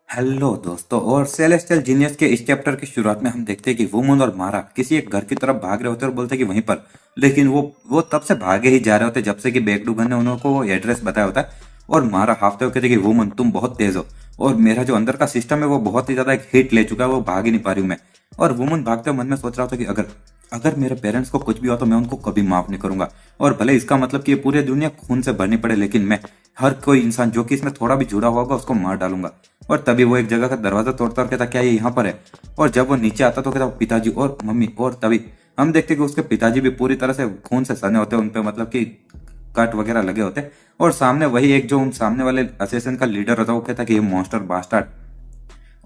Hello दोस्तों। और celestial genius के इस चैप्टर की शुरुआत में हम देखते हैं कि वुमन और मारा किसी एक घर की तरफ भाग रहे होते हैं और बोलते हैं कि वहीं पर, लेकिन वो तब से भागे ही जा रहे होते जब से कि बेकडूगन ने उनको वो एड्रेस बताया होता है। और मारा हाफते हुए कहते हैं कि वुमन तुम बहुत तेज हो और मेरा जो अंदर का सिस्टम है वो बहुत ही ज्यादा एक हिट ले चुका है, वो भाग ही नहीं पा रही हूँ मैं। और वुमन भागते हुए मन में सोच रहा था कि अगर अगर मेरे पेरेंट्स को कुछ भी हुआ तो मैं उनको कभी माफ नहीं करूंगा। और भले इसका मतलब कि ये पूरी दुनिया खून से भरनी पड़े, लेकिन मैं हर कोई इंसान जो कि इसमें थोड़ा भी जुड़ा हुआ होगा उसको मार डालूंगा। और तभी वो एक जगह का दरवाजा तोड़ता और कहता क्या ये यहाँ पर है। और जब वो नीचे आता तो कहता पिताजी और मम्मी। और तभी हम देखते कि उसके पिताजी भी पूरी तरह से खून से सने होते हैं, उनपे मतलब कि कट वगैरह लगे होते हैं। और सामने वही एक जो उन सामने वाले असेसन का लीडर होता है वो कहता है कि ये मॉन्स्टर बास्टर्ड।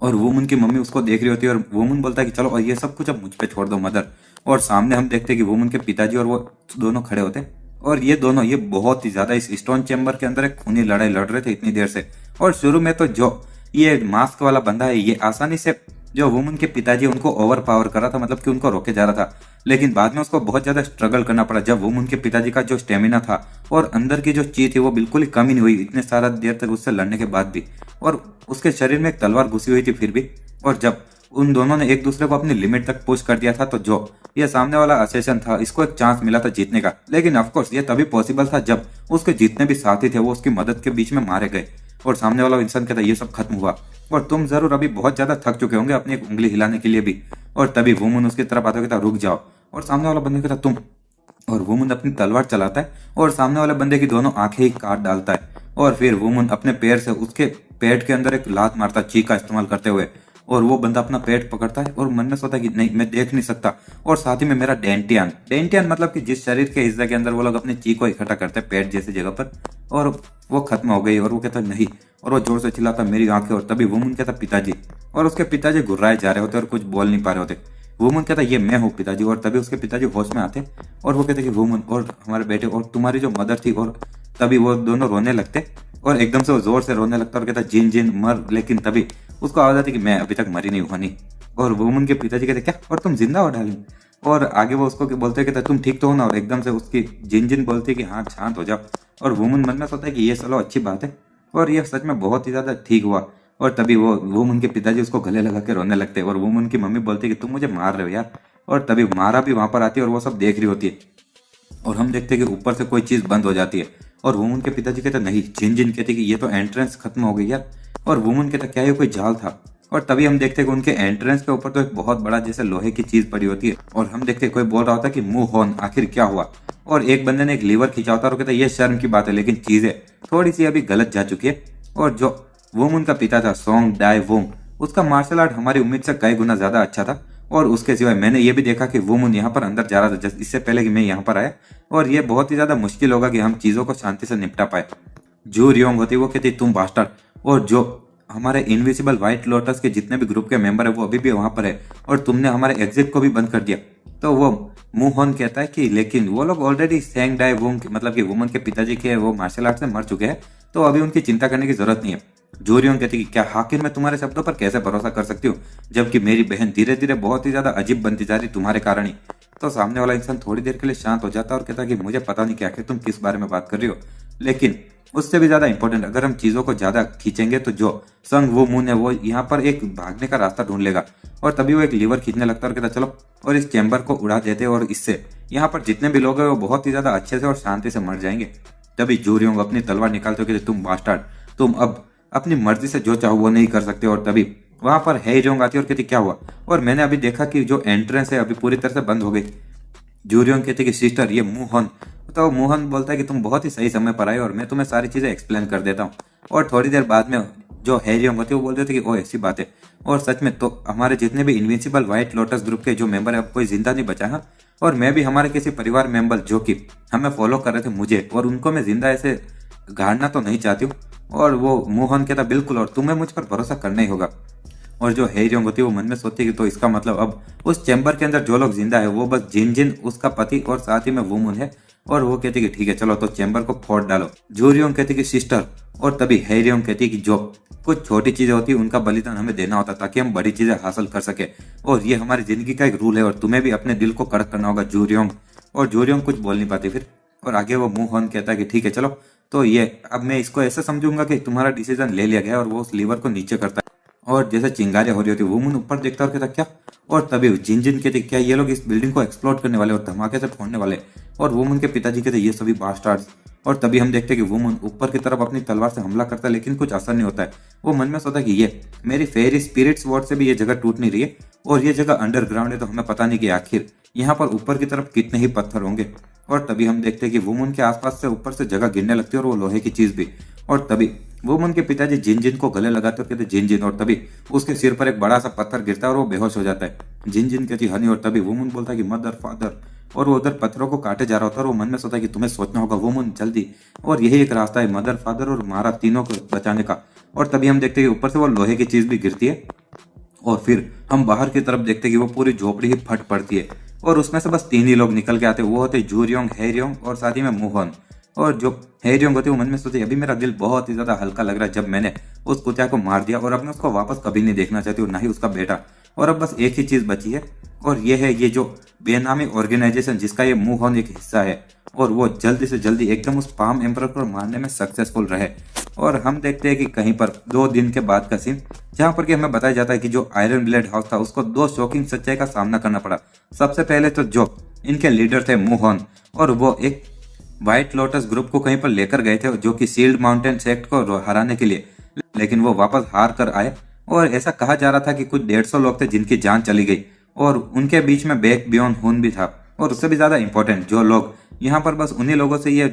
और वुमन की मम्मी उसको देख रही होती है और वुमन बोलता है कि चलो और ये सब कुछ अब मुझ पे छोड़ दो मदर। और सामने हम देखते हैं कि वुमन के पिताजी और वो दोनों खड़े होते हैं। और ये बहुत ही ज्यादा इस स्टोन चैम्बर के अंदर एक खूनी लड़ाई लड़ रहे थे इतनी देर से। और शुरू में तो जो ये मास्क वाला बंदा है ये आसानी से जो वुमन के पिताजी उनको ओवर पावर कर रहा था, मतलब कि उनको रोके जा रहा था। लेकिन बाद में उसको बहुत ज्यादा स्ट्रगल करना पड़ा जब वुमन के पिताजी का जो स्टेमिना था और अंदर की जो चीज थी वो बिल्कुल ही कम ही नहीं हुई इतने सारा देर तक उससे लड़ने के बाद भी। और उसके शरीर में एक तलवार घुसी हुई थी फिर भी। और जब उन दोनों ने एक दूसरे को अपनी लिमिट तक पुश कर दिया था तो जो ये सामने वाला असेसन था इसको एक चांस मिला था जीतने का। लेकिन ऑफकोर्स ये तभी पॉसिबल था जब उसके जितने भी साथी थे वो उसकी मदद के बीच में मारे गए। और सामने वाला इंसान कहता ये सब खत्म हुआ और तुम जरूर अभी बहुत ज्यादा थक चुके होंगे अपनी एक उंगली हिलाने के लिए भी। और तभी वुमन उसकी तरफ आता कहता रुक जाओ। और सामने वाला बंदे कहता तुम। और वुमन अपनी तलवार चलाता है और सामने वाले बंदे की दोनों आंखें ही काट डालता है। और फिर वुमन अपने पैर से उसके पेट के अंदर एक लात मारता है ची का इस्तेमाल करते हुए। और वो बंदा अपना पेट पकड़ता है और मन में सोचता है कि नहीं मैं देख नहीं सकता। और साथ ही में मेरा डेंटियन डेंटियन मतलब कि जिस शरीर के हिस्से के अंदर वो लोग अपनी ची को इकट्ठा करते हैं पेट जैसी जगह पर। और वो खत्म हो गई और वो कहता नहीं। और वो जोर से चिल्लाता मेरी आंखें। और तभी वुमन कहता पिताजी। और उसके पिताजी घुर्राए जा रहे होते और कुछ बोल नहीं पा रहे होते। वुमन कहता ये मैं हूँ पिताजी। और तभी उसके पिताजी होश में आते और वो कहते कि वुमन और हमारे बेटे और तुम्हारी जो मदर थी। और तभी वो दोनों रोने लगते और एकदम से वो जोर से रोने लगता और कहता जिन जिन मर। लेकिन तभी उसको आवाज आती कि मैं अभी तक मरी नहीं हुआ नहीं। और वुमन के पिताजी कहते क्या और तुम जिंदा हो डार्लिंग। और आगे वो उसको बोलते कहते तुम ठीक तो हो ना। और एकदम से उसकी जिन जिन बोलती है कि हाँ शांत हो जाओ। और वुमन मन में सोचता है कि ये चलो अच्छी बात है और ये सच में बहुत ही ज्यादा ठीक हुआ। और तभी वो वुमन के पिताजी उसको गले लगा के रोने लगते और वुमन की मम्मी बोलती है कि तुम मुझे मार रहे हो यार। और तभी मारा भी वहां पर आती है और वो सब देख रही होती है। और हम देखते हैं कि ऊपर से कोई चीज बंद हो जाती है। और वुमन के पिताजी कहते नहीं जिन जिन कहते कि ये तो एंट्रेंस खत्म हो गई यार। और वुमन कहता क्या ये कोई जाल था। और तभी हम देखते हैं कि उनके एंट्रेंस के ऊपर तो एक बहुत बड़ा जैसे लोहे की चीज पड़ी होती है। और हम देखते हैं कोई बोल रहा होता है कि मुंह होन आखिर क्या हुआ। और एक बंदे ने एक लीवर खींचा होता है और कहता है ये शर्म की बात है लेकिन चीजें थोड़ी सी अभी गलत जा चुकी है। और जो वुमन का पिता था सोंग डाई वुंग उसका मार्शल आर्ट हमारी उम्मीद से कई गुना ज्यादा अच्छा था। और उसके सिवाय मैंने ये भी देखा कि वुमन यहाँ पर अंदर जा रहा था इससे पहले कि मैं यहाँ पर आया। और ये बहुत ही ज्यादा मुश्किल होगा कि हम चीजों को शांति से निपटा पाए। जो रियोंग होती वो कहती तुम बास्टर्ड। और जो हमारे इनविजिबल व्हाइट लोटस के जितने भी ग्रुप के मेंबर है वो अभी भी वहां पर है और तुमने हमारे एग्जिट को भी बंद कर दिया। तो वो मुहोन कहता है कि लेकिन वो लोग ऑलरेडी सेंग डाई वुंग मतलब कि वुमन के पिताजी के वो मार्शल आर्ट से मर चुके हैं तो अभी उनकी चिंता करने की जरूरत नहीं है। जोरियोंग कहती कि क्या आखिर मैं तुम्हारे शब्दों पर कैसे भरोसा कर सकती हूँ जबकि मेरी बहन धीरे धीरे बहुत ही ज्यादा अजीब बनती जा रही तुम्हारे कारण ही। तो सामने वाला इंसान थोड़ी देर के लिए शांत हो जाता है और कहता है कि मुझे पता नहीं कि आखिर तुम किस बारे में बात कर रही हो, लेकिन उससे भी ज्यादा इंपॉर्टेंट अगर हम चीजों को ज्यादा खींचेंगे तो जो संग वो मून है वो यहाँ पर एक भागने का रास्ता ढूंढ लेगा। और तभी वो एक लीवर खींचने लगता है और कहता चलो और इस चैम्बर को उड़ा देते और इससे यहाँ पर जितने भी लोग हैं वो बहुत ही ज्यादा अच्छे से और शांति से मर जाएंगे। तभी जोरियोंग अपनी तलवार निकालते हो कहते तुम बास्टर्ड तुम अब अपनी मर्जी से जो चाहो वो नहीं कर सकते। और तभी वहां पर हेइरोंग आती है और कहती क्या हुआ। और मैंने अभी देखा कि जो एंट्रेंस है अभी पूरी तरह से बंद हो गई। जूरियोंग कहती कि सिस्टर ये मुहन। तो मोहन बोलता है कि तुम बहुत ही सही समय पर आए और मैं तुम्हें सारी चीजें एक्सप्लेन कर देता हूँ। और थोड़ी देर बाद में जो हैरियंग होती है वो बोल देते कि ओ ऐसी बात है। और सच में तो हमारे जितने भी इनविंसिबल व्हाइट लोटस ग्रुप के जो मेंबर है अब कोई जिंदा नहीं बचा है। और मैं भी हमारे किसी परिवार मेंबर जो कि हमें फॉलो कर रहे थे मुझे और उनको मैं जिंदा ऐसे गाड़ना तो नहीं चाहती हूँ। और वो मोहन कहता बिल्कुल और तुम्हें मुझ पर भरोसा करना ही होगा। और जो हेरियोंग होती है वो मन में सोचती है कि तो इसका मतलब अब उस चैम्बर के अंदर जो लोग जिंदा है वो बस जिन जिन उसका पति और साथ ही में वुमन है। और वो कहती कि ठीक है चलो तो चैम्बर को फोड़ डालो। जूरियोंग कहती कि सिस्टर। और तभी हेरियोंग कहती कि जो कुछ छोटी चीजें होती है उनका बलिदान हमें देना होता ताकि हम बड़ी चीजें हासिल कर सके। और ये हमारी जिंदगी का एक रूल है और तुम्हें भी अपने दिल को कड़क करना होगा जूरियोंग। और जूरियोंग कुछ बोल नहीं पाती फिर। और आगे वो मुंह होन कहता है कि ठीक है चलो तो ये अब मैं इसको ऐसे समझूंगा कि तुम्हारा डिसीजन ले लिया गया। और वो उस लीवर को नीचे करता है और जैसे चिंगारियां हो रही होती वुमन ऊपर देखता और कहता क्या। और तभी जिन जिन कहते क्या ये लोग इस बिल्डिंग को एक्सप्लोर करने वाले और धमाके से फोड़ने वाले। और वुमन के पिताजी कहते ये सभी बास्टार्ड्स। और तभी हम देखते हैं कि वुमन ऊपर की तरफ अपनी तलवार से हमला करता है लेकिन कुछ असर नहीं होता है। वो मन में सोचता है कि ये मेरी फेरी स्पिरिट्स वॉर्ड से भी ये जगह टूट नहीं रही है और ये जगह अंडरग्राउंड है, तो हमें पता नहीं कि आखिर यहाँ पर ऊपर की तरफ कितने ही पत्थर होंगे। और तभी हम देखते हैं कि वुमन के आसपास से ऊपर से जगह गिरने लगती है और वो लोहे की चीज भी। और तभी वुमन के पिताजी जिन जिन को गले लगाते और कहते जिन जिन, और तभी उसके सिर पर एक बड़ा सा पत्थर गिरता है और वो बेहोश हो जाता है। जिन जिन कहती हनी, और तभी वुमन बोलता है कि मदर फादर। और वो उधर पत्थरों को काटे जा रहा होता है और वो मन में सोचता है कि तुम्हें सोचना होगा वुमन जल्दी, और यही एक रास्ता है मदर फादर और मारा तीनों को बचाने का। और तभी हम देखते हैं कि ऊपर से वो लोहे की चीज भी गिरती है और फिर हम बाहर की तरफ देखते हैं कि वो पूरी झोपड़ी ही फट पड़ती है और उसमें से बस तीन ही लोग निकल के आते हैं। वो होते जूरियोंग, हेरियोंग और साथ ही में मोहन। और जो हेरियोंग होती है वो मन में सोचती अभी मेरा दिल बहुत ही ज्यादा हल्का लग रहा है जब मैंने उस कुत्ते को मार दिया और अब मैं उसको वापस कभी नहीं देखना चाहती और ना ही उसका बेटा। और अब बस एक ही चीज बची है और ये है ये जो बेनामी ऑर्गेनाइजेशन जिसका ये मोहन एक हिस्सा है और वो जल्दी से जल्दी एकदम उस पाम एम्परर को मारने में सक्सेसफुल रहे। और हम देखते हैं कि कहीं पर 2 दिन के बाद का सीन जहां पर कि हमें बताया जाता है कि जो आयरन ब्लेड हाउस था उसको 2 शॉकिंग सच्चाई का सामना करना पड़ा। सबसे पहले तो जो इनके लीडर थे मोहन, और वो एक व्हाइट लोटस ग्रुप को कहीं पर लेकर गए थे जो कि सील्ड माउंटेन सेक्ट को हराने के लिए, लेकिन वो वापस हार कर आए। और ऐसा कहा जा रहा था कि कुछ 150 लोग थे जिनकी जान चली गई और उनके बीच में बैक बियॉन हुन भी था। और उससे भी ज्यादा इंपॉर्टेंट जो लोग यहाँ पर बस उन्हीं लोगों से ये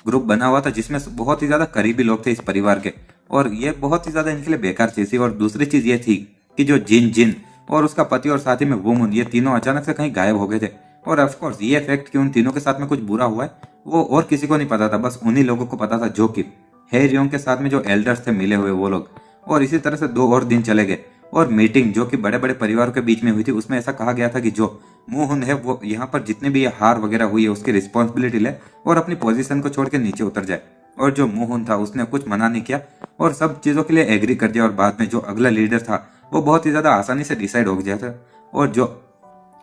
ग्रुप बना हुआ था जिसमें बहुत ही ज्यादा करीबी लोग थे इस परिवार के, और ये बहुत ही ज्यादा इनके लिए बेकार चीज थी। और दूसरी चीज ये थी कि जो जिन जिन और उसका पति और साथ ही में वुमन ये तीनों अचानक से कहीं गायब हो गए थे। और ऑफकोर्स ये फैक्ट कि उन तीनों के साथ में कुछ बुरा हुआ है वो और किसी को नहीं पता था, बस उन्हीं लोगों को पता था जो कि हेरियोंग के साथ में जो एल्डर्स थे मिले हुए वो लोग। और इसी तरह से 2 और दिन चले गए और मीटिंग जो कि बड़े बड़े परिवारों के बीच में हुई थी उसमें ऐसा कहा गया था कि जो मोहन है वो यहाँ पर जितने भी ये हार वगैरह हुई है उसकी रिस्पॉन्सिबिलिटी ले और अपनी पोजीशन को छोड़ के नीचे उतर जाए। और जो मोहन था उसने कुछ मना नहीं किया और सब चीजों के लिए एग्री कर दिया। और बाद में जो अगला लीडर था वो बहुत ही ज्यादा आसानी से डिसाइड हो गया था। और जो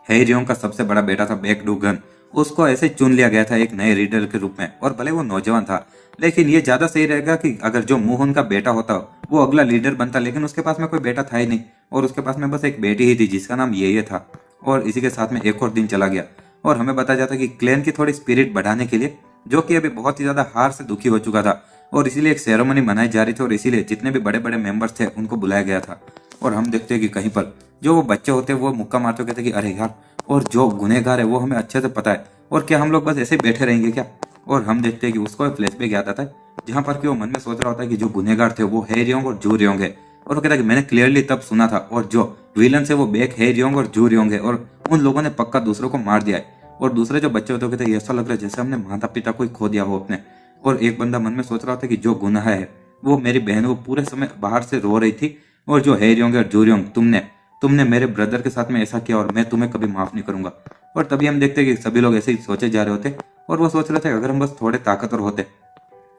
हेरियोंग का सबसे बड़ा बेटा था बेकडूगन, उसको ऐसे चुन लिया गया था एक नए लीडर के रूप में। और भले वो नौजवान था लेकिन ये ज्यादा सही रहेगा कि अगर जो मोहन का बेटा होता वो अगला लीडर बनता, लेकिन उसके पास में कोई बेटा था ही नहीं और उसके पास में बस एक बेटी ही थी जिसका नाम ये था। और इसी के साथ में एक और दिन चला गया और हमें बताया जाता कि क्लैन की थोड़ी स्पिरिट बढ़ाने के लिए, जो कि अभी बहुत ही ज्यादा हार से दुखी हो चुका था, और इसीलिए एक सेरेमनी मनाई जा रही थी और इसीलिए जितने भी बड़े बड़े मेंबर्स थे उनको बुलाया गया था। और हम देखते हैं कि कहीं पर जो वो बच्चे होते हैं वो मुक्का मारते कहते कि अरे यार, और जो गुनहगार है वो हमें अच्छे से पता है और क्या हम लोग बस ऐसे बैठे रहेंगे क्या। और हम देखते हैं कि उसको फ्लैशबैक याद आता है जहां पर कि वो मन में सोच रहा होता है कि जो गुनहगार थे वो हेरियोंग और जूरियोंग है। और वो कहता है कि मैंने क्लियरली तब सुना था और जो विलन से वो बेक हेरियोंग और जूरियोंग है और उन लोगों ने पक्का दूसरों को मार दिया है। और दूसरे जो बच्चे होते हैं कहते हैं ऐसा लग रहा है जैसे हमने माता पिता को ही खो दिया हो अपने। और एक बंदा मन में सोच रहा था कि जो गुनाह है वो मेरी बहन वो पूरे समय बाहर से रो रही थी और जो हेरियोंग और जूरियोंग तुमने तुमने मेरे ब्रदर के साथ में ऐसा किया और मैं तुम्हें कभी माफ नहीं करूंगा। और तभी हम देखते हैं कि सभी लोग ऐसे ही सोचे जा रहे होते और वो सोच रहे थे अगर हम बस थोड़े ताकतवर होते।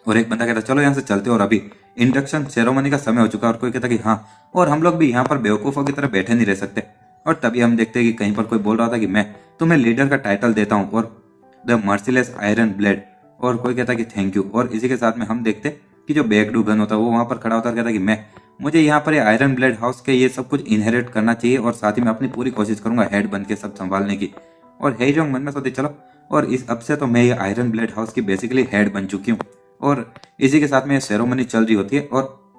और एक बंदा कहता चलो यहाँ से चलते, और अभी इंडक्शन सेरेमनी का समय हो चुका है। और कोई कहता कि हाँ, और हम लोग भी यहाँ पर बेवकूफों की तरह बैठे नहीं रह सकते। और तभी हम देखते हैं कि कहीं पर कोई बोल रहा था कि मैं तुम्हें लीडर का टाइटल देता हूँ और द मर्सिलेस आयरन ब्लेड। और कोई कहता कि थैंक यू। और इसी के साथ में हम देखते कि जो बेकडूगन होता है वो वहां पर खड़ा होता है, कहता कि मुझे यहाँ पर आयरन ब्लेड हाउस के ये सब कुछ इनहेरिट करना चाहिए और साथ ही मैं अपनी पूरी कोशिश करूंगा हेड बन के सब संभालने की। और हेरियोंग मन में सोचते चलो, और इस अब से तो मैं ये आयरन ब्लेड हाउस की बेसिकली हेड बन चुकी हूँ। और इसी के साथ में ये सेरेमनी चल रही होती है और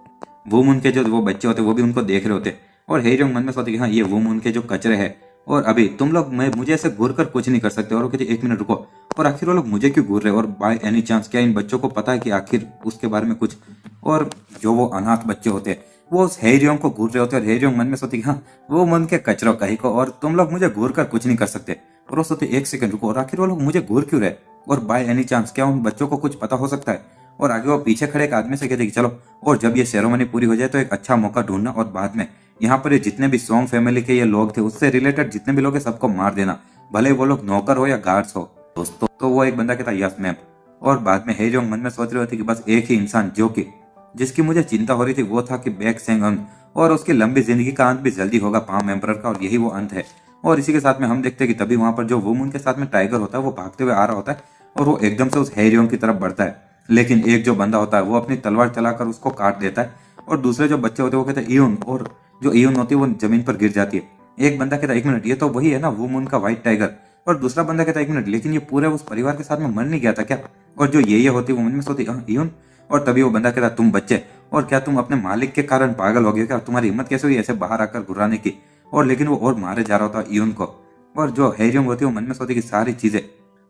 वुमन के जो वो बच्चे होते हैं वो भी उनको देख रहे होते हैं। और हेरियोंग मन में सोचते कि हाँ, ये वुमन के जो कचरे हैं और अभी तुम लोग मुझे ऐसे घूर कर कुछ नहीं कर सकते। और वो कहते 1 मिनट रुको, और आखिर वो लोग मुझे क्यों घूर रहे हैं और बाय एनी चांस क्या इन बच्चों को पता है कि आखिर उसके बारे में कुछ। और जो वो अनाथ बच्चे होते हैं वो उस हेरियोंग को घूर रहे होते हैं और हेरियोंग मन में सोचती कि हाँ, वो मन के कचरों कहीं को, और तुम लोग मुझे घूर कर कुछ नहीं कर सकते। और वो सोचते 1 सेकंड रुको, और आखिर वो लोग मुझे घूर क्यों रहे और बाय एनी चांस क्या उन बच्चों को कुछ पता हो सकता है। और आगे वो पीछे खड़े एक आदमी से कहते कि चलो, और जब ये सेरेमनी पूरी हो जाए तो एक अच्छा मौका ढूंढना और बाद में यहाँ पर ये जितने भी सॉन्ग फैमिली के ये लोग थे उससे रिलेटेड जितने भी लोग हैं सबको मार देना, भले वो लोग नौकर हो या गार्ड्स हो दोस्तों। तो वो एक बंदा कहता यस मैम। और बाद में हेरियोंग मन में सोच रहे होते कि बस एक ही इंसान जो कि जिसकी मुझे चिंता हो रही थी वो था कि बैक सेंग, और उसकी लंबी जिंदगी का अंत भी जल्दी होगा पाम एम्परर का, और यही वो अंत है। और इसी के साथ में हम देखते हैं कि तभी वहां पर जो वुमन के साथ में टाइगर होता है वो भागते हुए आ रहा होता है और वो एकदम से उस हेरियोंग की तरफ बढ़ता है, लेकिन एक जो बंदा होता है वो अपनी तलवार चलाकर उसको काट देता है। और दूसरे जो बच्चे होते हैं वो कहते हैं ईयून, और जो ईयून होती है वो जमीन पर गिर जाती है। एक बंदा कहता है 1 मिनट, ये तो वही है ना वो मून का व्हाइट टाइगर। और दूसरा बंदा कहता है 1 मिनट, लेकिन ये पूरे उस परिवार के साथ में मर नहीं गया था क्या? और जो ये होती है वो मन में सोचती ईयून। और तभी वो बंदा कहता तुम बच्चे, और क्या तुम अपने मालिक के कारण पागल हो गए क्या? तुम्हारी हिम्मत कैसे हुई ऐसे बाहर आकर घुराने की? और लेकिन वो और मारे जा रहा होता ईयून को। और जो हैरियंग होती है वो मन में सोचती कि सारी चीजें,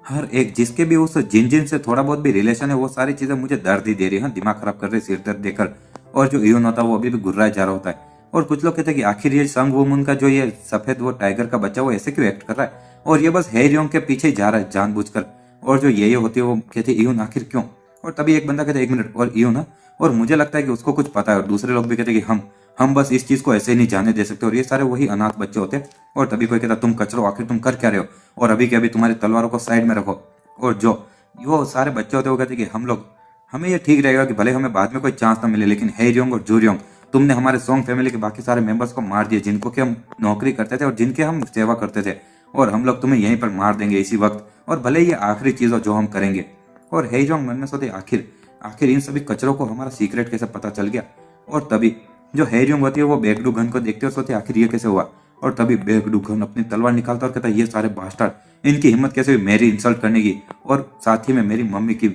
हर एक जिसके भी उस जिन से थोड़ा बहुत भी रिलेशन है, वो सारी चीजें मुझे दर्द ही दे रही है, दिमाग खराब कर रही है, सिर दर्द देकर। और जो ईयून होता है वो अभी भी घुर्राया जा रहा होता है। और कुछ लोग कहते हैं कि आखिर ये संग वुमन का जो ये सफेद वो टाइगर का बच्चा वो ऐसे क्यों एक्ट कर रहा है, और ये बस हैरियंग के पीछे ही जा रहा है जानबूझकर। और जो ये होती है वो कहती है ईयून आखिर क्यों? और तभी एक बंदा कहता है 1 मिनट, और ईयून ना, और मुझे लगता है कि उसको कुछ पता है। और दूसरे लोग भी कहते हैं कि हम बस इस चीज को ऐसे नहीं जाने दे सकते। और ये सारे वही अनाथ बच्चे होते हैं। और तभी कोई कहता तुम कचरो, आखिर तुम कर क्या रहे हो, और अभी के अभी तुम्हारी तलवारों को साइड में रखो। और जो वो सारे बच्चे होते हैं वो कहते हैं कि हमें ये ठीक रहेगा कि भले हमें बाद में कोई चांस ना मिले, लेकिन हैरियंग और जूरियंग, तुमने हमारे सोंग फैमिली के बाकी सारे मेंबर्स को मार दिया, जिनको कि हम नौकरी करते थे और जिनके हम सेवा करते थे, और हम लोग तुम्हें यहीं पर मार देंगे इसी वक्त, और भले ये आखिरी चीज हो जो हम करेंगे। और हैरियंग मन में सोचे आखिर आखिर इन सभी कचरों को हमारा सीक्रेट कैसे पता चल गया। और तभी जो हैरियंग होती है वो बेगडू को देखते और सोचते आखिर ये कैसे हुआ। और तभी बेगडू अपनी तलवार निकालता और कहता है ये सारे बास्टर्ड, इनकी हिम्मत कैसे हुई मेरी इंसल्ट करने की, और साथ ही में मेरी मम्मी की,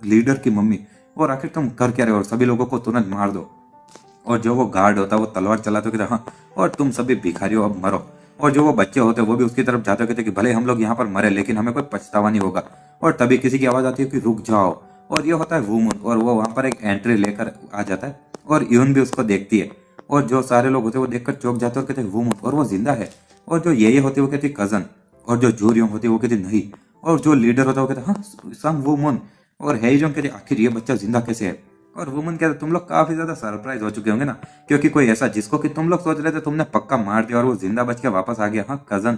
लीडर की मम्मी, और आखिर तुम कर क्या रहे हो, और सभी लोगों को तुरंत मार दो। और जो वो गार्ड होता है वो तलवार चलाते कहता हाँ, और तुम सभी भिखारी हो अब मरो। और जो वो बच्चे होते हैं वो भी उसकी तरफ जाते कहते कि भले हम लोग यहाँ पर मरे लेकिन हमें कोई पछतावा नहीं होगा। और तभी किसी की आवाज आती है कि रुक जाओ, और ये होता है वुमन, और वो वहां पर एक एंट्री लेकर आ जाता है। और यून भी उसको देखती है, और जो सारे लोग होते हैं वो देखकर चौंक जाते हैं और कहते हैं वुमन, और वो जिंदा है। और जो ये होती है वो कहती है कजन, और जो जूरियोंग होती है वो कहती नहीं, और जो लीडर होता है वो कहता है हाँ सम वुमन। और हैरियंग कहती आखिर ये बच्चा जिंदा कैसे है? और वुमन कहते तुम लोग काफी ज्यादा सरप्राइज हो चुके होंगे ना, क्योंकि कोई ऐसा जिसको कि तुम लोग सोच रहे थे तुमने पक्का मार दिया और वो जिंदा बच के वापस आ गया, हाँ कजन।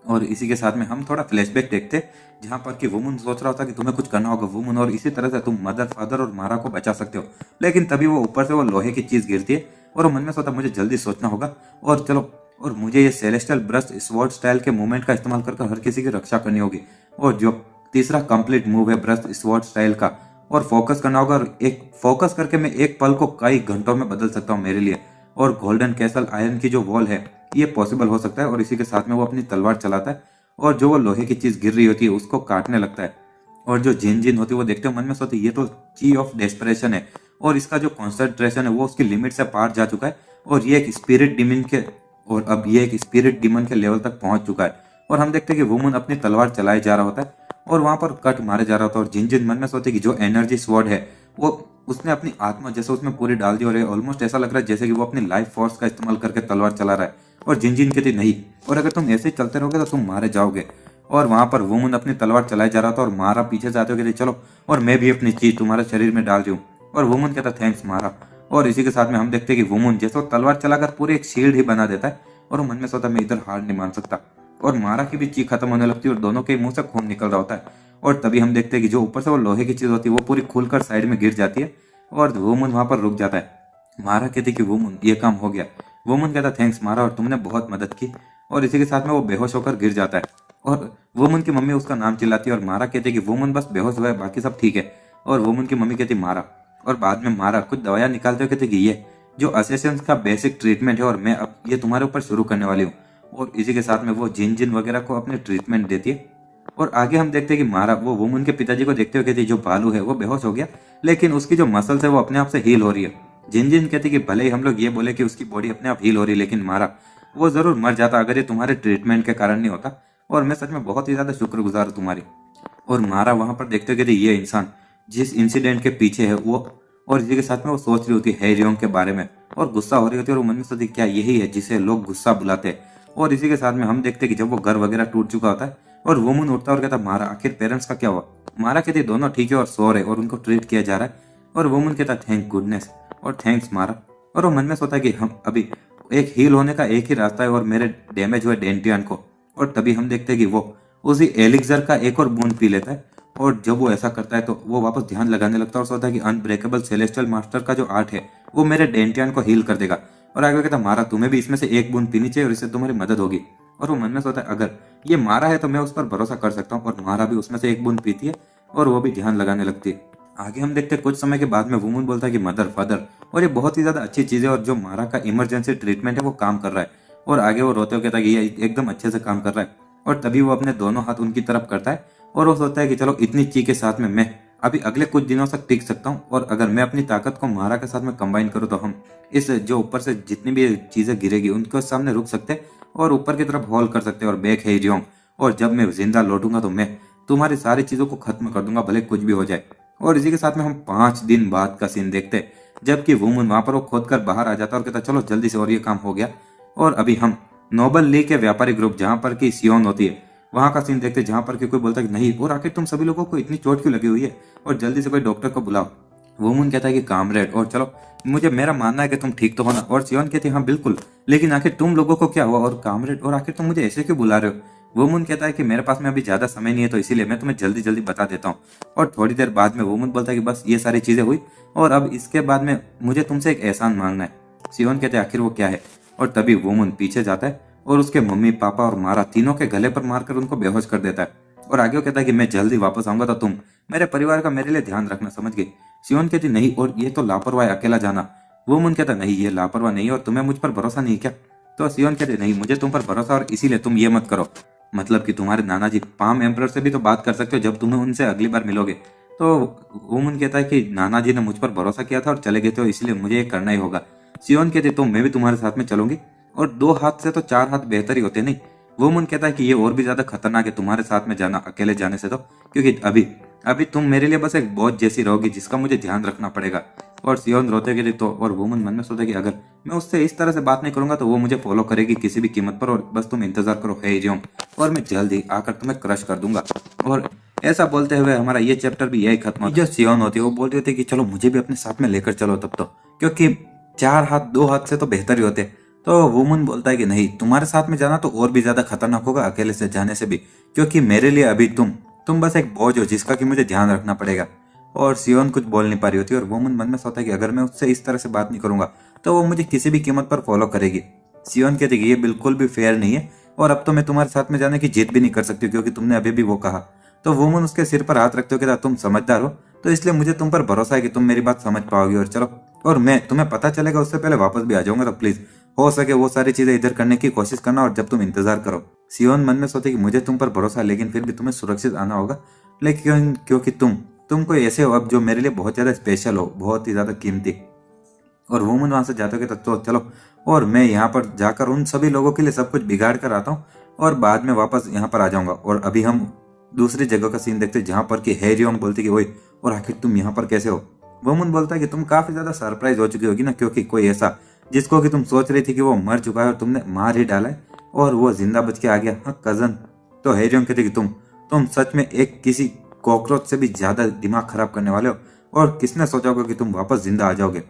और इसी के साथ में हम थोड़ा फ्लैशबैक देखते जहां पर कि वुमन सोच रहा होता कि तुम्हें कुछ करना होगा वुमन, और इसी तरह से तुम मदर फादर और मारा को बचा सकते हो। लेकिन तभी वो ऊपर से वो लोहे की चीज गिरती है, और वो मन में सोचता मुझे जल्दी सोचना होगा, और चलो, और मुझे ये सेलेस्टियल ब्रश स्वॉर्ड स्टाइल के मूवमेंट का इस्तेमाल करके हर किसी की रक्षा करनी होगी। और जो तीसरा कंप्लीट मूव है ब्रश स्वॉर्ड स्टाइल का, और फोकस करना होगा, और एक फोकस करके मैं एक पल को कई घंटों में बदल सकता हूँ मेरे लिए। और गोल्डन कैसल आयरन की जो वॉल है ये पॉसिबल हो सकता है। और इसी के साथ में वो अपनी तलवार चलाता है, और जो वो लोहे की चीज गिर रही होती है उसको काटने लगता है। और जो जिन होती है वो देखते हो मन में सोचती ये तो ची ऑफ डेस्परेशन है, और इसका जो कॉन्सेंट्रेशन है वो उसकी लिमिट से पार जा चुका है, और ये एक स्पिरिट डिमन के, और अब ये एक स्पिरिट डिमन के लेवल तक पहुंच चुका है। और हम देखते हैं कि वुमन अपनी तलवार चलाए जा रहा होता है, और वहां पर कट मारे जा रहा होता है। और जिन मन में सोचते कि जो एनर्जी स्वॉर्ड है वो उसने अपनी आत्मा जैसे उसमें पूरी डाल दी, और ऑलमोस्ट ऐसा लग रहा है जैसे कि वो अपनी लाइफ फोर्स का इस्तेमाल करके तलवार चला रहा है। और जिन कहती नहीं, और अगर तुम ऐसे ही चलते रहोगे तो तुम मारे जाओगे। और वहां पर वुमन अपनी तलवार चलाए जा रहा था, और मारा पीछे से आते हुए चलो, और मैं भी अपनी चीज तुम्हारे शरीर में डाल रही हूँ। और वुमन कहता थैंक्स मारा। और इसी के साथ में हम देखते हैं कि वुमन जैसे वो तलवार चलाकर पूरी एक शील्ड ही बना देता है, और वो मन में सोचता मैं इधर हार नहीं मान सकता। और मारा की भी चीख खत्म होने लगती है, और दोनों के मुंह से खून निकल रहा होता है। और तभी हम देखते हैं कि जो ऊपर से वो लोहे की चीज होती है वो पूरी खुलकर साइड में गिर जाती है, और वुमन वहां पर रुक जाता है। मारा कहती कि वुमन ये काम हो गया। वुमन कहता थैंक्स मारा, और तुमने बहुत मदद की। और इसी के साथ में वो बेहोश होकर गिर जाता है, और वुमन की मम्मी उसका नाम चिल्लाती है, और मारा कहती कि वुमन बस बेहोश हुआ है, बाकी सब ठीक है। और वुमन की मम्मी कहती मारा, और बाद में मारा कुछ दवाइयां निकालते हुए कहते कि ये जो असेसियंस का बेसिक ट्रीटमेंट है, और मैं अब ये तुम्हारे ऊपर शुरू करने वाली हूँ। और इसी के साथ में वो जिन वगैरह को अपने ट्रीटमेंट देती है। और आगे हम देखते हैं कि मारा वो वुमन के पिताजी को देखते हुए कहती जो बालू है वो बेहोश हो गया, लेकिन उसकी जो मसल्स है वो अपने आप से हील हो रही है। जिन कहती कि भले ही हम लोग ये बोले कि उसकी बॉडी अपने आप हील हो रही है, लेकिन मारा वो जरूर मर जाता अगर ये तुम्हारे ट्रीटमेंट के कारण नहीं होता। और मैं सच में बहुत ही ज्यादा शुक्रगुजार हूँ तुम्हारी। और मारा वहां पर देखते हुए कहती ये इंसान जिस इंसिडेंट के पीछे है वो, और इसी के साथ में वो सोच रही होती है हैरियंग के बारे में, और गुस्सा हो रही होती है, और मन में सोचती क्या यही है जिसे लोग गुस्सा बुलाते हैं। और इसी के साथ में हम देखते हैं कि जब वो घर वगैरह टूट चुका होता है, और वुमन उठता है और कहता मारा आखिर पेरेंट्स का क्या हुआ? मारा कहती दोनों ठीक है और सो रहे, और उनको ट्रीट किया जा रहा है। और वुमन कहता थैंक गुडनेस, और थैंक्स मारा। और वो मन में सोता है कि हम अभी एक हील होने का एक ही रास्ता है, और मेरे डैमेज हुए डेंटियन को। और तभी हम देखते हैं कि वो उसी एलिक्सर का एक और बूंद पी लेता है, और जब वो ऐसा करता है तो वो वापस ध्यान लगाने लगता है और सोचता है कि अनब्रेकेबल सेलेस्टियल मास्टर का जो आर्ट है वो मेरे डेंटियन को हील कर देगा। और आगे कहता मारा तुम्हें भी इसमें से एक बूंद पीनी चाहिए और इससे तुम्हारी मदद होगी। और वो मन में सोचता है अगर ये मारा है तो मैं उस पर भरोसा कर सकता हूँ। और मारा भी उसमें से एक बूंद पीती है, और वो भी ध्यान लगाने लगती है। आगे हम देखते हैं कुछ समय के बाद में वुमन बोलता है कि मदर फादर, और ये बहुत ही ज्यादा अच्छी चीज है और जो मारा का इमरजेंसी ट्रीटमेंट है वो काम कर रहा है। और आगे वो रोते हुए कहता है कि ये एकदम अच्छे से काम कर रहा है। और तभी वो अपने दोनों हाथ उनकी तरफ करता है और वो सोचता है कि चलो इतनी ची के साथ में मैं अभी अगले कुछ दिनों तक टिक सकता हूँ, और अगर मैं अपनी ताकत को मारा के साथ में कंबाइन करूँ तो हम इस जो ऊपर से जितनी भी चीजें गिरेगी उनके सामने रुक सकते हैं और ऊपर की तरफ हॉल कर सकते हैं और बैक है रियोंग। और जब मैं जिंदा लौटूंगा तो मैं तुम्हारी सारी चीजों को खत्म कर दूंगा, भले कुछ भी हो जाए। और इसी के साथ में हम 5 दिन बाद का सीन देखते हैं, जबकि वुमन वहां पर वो खोद कर बाहर आ जाता है और कहता चलो जल्दी से, और ये काम हो गया। और अभी हम नोबल ली के व्यापारी ग्रुप जहां पर की सियोन होती है वहां का सीन देखते हैं, जहां पर कि कोई बोलता है कि नहीं, और आखिर तुम सभी लोगों को इतनी चोट क्यों लगी हुई है, और जल्दी से कोई डॉक्टर को बुलाओ। वुमन कहता है कि कामरेड, और चलो मुझे मेरा मानना है कि तुम ठीक तो हो ना। और सियोन कहती है हाँ बिल्कुल, लेकिन आखिर तुम लोगों को क्या हुआ, और कामरेड, और आखिर तुम मुझे ऐसे क्यों बुला रहे हो। वुमन कहता है कि मेरे पास में अभी ज्यादा समय नहीं है तो इसीलिए मैं तुम्हें जल्दी जल्दी बता देता हूँ। और थोड़ी देर बाद में वुमन बोलता है कि बस ये सारी चीजें हुई और अब इसके बाद में मुझे तुमसे एक एहसान मांगना है। सियोन कहते हैं आखिर वो क्या है। और तभी वुमन पीछे जाता है और उसके मम्मी पापा और मारा तीनों के गले पर मारकर उनको बेहोश कर देता है। और आगे वो कहता है कि मैं जल्दी वापस आऊंगा तो तुम मेरे परिवार का मेरे लिए ध्यान रखना, समझ गई। सियोन कहती नहीं, और ये तो लापरवाह है, अकेला जाना। वुमन कहता नहीं, ये लापरवाह नहीं है और तुम्हें मुझ पर भरोसा नहीं क्या। तो सियोन कहते नहीं, मुझे तुम पर भरोसा और इसीलिए तुम ये मत करो, मतलब कि तुम्हारे नाना जी पाम एम्परर से भी तो बात कर सकते हो जब तुम्हें उनसे अगली बार मिलोगे। तो वुमन कहता है कि नाना जी ने मुझ पर भरोसा किया था और चले गए थे, इसलिए मुझे ये करना ही होगा। सियोन कहते तो मैं भी तुम्हारे साथ में चलूंगी, और 2 हाथ से तो 4 हाथ बेहतर ही होते नहीं। वुमन कहता है कि ये और भी ज्यादा खतरनाक है तुम्हारे साथ में जाना अकेले जाने से, तो क्योंकि अभी अभी तुम मेरे लिए बस एक बोझ जैसी रहोगी जिसका मुझे ध्यान रखना पड़ेगा। और सियोन रोते के लिए तो, और वुमन मन में सोचे कि अगर मैं उससे इस तरह से बात नहीं करूंगा तो वो मुझे फॉलो करेगी किसी भी कीमत पर, और बस तुम इंतजार करो हे जियोंग, और मैं जल्द ही आकर तुम्हें क्रश कर दूंगा। और ऐसा बोलते हुए हमारा ये चैप्टर भी यही खत्म होता है। जो सियोन होती है वो बोलती होती है कि चलो मुझे भी अपने साथ में लेकर चलो तब तो, क्योंकि 4 हाथ 2 हाथ से तो बेहतर ही होते। तो वुमन बोलता है कि नहीं, तुम्हारे साथ में जाना तो और भी ज्यादा खतरनाक होगा अकेले से जाने से भी, क्योंकि मेरे लिए अभी तुम बस एक बोझ हो जिसका कि मुझे ध्यान रखना पड़ेगा। और सियोन कुछ बोल नहीं पा रही होती और वुमन मन में सोचता है कि अगर मैं उससे इस तरह से बात नहीं करूंगा तो वो मुझे किसी भी कीमत पर फॉलो करेगी। सियोन कहती है कि ये बिल्कुल भी फेयर नहीं है और अब तो मैं तुम्हारे साथ में जाने की जिद भी नहीं कर सकती क्योंकि तुमने अभी भी वो कहा। तो वुमन उसके सिर पर हाथ रखते हो कहता तुम समझदार हो तो इसलिए मुझे तुम पर भरोसा है कि तुम मेरी बात समझ पाओगी, और चलो, और मैं तुम्हें पता चलेगा उससे पहले वापस भी आ जाऊंगा, तो प्लीज हो सके वो सारी चीजें इधर करने की कोशिश करना और जब तुम इंतजार करो। सियोन मन में सोचे कि मुझे तुम पर भरोसा है लेकिन फिर भी तुम्हें सुरक्षित आना होगा, लेकिन क्योंकि तुम कोई ऐसे हो अब जो मेरे लिए बहुत ज्यादा स्पेशल हो, बहुत ही ज्यादा कीमती। और वुमन वहां से जाते हो तो चलो, और मैं यहाँ पर जाकर उन सभी लोगों के लिए सब कुछ बिगाड़ कर आता हूँ और बाद में वापस यहाँ पर आ जाऊंगा। और अभी हम दूसरी जगह का सीन देखते हैं जहाँ पर कि हैरियोंग बोलती कि ओए, और आखिर तुम यहाँ पर कैसे हो। वुमन बोलता है कि तुम काफी ज्यादा सरप्राइज हो चुकी होगी ना, क्योंकि कोई ऐसा जिसको कि तुम सोच रही थी कि वो मर चुका है और तुमने मार ही डाला है और वो जिंदा बच के आ गया। हाँ कजन। तो हैरियोंग कहती कि तुम सच में एक किसी कॉकरोच से भी ज्यादा दिमाग खराब करने वाले हो, और किसने सोचा होगा कि तुम वापस जिंदा आ जाओगे।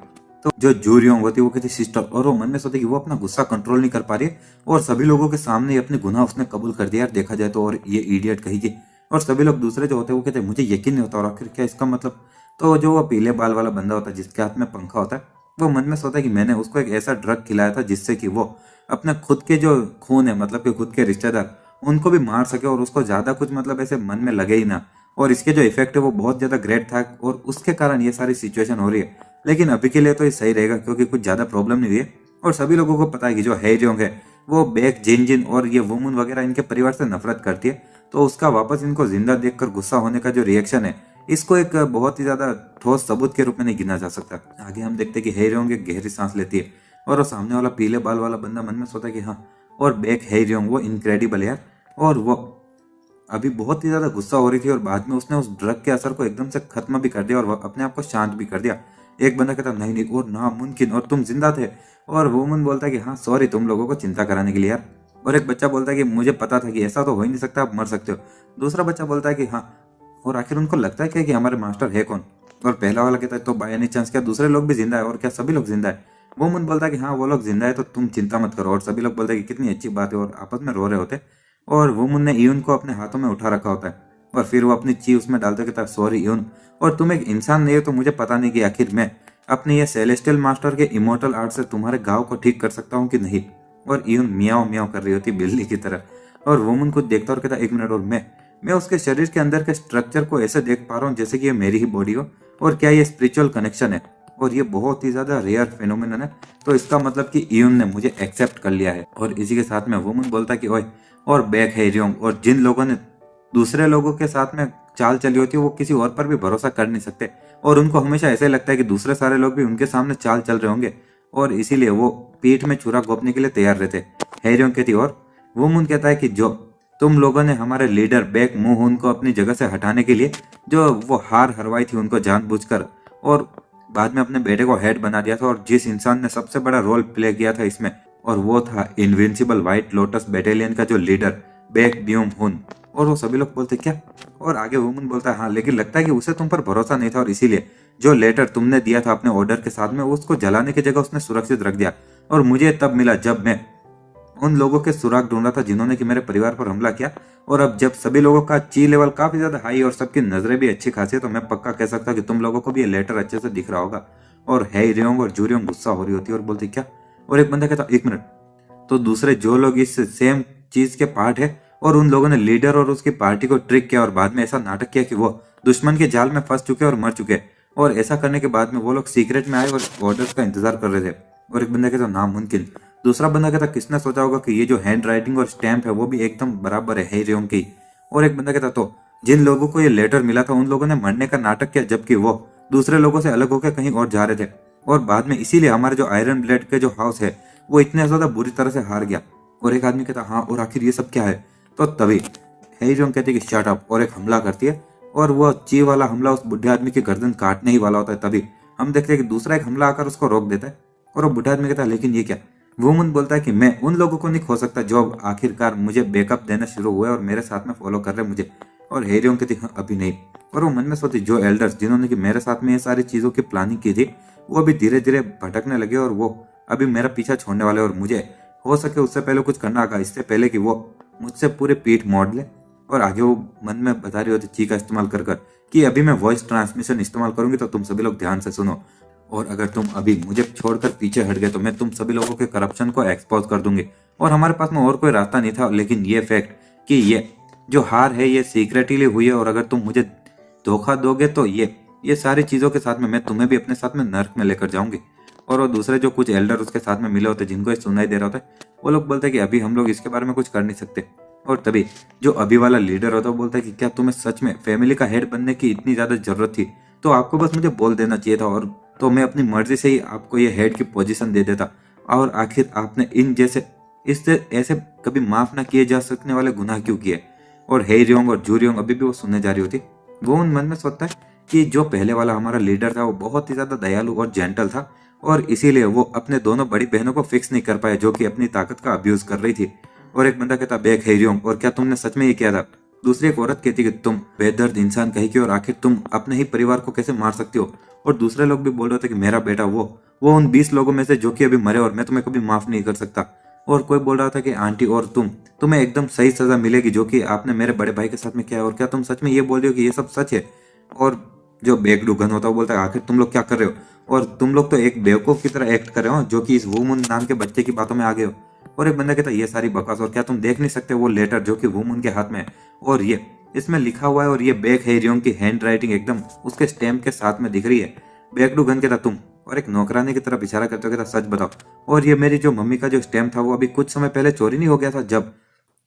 तो जो जूरियोंग होती है वो कहती सिस्टर, और वो मन में सोचती कि वो अपना गुस्सा कंट्रोल नहीं कर पा रही है और सभी लोगों के सामने अपने गुनाह उसने कबूल कर दिया यार, देखा जाए तो, और ये इडियट कही। और सभी लोग दूसरे जो होते हैं वो कहते हैं मुझे यकीन नहीं होता, और आखिर क्या इसका मतलब। तो जो वो पीले बाल वाला बंदा होता है जिसके हाथ में पंखा होता है वो मन में सोचता है कि मैंने उसको एक ऐसा ड्रग खिलाया था जिससे कि वो अपने खुद के जो खून है, मतलब कि खुद के रिश्तेदार, उनको भी मार सके और उसको ज्यादा कुछ मतलब ऐसे मन में लगे ही ना। और इसके जो इफेक्ट है वो बहुत ज्यादा ग्रेट था और उसके कारण ये सारी सिचुएशन हो रही है। लेकिन अभी के लिए तो ये सही रहेगा क्योंकि कुछ ज्यादा प्रॉब्लम नहीं हुई है। और सभी लोगों को पता है कि जो हैरियोंग है वो बेक जिन और ये वुमन वगैरह इनके परिवार से नफरत करती है, तो उसका वापस इनको जिंदा देखकर गुस्सा होने का जो रिएक्शन है इसको एक बहुत ही ज्यादा ठोस सबूत के रूप में नहीं गिना जा सकता। आगे हम देखते हैं कि हैरियोंग एक गहरी सांस लेती है और वो सामने वाला पीले बाल वाला बंदा मन में सोचता है कि हाँ, और बेक हैरियोंग वो इनक्रेडिबल यार, और वो अभी बहुत ही ज्यादा गुस्सा हो रही थी और बाद में उसने उस ड्रग के असर को एकदम से खत्म भी कर दिया और अपने आप को शांत भी कर दिया। एक बंदा कहता नहीं नहीं, और नामुमकिन, और तुम जिंदा थे। और वुमन बोलता है कि हाँ सॉरी तुम लोगों को चिंता कराने के लिए यार। और एक बच्चा बोलता है कि मुझे पता था कि ऐसा तो हो ही नहीं सकता, आप मर सकते हो। दूसरा बच्चा बोलता है कि हाँ, और आखिर उनको लगता है क्या कि हमारे मास्टर है कौन। और पहला वाला कहता है तो बाय एनी चांस क्या दूसरे लोग भी जिंदा है, और क्या सभी लोग जिंदा है। वुमन बोलता है कि हाँ वो लोग जिंदा है तो तुम चिंता मत करो, और सभी लोग बोलते हैं कि कितनी अच्छी बात है, और आपस में रो रहे होते। और वुमन ने यून को अपने हाथों में उठा रखा होता है और फिर वो अपनी ची उसमें डालते कहता है सॉरी यून, और तुम एक इंसान नहीं हो तो मुझे पता नहीं कि आखिर मैं अपने ये सेलेस्टियल मास्टर के इमोर्टल आर्ट से तुम्हारे घाव को ठीक कर सकता हूँ कि नहीं। और यून मियाओ मियाओ कर रही होती बिल्ली की तरह। और वुमन को देखता और कहता एक मिनट, और मैं उसके शरीर के अंदर के स्ट्रक्चर को ऐसे देख पा रहा हूँ जैसे कि ये मेरी ही बॉडी हो। और क्या ये स्पिरिचुअल कनेक्शन है और ये बहुत ही ज्यादा रेयर फेनोमेनन है, तो इसका मतलब कि इयुन ने मुझे एक्सेप्ट कर लिया है। और इसी के साथ में वुमन बोलता कि ओए और बैक है रियोंग, और जिन लोगों ने दूसरे लोगों के साथ में चाल चली होती है वो किसी और पर भी भरोसा कर नहीं सकते, और उनको हमेशा ऐसे लगता है कि दूसरे सारे लोग भी उनके सामने चाल चल रहे होंगे, और इसीलिए वो पीठ में छुरा घोंपने के लिए तैयार रहते। हैरियोंग कहती और वुमन कहता है कि जो तुम लोगों ने हमारे लीडर बैक मूहून को अपनी जगह से हटाने के लिए जो वो हार हरवाई थी उनको जानबूझकर, और बाद में अपने बेटे को हेड बना दिया था, और जिस इंसान ने सबसे बड़ा रोल प्ले किया था इसमें, और वो था इनविंसिबल व्हाइट लोटस बैटेलियन का जो लीडर बैक ब्यूम हुन। और वो सभी लोग बोलते क्या, और आगे वुमन बोलता है हाँ, लेकिन लगता है कि उसे तुम पर भरोसा नहीं था और इसीलिए जो लेटर तुमने दिया था अपने ऑर्डर के साथ में उसको जलाने की जगह उसने सुरक्षित रख दिया, और मुझे तब मिला जब मैं उन लोगों के सुराग ढूंढ रहा था जिन्होंने कि मेरे परिवार पर हमला किया। और अब जब सभी लोगों का ची लेवल काफी ज्यादा हाई और सबकी नजरें भी अच्छी खासी है, तो मैं पक्का कह सकता कि तुम लोगों को भी ये लेटर अच्छे से दिख रहा होगा। और हैरियोंग और जूरियोंग गुस्सा हो रही होती है और बोलती क्या, और एक बंदा कहता 1 मिनट, तो दूसरे जो लोग इस सेम चीज के पार्ट है और उन लोगों ने लीडर और उसकी पार्टी को ट्रिक किया और बाद में ऐसा नाटक किया कि वो दुश्मन के जाल में फंस चुके और मर चुके, और ऐसा करने के बाद में वो लोग सीक्रेट में आए और ऑर्डर्स का इंतजार कर रहे थे। और एक बंदा कहता नामुमकिन, दूसरा बंदा कहता किसने सोचा होगा कि ये जो हैंड राइटिंग और स्टैम्प है वो भी एकदम बराबर है हैरियोंग की। और एक बंदा कहता तो जिन लोगों को ये लेटर मिला था उन लोगों ने मरने का नाटक किया जबकि वो दूसरे लोगों से अलग होकर कहीं और जा रहे थे, और बाद में इसीलिए हमारे जो आयरन ब्लेड के जो हाउस है वो इतने ज्यादा बुरी तरह से हार गया। और एक आदमी कहता हाँ, और आखिर ये सब क्या है। तो तभी हैरियोंग कहती कि शट अप, और एक हमला करती है, और वो ची वाला हमला उस बुढ़े आदमी की गर्दन काटने ही वाला होता है। तभी हम देखते हैं कि दूसरा एक हमला आकर उसको रोक देता है, और वो बुढ़ा आदमी कहता है लेकिन ये क्या। वुमन बोलता है कि मैं उन लोगों को नहीं खो सकता जो अब आखिरकार मुझे बैकअप देना शुरू हुए और मेरे साथ में फॉलो कर रहे मुझे। और हैरियोंग कहती हाँ अभी नहीं, और वो मन में सोचती जो एल्डर्स जिन्होंने कि मेरे साथ में ये सारी चीजों की प्लानिंग की थी वो अभी धीरे धीरे भटकने लगे और वो अभी मेरा पीछा छोड़ने वाले, और मुझे हो सके उससे पहले कुछ करना होगा, इससे पहले कि वो मुझसे पूरे पीठ मोड़ ले। और आगे वो मन में बता रही होती ची का इस्तेमाल कर कर कि अभी मैं वॉइस ट्रांसमिशन इस्तेमाल करूंगी, तो तुम सभी लोग ध्यान से सुनो, और अगर तुम अभी मुझे छोड़कर पीछे हट गए तो मैं तुम सभी लोगों के करप्शन को एक्सपोज कर दूंगी। और हमारे पास में और कोई रास्ता नहीं था, लेकिन ये फैक्ट कि ये जो हार है ये सीक्रेटली हुई है, और अगर तुम मुझे धोखा दोगे तो ये सारी चीजों के साथ में मैं तुम्हें भी अपने साथ में नर्क में लेकर जाऊंगी। और वो दूसरे जो कुछ एल्डर उसके साथ में मिले होते जिनको ये सुनाई दे रहा होता है वो लोग बोलते हैं कि अभी हम लोग इसके बारे में कुछ कर नहीं सकते। और तभी जो अभी वाला लीडर होता है वो बोलता है कि क्या तुम्हें सच में फैमिली का हेड बनने की इतनी ज्यादा जरूरत थी, तो आपको बस मुझे बोल देना चाहिए था, और तो मैं अपनी मर्जी से ही आपको ये हेड की पोजीशन दे देता। और आखिर आपने इन जैसे इससे ऐसे कभी माफ ना किए जा सकने वाले गुनाह क्यों किए। और हैरियोंग और जूरियोंग अभी भी वो सुनने जा रही होती। वो उन मन में सोचता है कि जो पहले वाला हमारा लीडर था वो बहुत ही ज्यादा दयालु और जेंटल था, और इसीलिए वो अपने दोनों बड़ी बहनों को फिक्स नहीं कर पाए जो कि अपनी ताकत का अब्यूज कर रही थी। और एक बंदा कहता बैक हैरियोंग, और क्या तुमने सच में ये किया था। दूसरी एक औरत कहती कि तुम बेदर्द इंसान कहेगी, और आखिर तुम अपने ही परिवार को कैसे मार सकती हो। और दूसरे लोग भी बोल रहे थे कि मेरा बेटा वो उन 20 लोगों में से जो कि अभी मरे, और मैं तुम्हें कभी माफ नहीं कर सकता। और कोई बोल रहा था कि आंटी और तुम्हें एकदम सही सजा मिलेगी जो कि आपने मेरे बड़े भाई के साथ में किया है। और क्या तुम सच में ये बोल रहे हो कि ये सब सच है। और जो बेगडू गन होता है वो बोलता है आखिर तुम लोग क्या कर रहे हो, और तुम लोग तो एक बेवकूफ की तरह एक्ट कर रहे हो जो कि इस वुमन नाम के बच्चे की बातों में आ गए हो। और एक बंदा कहता है ये सारी बकवास, और क्या तुम देख नहीं सकते वो लेटर जो कि वुमन के हाथ में है, और ये इसमें लिखा हुआ है, और ये बैक हैरियोंग की हैंड राइटिंग एकदम उसके स्टैम्प के साथ में दिख रही है। बेगडू गन कहता तुम, और एक नौकरानी की तरफ इशारा करते हुए कहता सच बताओ, और ये मेरी जो मम्मी का जो स्टैम्प था वो अभी कुछ समय पहले चोरी नहीं हो गया था जब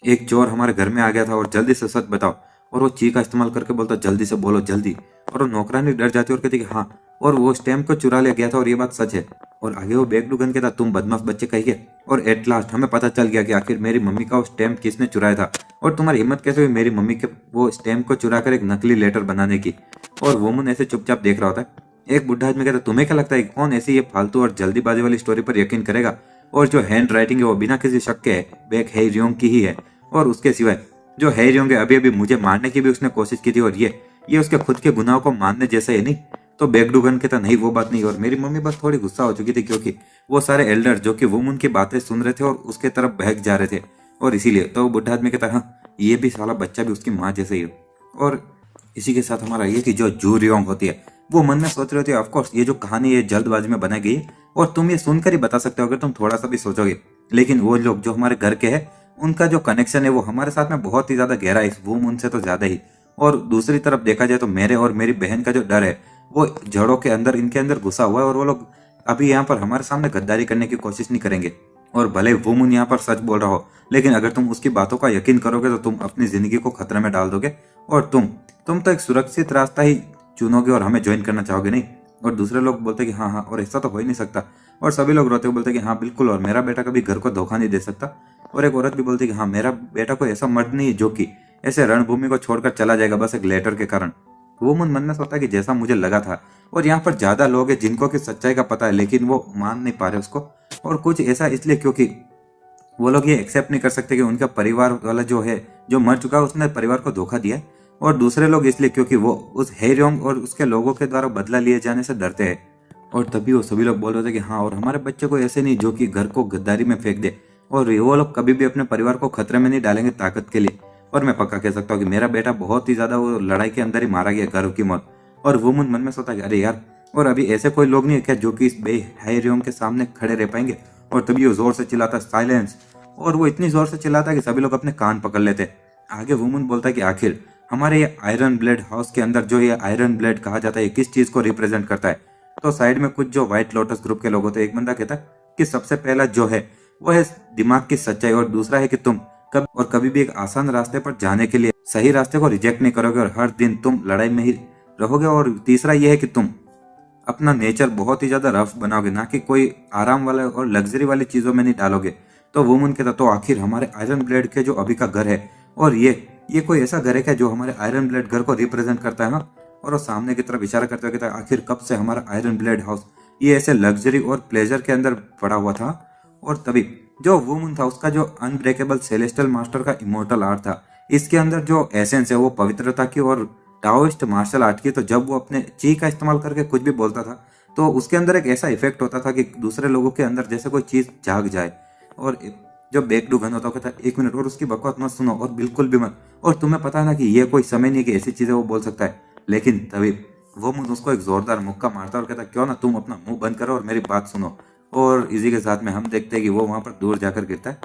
एक चोर हमारे घर में आ गया था, और जल्दी से सच बताओ। और वो ची का इस्तेमाल करके बोलता जल्दी से बोलो जल्दी। और वो नौकरानी डर जाती और कहती कि हाँ, और वो स्टैम्प को चुरा ले गया था और ये बात सच है। और आगे वो बेगडू गन कहता तुम बदमाश बच्चे कहिए, और एट लास्ट हमें पता चल गया कि आखिर मेरी मम्मी का वो स्टैम्प किसने चुराया था, और तुम्हारी हिम्मत कैसे हुई मेरी मम्मी के वो स्टैम्प को चुरा कर एक नकली लेटर बनाने की। और वुमन ऐसे चुपचाप देख रहा होता है। एक बुढ़ा आदमी कहता तुम्हें क्या लगता है कौन ऐसी ये फालतू और जल्दीबाजी वाली स्टोरी पर यकीन करेगा, और जो हैंड राइटिंग है वो बिना किसी शक के बैक हैरियोंग की ही है। और उसके सिवाय जो हैरियोंग है अभी अभी मुझे मारने की भी उसने कोशिश की थी, और ये उसके खुद के गुनाहों को मानने जैसा है नहीं। तो बेगडू गन कहता नहीं वो बात नहीं, और मेरी मम्मी बस थोड़ी गुस्सा हो चुकी थी क्योंकि वो सारे एल्डर जो कि वुमन की बातें सुन रहे थे और उसके तरफ बहक जा रहे थे, और इसीलिए। तो वो बुढ़ा आदमी कहता हाँ ये भी साला बच्चा भी उसकी माँ जैसे ही है। और इसी के साथ हमारा ये कि जो जूरियोंग होती है वो मन में सोच रही होती है ऑफकोर्स ये जो कहानी ये जल्दबाजी में बनाई गई, और तुम ये सुनकर ही बता सकते हो अगर तुम थोड़ा सा भी सोचोगे। लेकिन वो लोग जो हमारे घर के हैं उनका जो कनेक्शन है वो हमारे साथ में बहुत ही ज्यादा गहरा है, इस वुमन से तो ज्यादा ही। और दूसरी तरफ देखा जाए तो मेरे और मेरी बहन का जो डर है वो जड़ों के अंदर इनके अंदर घुसा हुआ है और वो लोग अभी यहाँ पर हमारे सामने गद्दारी करने की कोशिश नहीं करेंगे। और भले वुमन यहाँ पर सच बोल रहा हो, लेकिन अगर तुम उसकी बातों का यकीन करोगे तो तुम अपनी जिंदगी को खतरे में डाल दोगे और तुम तो एक सुरक्षित रास्ता ही चुनोगे और हमें ज्वाइन करना चाहोगे नहीं। और दूसरे लोग बोलते कि हाँ हाँ, और ऐसा तो हो ही नहीं सकता। और सभी लोग रोते हुए बोलते कि हाँ बिल्कुल, और मेरा बेटा कभी घर को धोखा नहीं दे सकता। और एक औरत भी बोलती कि हाँ, मेरा बेटा कोई ऐसा मर्द नहीं है जो कि ऐसे रणभूमि को छोड़कर चला जाएगा बस एक लेटर के कारण। वो मन में सोचता है कि जैसा मुझे लगा था। और यहाँ पर ज्यादा लोग हैं जिनको की सच्चाई का पता है, लेकिन वो मान नहीं पा रहे उसको। और कुछ ऐसा इसलिए क्योंकि वो लोग ये एक्सेप्ट नहीं कर सकते कि उनका परिवार वाला जो है, जो मर चुका है, उसने परिवार को धोखा दिया है। और दूसरे लोग इसलिए क्योंकि वो उस हेरोंग और उसके लोगों के द्वारा बदला लिए जाने से डरते हैं। और तभी वो सभी लोग बोल रहे थे कि हाँ, और हमारे बच्चे को ऐसे नहीं जो कि घर को गद्दारी में फेंक दे, और वो लोग कभी भी अपने परिवार को खतरे में नहीं डालेंगे ताकत के लिए। और मैं पक्का कह सकता हूँ कि मेरा बेटा बहुत ही ज्यादा वो लड़ाई के अंदर ही मारा गया, घर की मौत। और वो मन में सोचा कि अरे यार, और अभी ऐसे कोई लोग नहीं है क्या जो कि इस बेहरियों के सामने खड़े रह पाएंगे। और तभी वो जोर से चिल्लाता साइलेंस, और वो इतनी जोर से चिल्लाता कि सभी लोग अपने कान पकड़ लेते। आगे वुमन बोलता है कि आखिर हमारे ये आयरन ब्लेड हाउस के अंदर जो ये आयरन ब्लेड कहा जाता है, किस चीज को रिप्रेजेंट करता है। तो साइड में कुछ जो व्हाइट लोटस ग्रुप के लोग होते हैं, एक बंदा कहता है कि सबसे पहला जो है वो है दिमाग की सच्चाई, और दूसरा है कि तुम कभी भी एक आसान रास्ते पर जाने के लिए सही रास्ते को रिजेक्ट नहीं करोगे और हर दिन तुम लड़ाई में ही रहोगे। और तीसरा ये है कि तुम अपना नेचर बहुत ही ज्यादा रफ बनाओगे, ना कि कोई आराम वाला और लग्जरी वाली चीजों में नहीं डालोगे। तो वुमन कहता तो आखिर हमारे आयरन ब्लेड के जो अभी का घर है, और ये कोई ऐसा घर है क्या जो हमारे आयरन ब्लेड घर को रिप्रेजेंट करता है। हाँ, और वो सामने की तरफ इशारा करते हुए कहता है आखिर कब से हमारा आयरन ब्लेड हाउस ये ऐसे लग्जरी और प्लेजर के अंदर पड़ा हुआ था। और तभी जो वुमन था उसका जो अनब्रेकेबल सेलेस्टियल मास्टर का इमोर्टल आर्ट था, इसके अंदर जो एसेंस है वो पवित्रता की और टाओइस्ट मार्शल आर्ट की। तो जब वो अपने ची का इस्तेमाल करके कुछ भी बोलता था तो उसके अंदर एक ऐसा इफेक्ट होता था कि दूसरे लोगों के अंदर जैसे कोई चीज जाग जाए। और जो बेकडू घन होता कहता एक मिनट और उसकी बकवास मत सुनो और बिल्कुल भी मत, और तुम्हें पता है ना कि ये कोई समय नहीं कि ऐसी चीजें वो बोल सकता है। लेकिन तभी वो मुझ उसको एक जोरदार मुक्का मारता और कहता क्यों ना तुम अपना मुंह बंद करो और मेरी बात सुनो। और इसी के साथ में हम देखते हैं कि वो वहां पर दूर जाकर गिरता है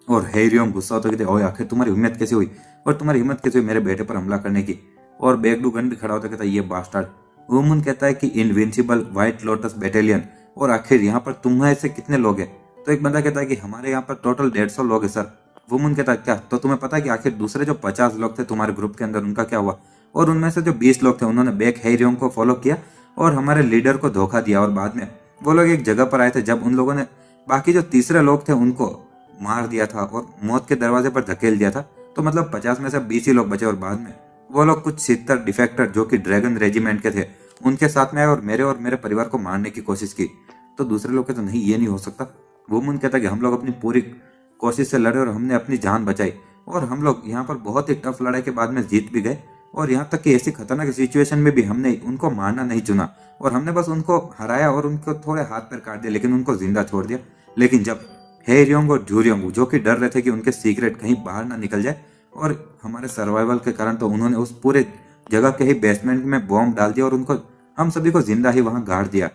और हेरियम गुस्सा होता कहते ओए आखिर तुम्हारी हिम्मत कैसे हुई, और तुम्हारी हिम्मत कैसे हुई मेरे बेटे पर हमला करने की। और बेकडू गन भी खड़ा होता कहता ये बास्टर्ड। वुमन कहता है कि इनविंसिबल व्हाइट लोटस बैटेलियन, और आखिर यहाँ पर तुम्हारे से कितने लोग हैं। तो एक बंदा कहता है कि हमारे यहाँ पर टोटल 150 लोग हैं सर। वुमन कहता है क्या, तो तुम्हें पता है कि आखिर दूसरे जो 50 लोग थे तुम्हारे ग्रुप के अंदर उनका क्या हुआ। और उनमें से जो 20 लोग थे उन्होंने बेक हेरियोंग को फॉलो किया और हमारे लीडर को धोखा दिया, और बाद में वो लोग एक जगह पर आए थे जब उन लोगों ने बाकी जो तीसरे लोग थे उनको मार दिया था और मौत के दरवाजे पर धकेल दिया था। तो मतलब 50 में से 20 ही लोग बचे, और बाद में वो लोग कुछ 70 डिफेक्टर जो कि ड्रैगन रेजिमेंट के थे उनके साथ में आए और मेरे परिवार को मारने की कोशिश की। तो दूसरे लोग कहते नहीं, ये नहीं हो सकता। वुमन कहता कि हम लोग अपनी पूरी कोशिश से लड़े और हमने अपनी जान बचाई, और हम लोग यहाँ पर बहुत ही टफ लड़ाई के बाद में जीत भी गए। और यहाँ तक कि ऐसी खतरनाक सिचुएशन में भी हमने उनको मारना नहीं चुना, और हमने बस उनको हराया और उनको थोड़े हाथ पैर काट दिया, लेकिन उनको जिंदा छोड़ दिया। लेकिन जब हेरियोंग और जूरियोंग जो कि डर रहे थे कि उनके सीक्रेट कहीं बाहर ना निकल जाए और हमारे सर्वाइवल के कारण, तो उन्होंने उस पूरे जगह के ही बेसमेंट में बॉम्ब डाल दिया और उनको हम सभी को जिंदा ही वहां गाड़ दिया।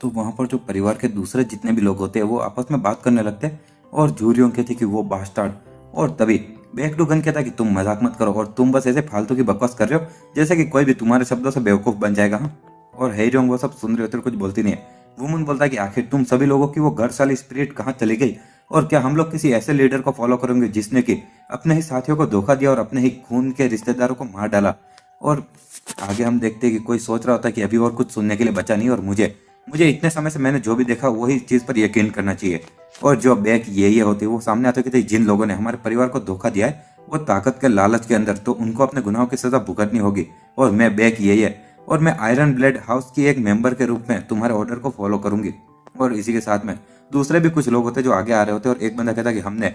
तो वहां पर जो परिवार के दूसरे जितने भी लोग होते हैं वो आपस में बात करने लगते हैं, और जूरियोंग कहती कि वो बास्टर्ड। और तभी बेकडू गन कहता कि तुम मजाक मत करो और तुम बस ऐसे फालतू की बकवास कर रहे हो जैसे कि कोई भी तुम्हारे शब्दों से बेवकूफ बन जाएगा। हाँ, और हेरियोंग वो सब सुन रहे होते कुछ बोलती नहीं है। वुमन बोलता है कि आखिर तुम सभी लोगों की वो घरसाली स्पिरिट कहाँ चली गई, और क्या हम लोग किसी ऐसे लीडर को फॉलो करेंगे जिसने कि अपने ही साथियों को धोखा दिया और अपने ही खून के रिश्तेदारों को मार डाला। और आगे हम देखते हैं कि कोई सोच रहा होता है कि अभी और कुछ सुनने के लिए बचा नहीं, और मुझे इतने समय से मैंने जो भी देखा वही चीज पर यकीन करना चाहिए। और जो बैक ये होती है वो सामने आते कहते जिन लोगों ने हमारे परिवार को धोखा दिया है वो ताकत के लालच के अंदर, तो उनको अपने गुनाहों की सजा भुगतनी होगी। और मैं बैक ये है, और मैं आयरन ब्लेड हाउस की एक मेंबर के रूप में तुम्हारे ऑर्डर को फॉलो करूंगी। और इसी के साथ में दूसरे भी कुछ लोग होते जो आगे आ रहे होते, और एक बंदा कहता कि हमने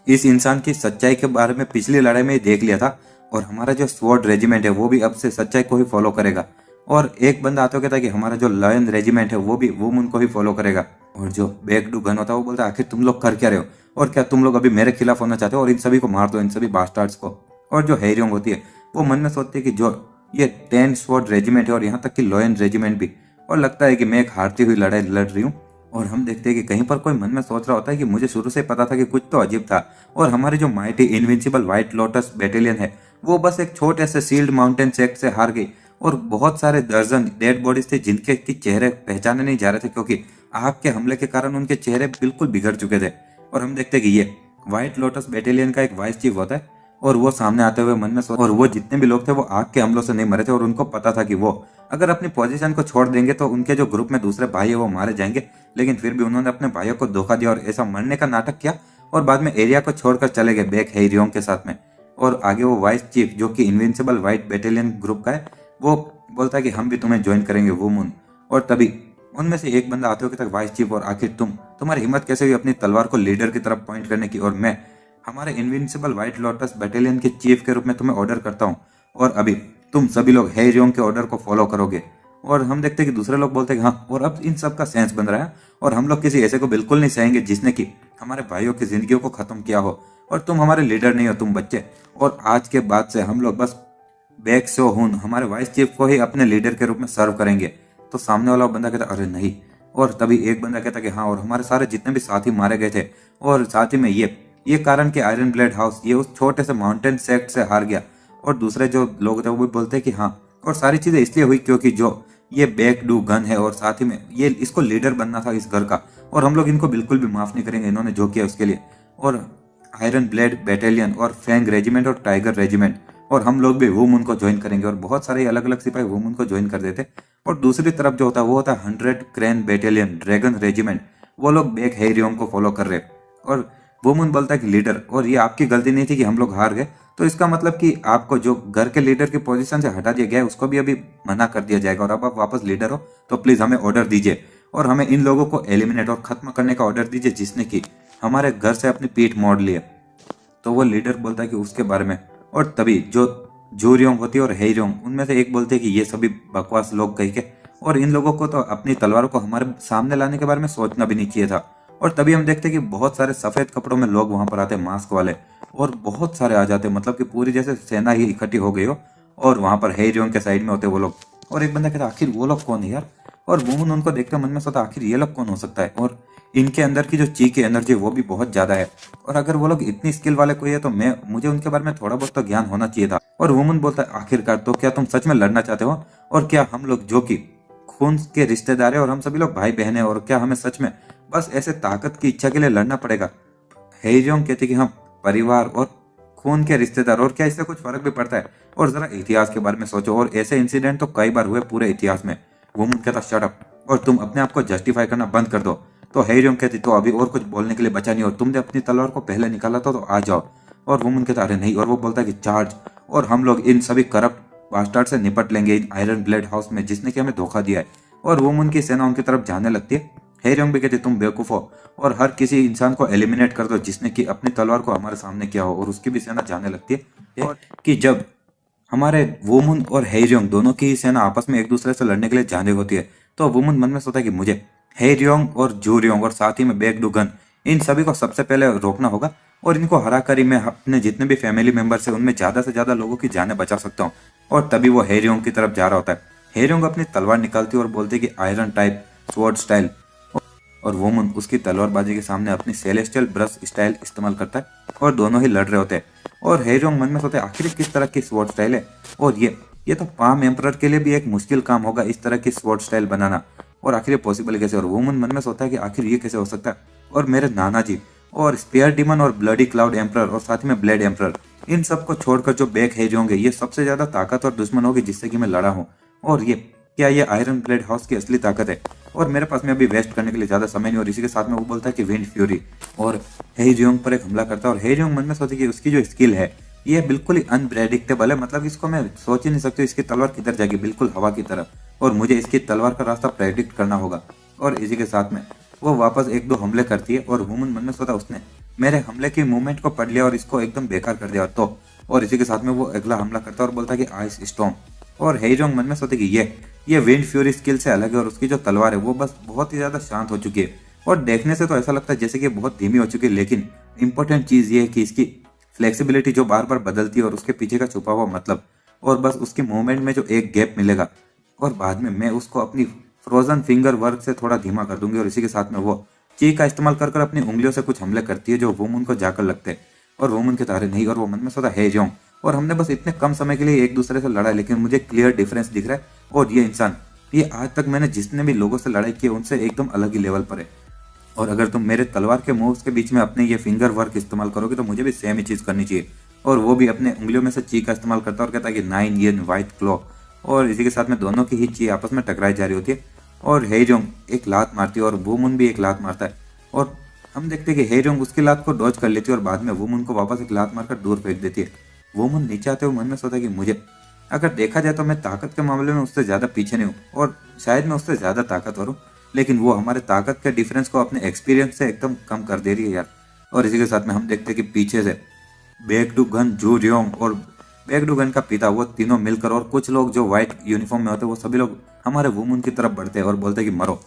इस इंसान की सच्चाई के बारे में पिछली लड़ाई में ही देख लिया था, और हमारा जो स्वॉर्ड रेजिमेंट है वो भी अब से सच्चाई को ही फॉलो करेगा। और एक बंदा आता कहता कि हमारा जो लायन रेजिमेंट है वो भी वुमन को ही फॉलो करेगा। और जो बेकडू गन होता है वो बोलता है आखिर तुम लोग कर क्या रहे हो, और क्या तुम लोग अभी मेरे खिलाफ होना चाहते हो, और इन सभी को मार दो, इन सभी बास्टार्ड्स को। और जो हेरियोंग होती है वो मन में सोचती है कि जो ये 10 स्वॉर्ड रेजिमेंट है और यहाँ तक कि लॉयन रेजिमेंट भी, और लगता है कि मैं एक हारती हुई लड़ाई लड़ रही हूँ। और हम देखते हैं कि कहीं पर कोई मन में सोच रहा होता है कि मुझे शुरू से पता था कि कुछ तो अजीब था, और हमारी जो mighty invincible white lotus battalion है वो बस एक छोटे से सील्ड माउंटेन सेक्ट से हार गई, और बहुत सारे दर्जन डेड बॉडीज थे जिनके की चेहरे पहचाने नहीं जा रहे थे, क्योंकि आग के हमले के कारण उनके चेहरे बिल्कुल बिगड़ चुके थे। और हम देखते कि ये व्हाइट लोटस बैटेलियन का एक वाइस चीफ होता है, और वो सामने आते हुए मन में सोच, और वो जितने भी लोग थे वो आग के हमलों से नहीं मरे थे, और उनको पता था कि वो अगर अपनी पोजीशन को छोड़ देंगे तो उनके जो ग्रुप में दूसरे भाई है वो मारे जाएंगे। लेकिन फिर भी उन्होंने अपने भाइयों को धोखा दिया और ऐसा मरने का नाटक किया, और बाद में एरिया को छोड़कर चले गए बैक हेरियोंग के साथ में। और आगे वो वाइस चीफ जो कि इनविंसिबल व्हाइट बैटेलियन ग्रुप का है, वो बोलता है कि हम भी तुम्हें ज्वाइन करेंगे वुमन। और तभी उनमें से एक बंदा आते हुए कहता है, वाइस चीफ और आखिर तुम्हारी हिम्मत कैसे हुई अपनी तलवार को लीडर की तरफ पॉइंट करने की, और मैं हमारे इनविंसिबल व्हाइट लोटस बैटेलियन के चीफ के रूप में तुम्हें ऑर्डर करता हूँ, और अभी तुम सभी लोग हेरियोंग के ऑर्डर को फॉलो करोगे। और हम देखते हैं कि दूसरे लोग बोलते हैं कि हाँ, और अब इन सब का सेंस बन रहा है, और हम लोग किसी ऐसे को बिल्कुल नहीं सहेंगे जिसने कि हमारे भाइयों की जिंदगियों को खत्म किया हो, और तुम हमारे लीडर नहीं हो, तुम बच्चे। और आज के बाद से हम लोग बस बैक सो हून हमारे वाइस चीफ को ही अपने लीडर के रूप में सर्व करेंगे। तो सामने वाला बंदा कहता अरे नहीं, और तभी एक बंदा कहता कि हाँ, और हमारे सारे जितने भी साथी मारे गए थे, और साथ ही में ये कारण कि आयरन ब्लेड हाउस ये उस छोटे से माउंटेन सेक्ट से हार गया। और दूसरे जो लोग थे वो भी बोलते हैं कि हाँ, और सारी चीजें इसलिए हुई क्योंकि जो ये बैक डू गन है, और साथ ही में ये इसको लीडर बनना था इस घर का, और हम लोग इनको बिल्कुल भी माफ नहीं करेंगे, इन्होंने जो किया उसके लिए। और आयरन ब्लेड बैटेलियन और फैंग रेजिमेंट और टाइगर रेजिमेंट, और हम लोग भी वुमन को ज्वाइन करेंगे, और बहुत सारे अलग अलग सिपाही वुमन को ज्वाइन कर देते। और दूसरी तरफ जो होता है वो होता है 100 क्रेन बैटेलियन ड्रैगन रेजिमेंट, वो लोग बैक हेरियोंग को फॉलो कर रहे। और वुमन बोलता है कि लीडर, और ये आपकी गलती नहीं थी कि हम लोग हार गए, तो इसका मतलब कि आपको जो घर के लीडर की पोजीशन से हटा दिया गया है उसको भी अभी मना कर दिया जाएगा, और अब आप वापस लीडर हो, तो प्लीज हमें ऑर्डर दीजिए, और हमें इन लोगों को एलिमिनेट और खत्म करने का ऑर्डर दीजिए जिसने कि हमारे घर से अपनी पीठ मोड़ ली है। तो वो लीडर बोलता है कि उसके बारे में। और तभी जो जूरियोंग होती है और हेरियोंग, उनमें से एक बोलते हैं कि ये सभी बकवास लोग कह के, और इन लोगों को तो अपनी तलवारों को हमारे सामने लाने के बारे में सोचना भी नहीं चाहिए था। और तभी हम देखते हैं कि बहुत सारे सफेद कपड़ों में लोग वहां पर आते हैं, मास्क वाले, और बहुत सारे आ जाते हैं, मतलब कि पूरी जैसे सेना ही इकट्ठी हो गई हो, और वहां पर हेरियोंग के साइड में होते वो लोग। और एक बंदा कहता आखिर वो लोग कौन है यार, और वुमन उनको देखकर मन में सोचा आखिर ये लोग कौन हो सकता है, और इनके अंदर की जो ची की एनर्जी वो भी बहुत ज्यादा है, और अगर वो लोग इतनी स्किल वाले कोई है तो मुझे उनके बारे में थोड़ा बहुत तो ज्ञान होना चाहिए था। और वुमन बोलता है आखिरकार तो क्या तुम सच में लड़ना चाहते हो, और क्या हम लोग जो कि खून के रिश्तेदार है और हम सभी लोग भाई बहन है, और क्या हमें सच में बस ऐसे ताकत की इच्छा के लिए लड़ना पड़ेगा। हेरियोंग कहते कि हम परिवार और खून के रिश्तेदार, और क्या इससे कुछ फर्क भी पड़ता है, और जरा इतिहास के बारे में सोचो, और ऐसे इंसिडेंट तो कई बार हुए पूरे इतिहास में। वुमन कहता शट अप, और तुम अपने आप को जस्टिफाई करना बंद कर दो। तो हेरियोंग कहती तो अभी और कुछ बोलने के लिए बचा नहीं, और तुमने अपनी तलवार को पहले निकाला था तो आ जाओ। और वुमन कहता अरे नहीं, और वो बोलता है कि चार्ज, और हम लोग इन सभी करप्ट बास्टर्ड से निपट लेंगे इन आयरन ब्लेड हाउस में जिसने कि हमें धोखा दिया है। और वुमन की सेना उनकी तरफ जाने लगती है। हेरियोंग भी कहती तुम बेवकूफ हो, और हर किसी इंसान को एलिमिनेट कर दो जिसने कि अपनी तलवार को हमारे सामने किया हो, और उसकी भी सेना जाने लगती है। और कि जब हमारे वुमन और हेरियोंग दोनों की सेना आपस में एक दूसरे से लड़ने के लिए जाने होती है, तो वुमन मन में सोचता है कि मुझे हेरियोंग और जूरियोंग और साथ ही में बैकडूगन, इन सभी को सबसे पहले रोकना होगा, और इनको हरा कर ही मैं अपने जितने भी फैमिली मेंबर्स हैं उनमें ज्यादा से ज्यादा लोगों की जानें बचा सकता हूँ। और तभी वो हेरियोंग की तरफ जा रहा होता है। हेरियोंग अपनी तलवार निकालती है और बोलती है कि आयरन टाइप स्वॉर्ड स्टाइल, और वुमन उसकी तलवारबाजी के सामने अपनी सेलेस्टियल ब्रश स्टाइल इस्तेमाल करता है, और दोनों ही लड़ रहे होते हैं। और हेरियोंग मन में सोचते हैं आखिर किस तरह की स्वॉर्ड स्टाइल है, और ये तो पाम एम्परर के लिए भी एक मुश्किल काम होगा इस तरह की स्वॉर्ड स्टाइल बनाना, और आखिर ये पॉसिबल कैसे। और वुमन मन में सोचता है कि आखिर ये कैसे हो सकता है, और मेरे नाना जी और स्पेयर डिमन और ब्लडी क्लाउड एम्परर और साथ ही में ब्लेड एम्परर, इन सबको छोड़कर जो बैक हेरियोंग है ये सबसे ज्यादा ताकत और दुश्मन होगी जिससे कि मैं लड़ा हूँ। और क्या ये आयरन ब्लेड हाउस की असली ताकत है, और मेरे पास में अभी वेस्ट करने के लिए ज्यादा समय नहीं। और इसी के साथ में वो बोलता है कि विंड फ्यूरी, और हेरियोंग पर एक हमला करता है। और हेरियोंग मन में सोचती है कि उसकी जो स्किल है ये बिल्कुल ही अनप्रेडिक्टेबल है, मतलब इसको मैं सोच ही नहीं सकती इसकी तलवार किधर जाएगी, बिल्कुल हवा की तरह, और मुझे इसकी तलवार का रास्ता प्रेडिक्ट करना होगा। और इसी के साथ में वो वापस एक दो हमले करती है, और वुमन मन में सोचा उसने मेरे हमले की मूवमेंट को पढ़ लिया और इसको एकदम बेकार कर दिया। तो और इसी के साथ में वो अगला हमला करता है और बोलता है कि आइस स्टॉर्म, और हेरियोंग मन में सोचते कि ये विंड फ्यूरी स्किल से अलग है, और उसकी जो तलवार है वो बस बहुत ही ज्यादा शांत हो चुकी है, और देखने से तो ऐसा लगता है जैसे कि बहुत धीमी हो चुकी है, लेकिन इंपॉर्टेंट चीज ये है कि इसकी फ्लेक्सिबिलिटी जो बार बार बदलती है, और उसके पीछे का छुपा हुआ मतलब, और बस उसकी मूवमेंट में जो एक गैप मिलेगा, और बाद में मैं उसको अपनी फ्रोजन फिंगर वर्क से थोड़ा धीमा कर दूंगी। और इसी के साथ में वो ची का इस्तेमाल कर अपनी उंगलियों से कुछ हमले करती है जो वुमन को जाकर लगते हैं, और वुमन के तारे नहीं, और वो मन में सोचा हेरियोंग, और हमने बस इतने कम समय के लिए एक दूसरे से लड़ा है, लेकिन मुझे क्लियर डिफरेंस दिख रहा है। और ये इंसान, ये आज तक मैंने जितने भी लोगों से लड़ाई की है उनसे एकदम अलग ही लेवल पर है। और अगर तुम मेरे तलवार के मूव्स के बीच में अपने ये फिंगर वर्क इस्तेमाल करोगे तो मुझे भी सेम ही चीज़ करनी चाहिए। और वो भी अपने उंगलियों में से ची का इस्तेमाल करता है और कहता है कि 9 इन व्हाइट क्लॉ। और इसी के साथ में दोनों की ही ची आपस में टकराई जा रही होती है। और हेजोंग एक लात मारती है और वुमन भी एक लात मारता है। और हम देखते हैं कि हेजोंग उसकी लात को डॉज कर लेती है और बाद में वुमन को वापस एक लात मारकर दूर फेंक देती है। वुमन नीचे आते हुए मन में सोचता है कि मुझे, अगर देखा जाए तो मैं ताकत के मामले में उससे ज़्यादा पीछे नहीं हूँ और शायद मैं उससे ज़्यादा ताकतवर हूँ, लेकिन वो हमारे ताकत के डिफरेंस को अपने एक्सपीरियंस से एकदम कम कर दे रही है यार। और इसी के साथ में हम देखते हैं कि पीछे से बेकडुगन, जू रियोंग और बेकडुगन का पिता, वो तीनों मिलकर और कुछ लोग जो व्हाइट यूनिफॉर्म में होते हैं वो सभी लोग हमारे वुमन की तरफ बढ़ते हैं और बोलते हैं कि मरो।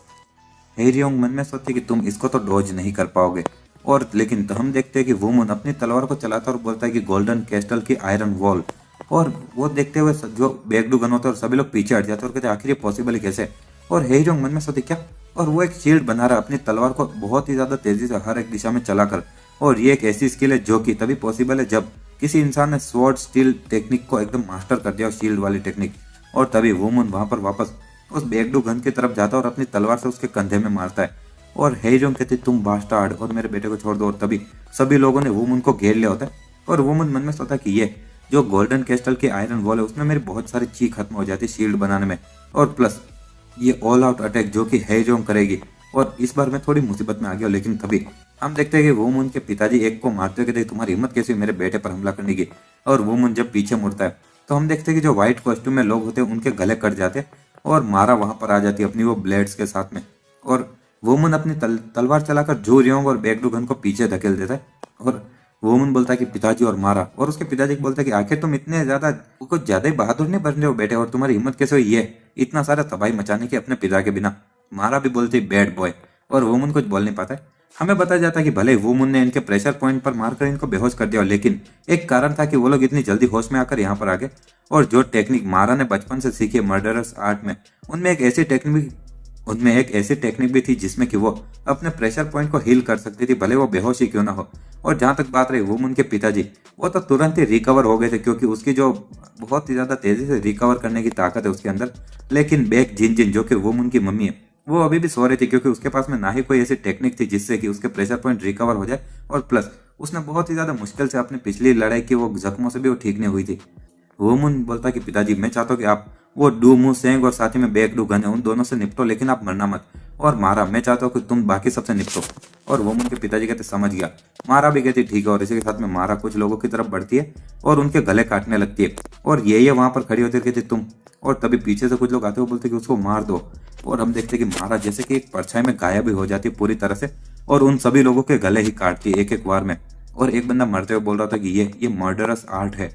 हेरियोंग मन में सोचती कि तुम इसको तो डॉज नहीं कर पाओगे। और लेकिन तो हम देखते हैं कि वुमन अपनी तलवार को चलाता और बोलता है कि गोल्डन कैस्टल की आयरन वॉल। और वो देखते हुए जो बेकडुगन होते हैं और सभी लोग पीछे हट जाते हैं और कहते हैं आखिर ये पॉसिबल ही कैसे। और हेरियोंग मन में सोचती क्या, और वो एक शील्ड बना रहा है अपनी तलवार को बहुत ही ज्यादा तेजी से हर एक दिशा में चलाकर। और ये एक ऐसी स्किल है जो कि तभी पॉसिबल है जब किसी इंसान ने स्वॉर्ड स्टील टेक्निक को एकदम मास्टर कर दिया, शील्ड वाली टेक्निक। और तभी वुमन वहां पर वापस उस बेकडुगन की तरफ जाता है और अपनी तलवार से उसके कंधे में मारता है। और हेरियोंग कहती तुम बास्टार्ड और मेरे बेटे को छोड़ दो। और तभी सभी लोगों ने वुमन को घेर लिया होता है। और वुमन मन में सोचता है कि ये जो गोल्डन कैस्टल की आयरन वॉल है उसमें मेरी बहुत सारी ची खत्म हो जाती है शील्ड बनाने में। और प्लस ये ऑल आउट अटैक जो कि हेरियोंग करेगी, और इस बार मैं थोड़ी मुसीबत में आ गया। लेकिन तभी हम देखते हैं कि वुमन के पिताजी एक को मारते हुए कहते तुम्हारी हिम्मत कैसी मेरे बेटे पर हमला करने की। और वुमन जब पीछे मुड़ता है तो हम देखते हैं कि जो व्हाइट कॉस्ट्यूम में लोग होते हैं उनके गले कट जाते हैं और मारा वहां पर आ जाती है अपनी वो ब्लेड्स के साथ में। और वुमन अपनी तलवार चलाकर जू रियोंग और बेकडुगन को पीछे धकेल देता है। और वुमन बोलता है कि पिताजी और मारा। और उसके पिताजी को बोलता है कि आखिर तुम इतने ज्यादा कुछ ज्यादा ही बहादुर नहीं बन रहे हो बेटे, और तुम्हारी हिम्मत कैसे हुई ये इतना सारा तबाही मचाने की अपने पिता के बिना। मारा भी बोलती बैड बॉय। और वुमन कुछ बोल नहीं पाता है। हमें बताया जाता है कि भले वुमन ने इनके प्रेशर पॉइंट पर मारकर इनको बेहोश कर दिया, लेकिन एक कारण था कि वो लोग इतनी जल्दी होश में आकर यहाँ पर आ गए। और जो टेक्निक मारा ने बचपन से सीखी मर्डरस आर्ट में, उनमें एक ऐसी टेक्निक भी थी जिसमें कि वो अपने प्रेशर पॉइंट को हील कर सकती थी, भले वो बेहोश ही क्यों ना हो। और जहां तक बात रही वुमन के पिताजी, वो तो तुरंत ही रिकवर हो गए थे क्योंकि उसकी जो बहुत ही ज्यादा तेजी से रिकवर करने की ताकत है उसके अंदर। लेकिन बेक जिन जिन जो कि वुमन की मम्मी है, वो अभी भी सो रही थी क्योंकि उसके पास में ना ही कोई ऐसी टेक्निक थी जिससे कि उसके प्रेशर पॉइंट रिकवर हो जाए। और प्लस उसने बहुत ही ज्यादा मुश्किल से अपनी पिछली लड़ाई की वो जख्मों से भी वो ठीक नहीं हुई थी। वुमन बोलता कि पिताजी मैं चाहता हूँ कि आप वो डू मू सेंग और साथ ही में बेकडुगन है उन दोनों से निपटो, लेकिन आप मरना मत। और मारा मैं चाहता हूँ कि तुम बाकी सबसे निपटो। और वुमन के पिताजी कहते समझ गया। मारा भी कहती ठीक है। और इसी के साथ में मारा कुछ लोगों की तरफ बढ़ती है और उनके गले काटने लगती है। और ये वहां पर खड़ी होती है कहती तुम। और तभी पीछे से कुछ लोग आते हुए बोलते कि उसको मार दो। और हम देखते कि मारा जैसे कि एक परछाई में गायब भी हो जाती है पूरी तरह से और उन सभी लोगों के गले ही काटती है एक एक बार में। और एक बंदा मरते हुए बोल रहा था कि ये मर्डरस आर्ट है,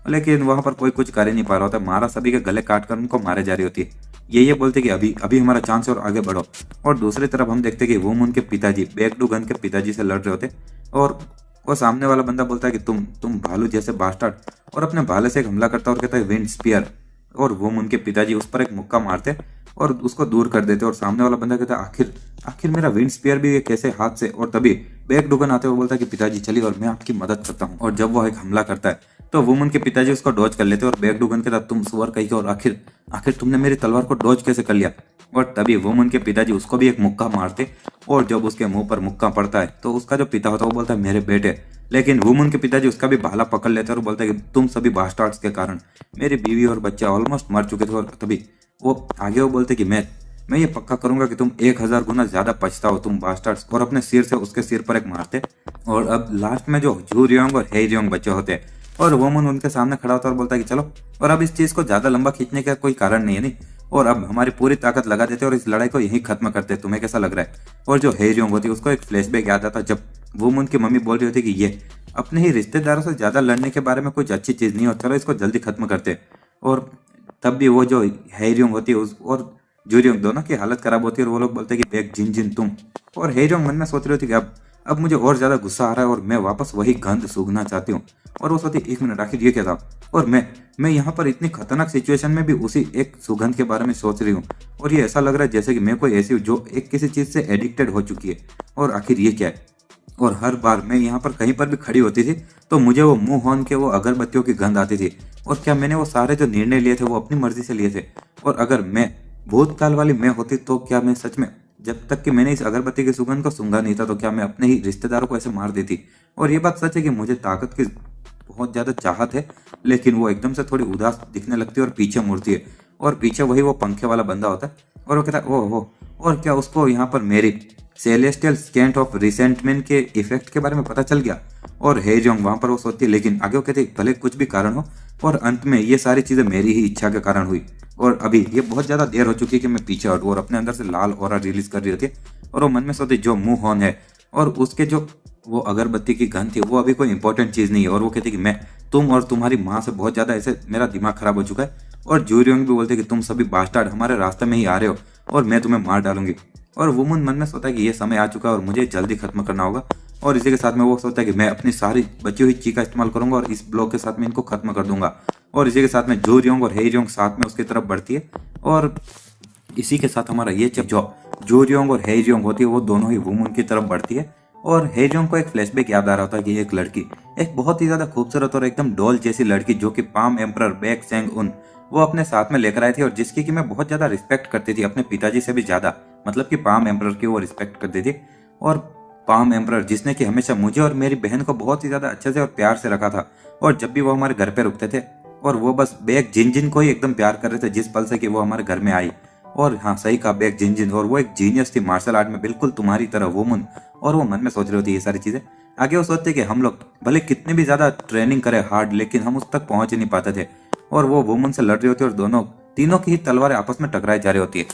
लेकिन वहां पर कोई कुछ कर ही नहीं पा रहा होता। मारा सभी के गले काट कर उनको मारे जा रही होती है। ये बोलते कि अभी अभी हमारा चांस है और आगे बढ़ो। और दूसरी तरफ हम देखते कि वुमन के पिताजी बेकडुगन के पिताजी से लड़ रहे होते और वो सामने वाला बंदा बोलता है कि तुम भालू जैसे बास्टर्ड, और अपने भाले से एक हमला करता है और कहता है विंड स्पीयर। और वुमन के पिताजी उस पर एक मुक्का मारते और उसको दूर कर देते। और सामने वाला बंदा कहता है आखिर मेरा विंड स्पीयर भी कैसे हाथ से। और तभी बेकडुगन आते हुए बोलता है कि पिताजी चलिए और मैं आपकी मदद करता हूँ। और जब वो एक हमला करता है तो वुमन के पिताजी उसको डॉज कर लेते और बेकडुगन के साथ तुम सुअर कही और आखिर तुमने मेरी तलवार को डॉज कैसे कर लिया। और तभी वुमन के पिताजी उसको भी एक मुक्का मारते और जब उसके मुंह पर मुक्का पड़ता है तो उसका जो पिता होता है वो बोलता है मेरे बेटे। लेकिन वुमन के पिताजी उसका भी भाला पकड़ लेते और बोलते हैं कि तुम सभी बास्टार्ड्स के कारण मेरी बीवी और बच्चा ऑलमोस्ट मर चुके थे। और तभी वो बोलते कि मैं ये पक्का करूंगा कि तुम 1000 गुना ज्यादा पछताओ तुम बास्टार्ड्स। और अपने सिर से उसके सिर पर एक मारते। और अब लास्ट में जो जू रियोंग और हे रियोंग बच्चे होते हैं और वुमन उनके सामने खड़ा होता है और बोलता है कि चलो और अब इस चीज को ज्यादा लंबा खींचने का कोई कारण नहीं है नहीं, और अब हमारी पूरी ताकत लगा देते और इस लड़ाई को यहीं खत्म करते। तुम्हें कैसा लग रहा है। और जो हे रियोंग होती है उसको एक फ्लैशबैक याद आता जब वुमन की मम्मी बोल रही होती कि ये अपने ही रिश्तेदारों से ज्यादा लड़ने के बारे में कुछ अच्छी चीज नहीं हो, चलो इसको जल्दी खत्म करते। और तब भी वो जो हे रियोंग होती है और जू रियोंग दोनों की हालत खराब होती है और वो लोग बोलते हैं कि बेक जिन जिन तुम। और हे रियोंग मन में सोच रही होती कि अब मुझे और ज्यादा गुस्सा आ रहा है और मैं वापस वही गंध सूंघना चाहती हूँ। और वो सोचती 1 मिनट आखिर ये क्या था। और मैं यहाँ पर इतनी खतरनाक सिचुएशन में भी उसी एक सुगंध के बारे में सोच रही हूँ और ये ऐसा लग रहा है जैसे कि मैं कोई ऐसी जो एक किसी चीज से एडिक्टेड हो चुकी है। और आखिर ये क्या है। और हर बार मैं यहाँ पर कहीं पर भी खड़ी होती थी तो मुझे वो मुंह हॉर्न के वो अगरबत्तियों की गंध आती थी। और क्या मैंने वो सारे जो निर्णय लिए थे वो अपनी मर्जी से लिए थे? और अगर मैं भूतकाल वाली मैं होती तो क्या मैं सच में, जब तक कि मैंने इस अगरबत्ती की सुगंध को सूंघा नहीं था, तो क्या मैं अपने ही रिश्तेदारों को ऐसे मार देती? और ये बात सच है कि मुझे ताकत की बहुत ज्यादा चाहत है, लेकिन वो एकदम से थोड़ी उदास दिखने लगती है और पीछे मुड़ती है। और पीछे वही वो पंखे वाला बंदा होता है और वो कहता है ओह। और क्या उसको यहाँ पर मेरी सेलेस्टियल स्कैंट ऑफ रिसेंटमेंट के इफेक्ट के बारे में पता चल गया? और हे जोंग वहां पर वो सोचती है, लेकिन आगे वो कहती है भले कुछ भी कारण हो, और अंत में ये सारी चीजें मेरी ही इच्छा के कारण हुई। और अभी ये बहुत ज्यादा देर हो चुकी है कि मैं पीछे हटूं, और अपने अंदर से लाल ऑरा रिलीज कर रही होती है। और वो मन में सोचती जो मुंह हॉर्न है और उसके जो वो अगरबत्ती की गंध थी वो अभी कोई इंपॉर्टेंट चीज नहीं है। और वो कहती कि मैं तुम और तुम्हारी माँ से बहुत ज्यादा ऐसे मेरा दिमाग खराब हो चुका है। और जूरियोंग भी बोलते कि तुम सभी बास्टार्ड हमारे रास्ते में ही आ रहे हो और मैं तुम्हें मार डालूंगी। और वुमन मन में सोचता है कि ये समय आ चुका है और मुझे जल्दी खत्म करना होगा। और इसी के साथ में वो सोचता है कि मैं अपनी सारी बची हुई ची का इस्तेमाल करूंगा और इस ब्लॉक के साथ में इनको खत्म कर दूंगा। और इसी के साथ में जूरियोंग और हेरियोंग साथ में उसकी तरफ बढ़ती है। और इसी के साथ हमारा ये जो जूरियोंग और हेरियोंग होती है वो दोनों ही वुमन की तरफ बढ़ती है। और हेरियोंग को एक फ्लैशबैक याद आ रहा होता है कि एक लड़की, एक बहुत ही ज्यादा खूबसूरत और एकदम डॉल जैसी लड़की जो कि पाम एम्परर बैक सेंग उन वो अपने साथ में लेकर आई थी, और जिसकी कि मैं बहुत ज्यादा रिस्पेक्ट करती थी अपने पिताजी से भी ज्यादा, मतलब कि पाम एम्परर की वो रिस्पेक्ट करती थी। और पाम एम्परर जिसने कि हमेशा मुझे और मेरी बहन को बहुत ही ज्यादा अच्छे से और प्यार से रखा था। और जब भी वो हमारे घर पे रुकते थे और वो बस बेक जिन को ही एकदम प्यार कर रहे थे जिस पल से कि वो हमारे घर में आई। और हाँ सही कहा, बेक जिन, और वो एक जीनियस थी मार्शल आर्ट में, बिल्कुल तुम्हारी तरह वुमन। और वो मन में सोच रही होती है ये सारी चीजें। आगे वो सोचते कि हम लोग भले कितने भी ज्यादा ट्रेनिंग करें हार्ड, लेकिन हम उस तक पहुंच ही नहीं पाते थे। और वो वुमन से लड़ रही होती है और दोनों तीनों की ही तलवारें आपस में टकराई जा रही होती है।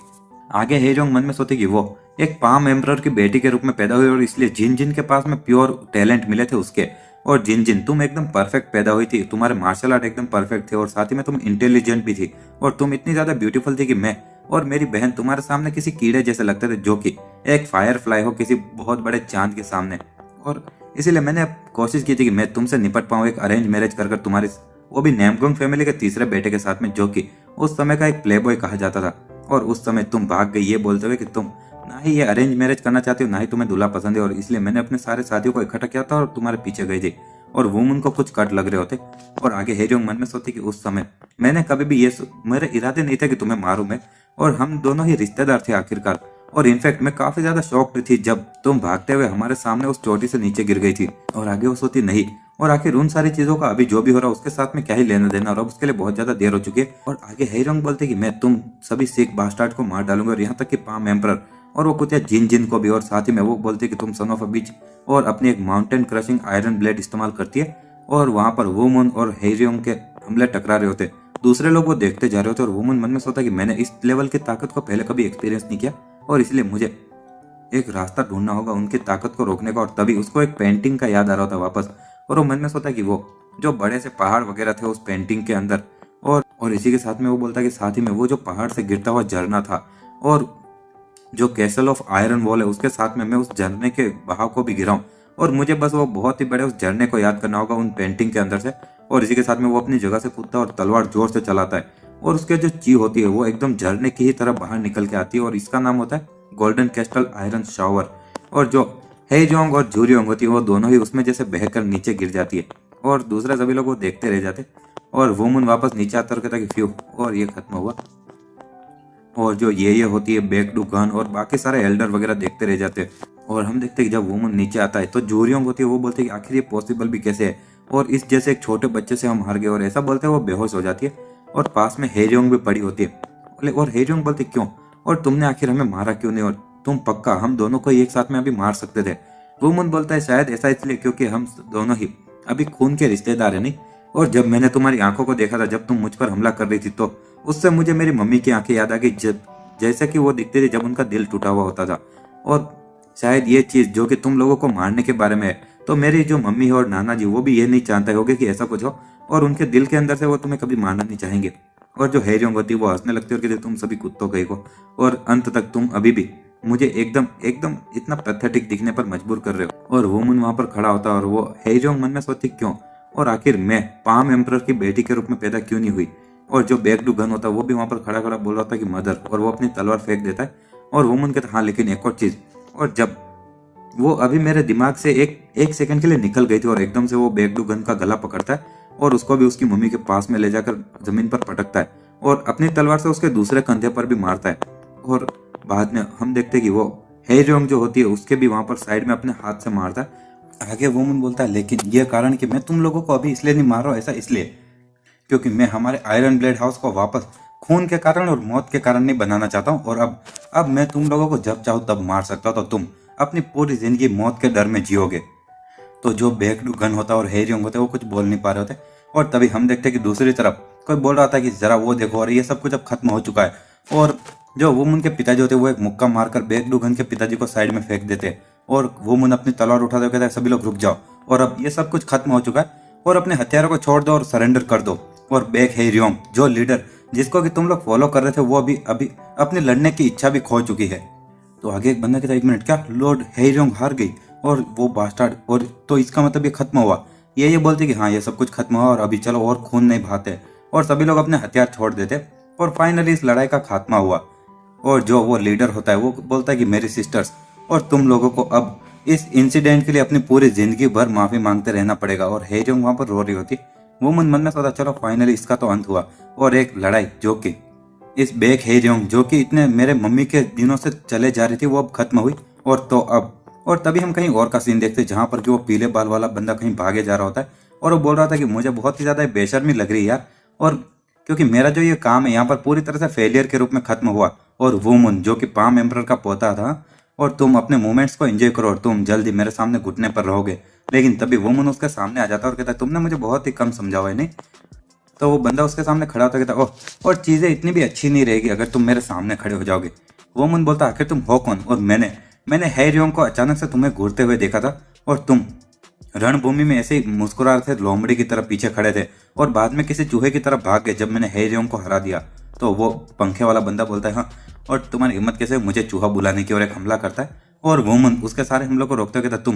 आगे हेजोंग मन में सोचती कि वो एक पाम एम्परर की बेटी के रूप में पैदा हुई और इसलिए जिन के पास में प्योर टैलेंट मिले थे उसके। और जिन तुम एकदम परफेक्ट पैदा हुई थी, तुम्हारे मार्शल आर्ट एकदम परफेक्ट थे और साथ ही में तुम इंटेलिजेंट भी थी। और तुम इतनी ज्यादा ब्यूटीफुल थी कि मैं और मेरी बहन तुम्हारे सामने किसी कीड़े जैसे लगते थे, जो कि एक फायर फ्लाई हो किसी बहुत बड़े चांद के सामने। और इसीलिए मैंने कोशिश की थी कि मैं तुमसे निपट पाऊँ एक अरेंज मैरिज कर तुम्हारी, वो भी नेमगोंग फैमिली के तीसरे बेटे के साथ में, जो कि उस समय का एक प्लेबॉय कहा जाता था। और उस समय तुम भाग गई ये बोलते हुए कि तुम ना ही ये अरेंज मैरिज करना चाहती हो, ना ही तुम्हें दूल्हा पसंद है, और इसलिए मैंने अपने सारे साथियों को इकट्ठा किया था और तुम्हारे पीछे गई थी। और वुमन को कुछ कट लग रहे होते। और आगे हेजोंग मन में सोचती कि उस समय मैंने कभी भी मेरे इरादे नहीं थे कि तुम्हें मारूं मैं, और हम दोनों ही रिश्तेदार थे आखिरकार। और इनफैक्ट मैं काफी ज्यादा शॉक्ड थी जब तुम भागते हुए हमारे सामने उस चोटी से नीचे गिर गई थी। और आगे वो सोती नहीं, और आखिर उन सारी चीजों का अभी जो भी हो रहा है उसके साथ में क्या ही लेना देना, और अब उसके लिए बहुत ज्यादा देर हो चुकी है। और आगे हेरोंग बोलते कि मैं तुम सभी सिख बास्टार्ड को मार डालूंगा, और यहाँ तक कि पाम एम्परर और वो कुछ जिन को भी। और साथ ही में वो बोलते कि तुम सन ऑफ अ बीच और अपनी एक माउंटेन क्रशिंग आयरन ब्लेड इस्तेमाल करती है। और वहां पर वुमन और हेरियोंग के हमले टकरा रहे होते। दूसरे लोग वो देखते जा रहे होते और वुमन मन में सोचता कि मैंने इस लेवल की ताकत को पहले कभी एक्सपीरियंस नहीं किया, और इसलिए मुझे एक रास्ता ढूंढना होगा उनकी ताकत को रोकने का। और तभी उसको एक पेंटिंग का याद आ रहा था वापस, और वो मन में सोचा कि वो जो बड़े से पहाड़ वगैरह थे उस पेंटिंग के अंदर। और इसी के साथ में वो बोलता कि साथ ही में वो जो पहाड़ से गिरता हुआ झरना था और जो कैसल ऑफ आयरन वॉल है उसके साथ में मैं उस झरने के बहाव को भी गिराऊं, और मुझे बस वो बहुत ही बड़े उस झरने को याद करना होगा उन पेंटिंग के अंदर से। और इसी के साथ में वो अपनी जगह से कूदता है और तलवार जोर से चलाता है, और उसके जो ची होती है वो एकदम झरने की ही तरह बाहर निकल के आती है, और इसका नाम होता है गोल्डन कैस्टल आयरन शावर। और जो हेजोंग और जूरियोंग होती है वो दोनों ही उसमें जैसे बहकर नीचे गिर जाती है, और दूसरे सभी लोग वो देखते रह जाते। और वुमन वापस नीचे आता और कहता कि फ्यू, और ये खत्म हुआ। और जो ये होती है बेकडू गन और बाकी सारे एल्डर वगैरह देखते रह जाते। और हम देखते हैं कि जब वुमन नीचे आता है तो जूरियोंग होती है वो बोलते हैं कि आखिर ये पॉसिबल भी कैसे है, और इस जैसे एक छोटे बच्चे से हम हार गए, और ऐसा बोलते हैं वो बेहोश हो जाती है। और पास में हेजोंग भी पड़ी होती है, और हेजोंग बोलती क्यों, और तुमने आखिर हमें मारा क्यों नहीं, और तुम पक्का हम दोनों को एक साथ में अभी मार सकते थे। वुमन बोलता है शायद ऐसा इसलिए क्योंकि हम दोनों ही अभी खून के रिश्तेदार है नहीं। और जब मैंने तुम्हारी आंखों को देखा था जब तुम मुझ पर हमला कर रही थी, तो उससे मुझे मेरी मम्मी की आंखें याद आ गई, जब जैसे कि वो दिखते थे जब उनका दिल टूटा हुआ होता था। और शायद ये चीज जो कि तुम लोगों को मारने के बारे में है, तो मेरी जो मम्मी है और नाना जी वो भी ये नहीं चाहते होंगे कि ऐसा कुछ हो, और उनके दिल के अंदर से वो तुम्हें कभी मारना नहीं चाहेंगे। और जो हेरियोंग होती है वो हंसने लगती है और कहती तुम सभी कुत्तों गई को, और अंत तक तुम अभी भी मुझे एकदम एकदम इतना पैथेटिक दिखने पर मजबूर कर रहे हो। और वुमन वहां पर खड़ा होता है और वो हेरियोंग मन में सोचती क्यों, और आखिर मैं पाम एम्परर की बेटी के रूप में पैदा क्यों नहीं हुई। और जो बेकडू गन होता है वो भी वहां पर खड़ा खड़ा बोल रहा था कि मदर, और वो अपनी तलवार फेंक देता है। और वुमन कहता हाँ लेकिन एक और चीज, और जब वो अभी मेरे दिमाग से एक सेकंड के लिए निकल गई थी और एकदम से वो बेगडू गन का गला पकड़ता है और उसको भी उसकी मम्मी के पास में ले जाकर जमीन पर पटकता है और अपनी तलवार से उसके दूसरे कंधे पर भी मारता है। और बाद में हम देखते हैं कि वो हेजोंग जो होती है उसके भी वहां पर साइड में अपने हाथ से मारता है। आगे वोमन बोलता है लेकिन ये कारण कि मैं तुम लोगों को अभी इसलिए नहीं मार रहा हूँ, ऐसा इसलिए क्योंकि मैं हमारे आयरन ब्लेड हाउस को वापस खून के कारण और मौत के कारण नहीं बनाना चाहता हूँ और अब मैं तुम लोगों को जब चाहूँ तब मार सकता हूँ, तो तुम अपनी पूरी जिंदगी मौत के डर में जियोगे। तो जो बेगडू गन होता है और हेरियोंग होते हैं वो कुछ बोल नहीं पा रहे होते और तभी हम देखते हैं कि दूसरी तरफ कोई बोल रहा था कि जरा वो देखो और ये सब कुछ अब खत्म हो चुका है। और जो वुमन के पिताजी होते हैं वो एक मुक्का मारकर बेगडू गन के पिताजी को साइड में फेंक देते हैं और वुमन अपनी तलवार उठाते हुए कहता है सभी लोग रुक जाओ और अब ये सब कुछ खत्म हो चुका है और अपने हथियारों को छोड़ दो और सरेंडर कर दो। और बेग हेरियोंग जो लीडर जिसको कि तुम लोग फॉलो कर रहे थे वो अभी अभी अपनी लड़ने की इच्छा भी खो चुकी है। तो आगे एक बंदा कहता है 1 मिनट क्या लॉर्ड हेरियोंग हार गई और वो बास्टार्ड, और तो इसका मतलब ये खत्म हुआ। ये बोलते कि हाँ ये सब कुछ खत्म हुआ और अभी चलो और खून नहीं बहाते और सभी लोग अपने हथियार छोड़ देते और फाइनली इस लड़ाई का खात्मा हुआ। और जो वो लीडर होता है वो बोलता है कि मेरी सिस्टर्स और तुम लोगों को अब इस इंसिडेंट के लिए अपनी पूरी जिंदगी भर माफी मांगते रहना पड़ेगा। और हेरियोंग वहां पर रो रही होती, वो मन में सोचा चलो फाइनली इसका तो अंत हुआ और एक लड़ाई जो कि इस बेग हेरियोंग जो कि इतने मेरे मम्मी के दिनों से चले जा रही थी वो अब खत्म हुई। और तो अब और तभी हम कहीं और का सीन देखते जहां पर कि वो पीले बाल वाला बंदा कहीं भागे जा रहा होता है और वो बोल रहा था कि मुझे बहुत ही ज्यादा बेशर्मी लग रही है यार, और क्योंकि मेरा जो ये काम है यहाँ पर पूरी तरह से फेलियर के रूप में खत्म हुआ और वुमन जो कि पाम एम्परर का पोता था और तुम अपने मोमेंट्स को एंजॉय करो और तुम जल्दी मेरे सामने घुटने पर रहोगे। लेकिन तभी वुमन उसके सामने आ जाता है और कहता है तुमने मुझे बहुत ही कम समझावा है नहीं। तो वो बंदा उसके सामने खड़ा होता कहता ओह और चीजें इतनी भी अच्छी नहीं रहेगी अगर तुम मेरे सामने खड़े हो जाओगे। वुमन बोलता आखिर तुम हो कौन, और मैंने हेरियोंग को अचानक से तुम्हें घूरते हुए देखा था और तुम रणभूमि में ऐसे ही मुस्कुरा रहे थे, लोमड़ी की तरह पीछे खड़े थे और बाद में किसी चूहे की तरफ भाग गए जब मैंने हेरियोंग को हरा दिया। तो वो पंखे वाला बंदा बोलता है हाँ और तुम्हारी हिम्मत कैसे मुझे चूहा बुलाने की, और एक हमला करता है और वुमन उसके सारे हमलों को रोकते हुए कहता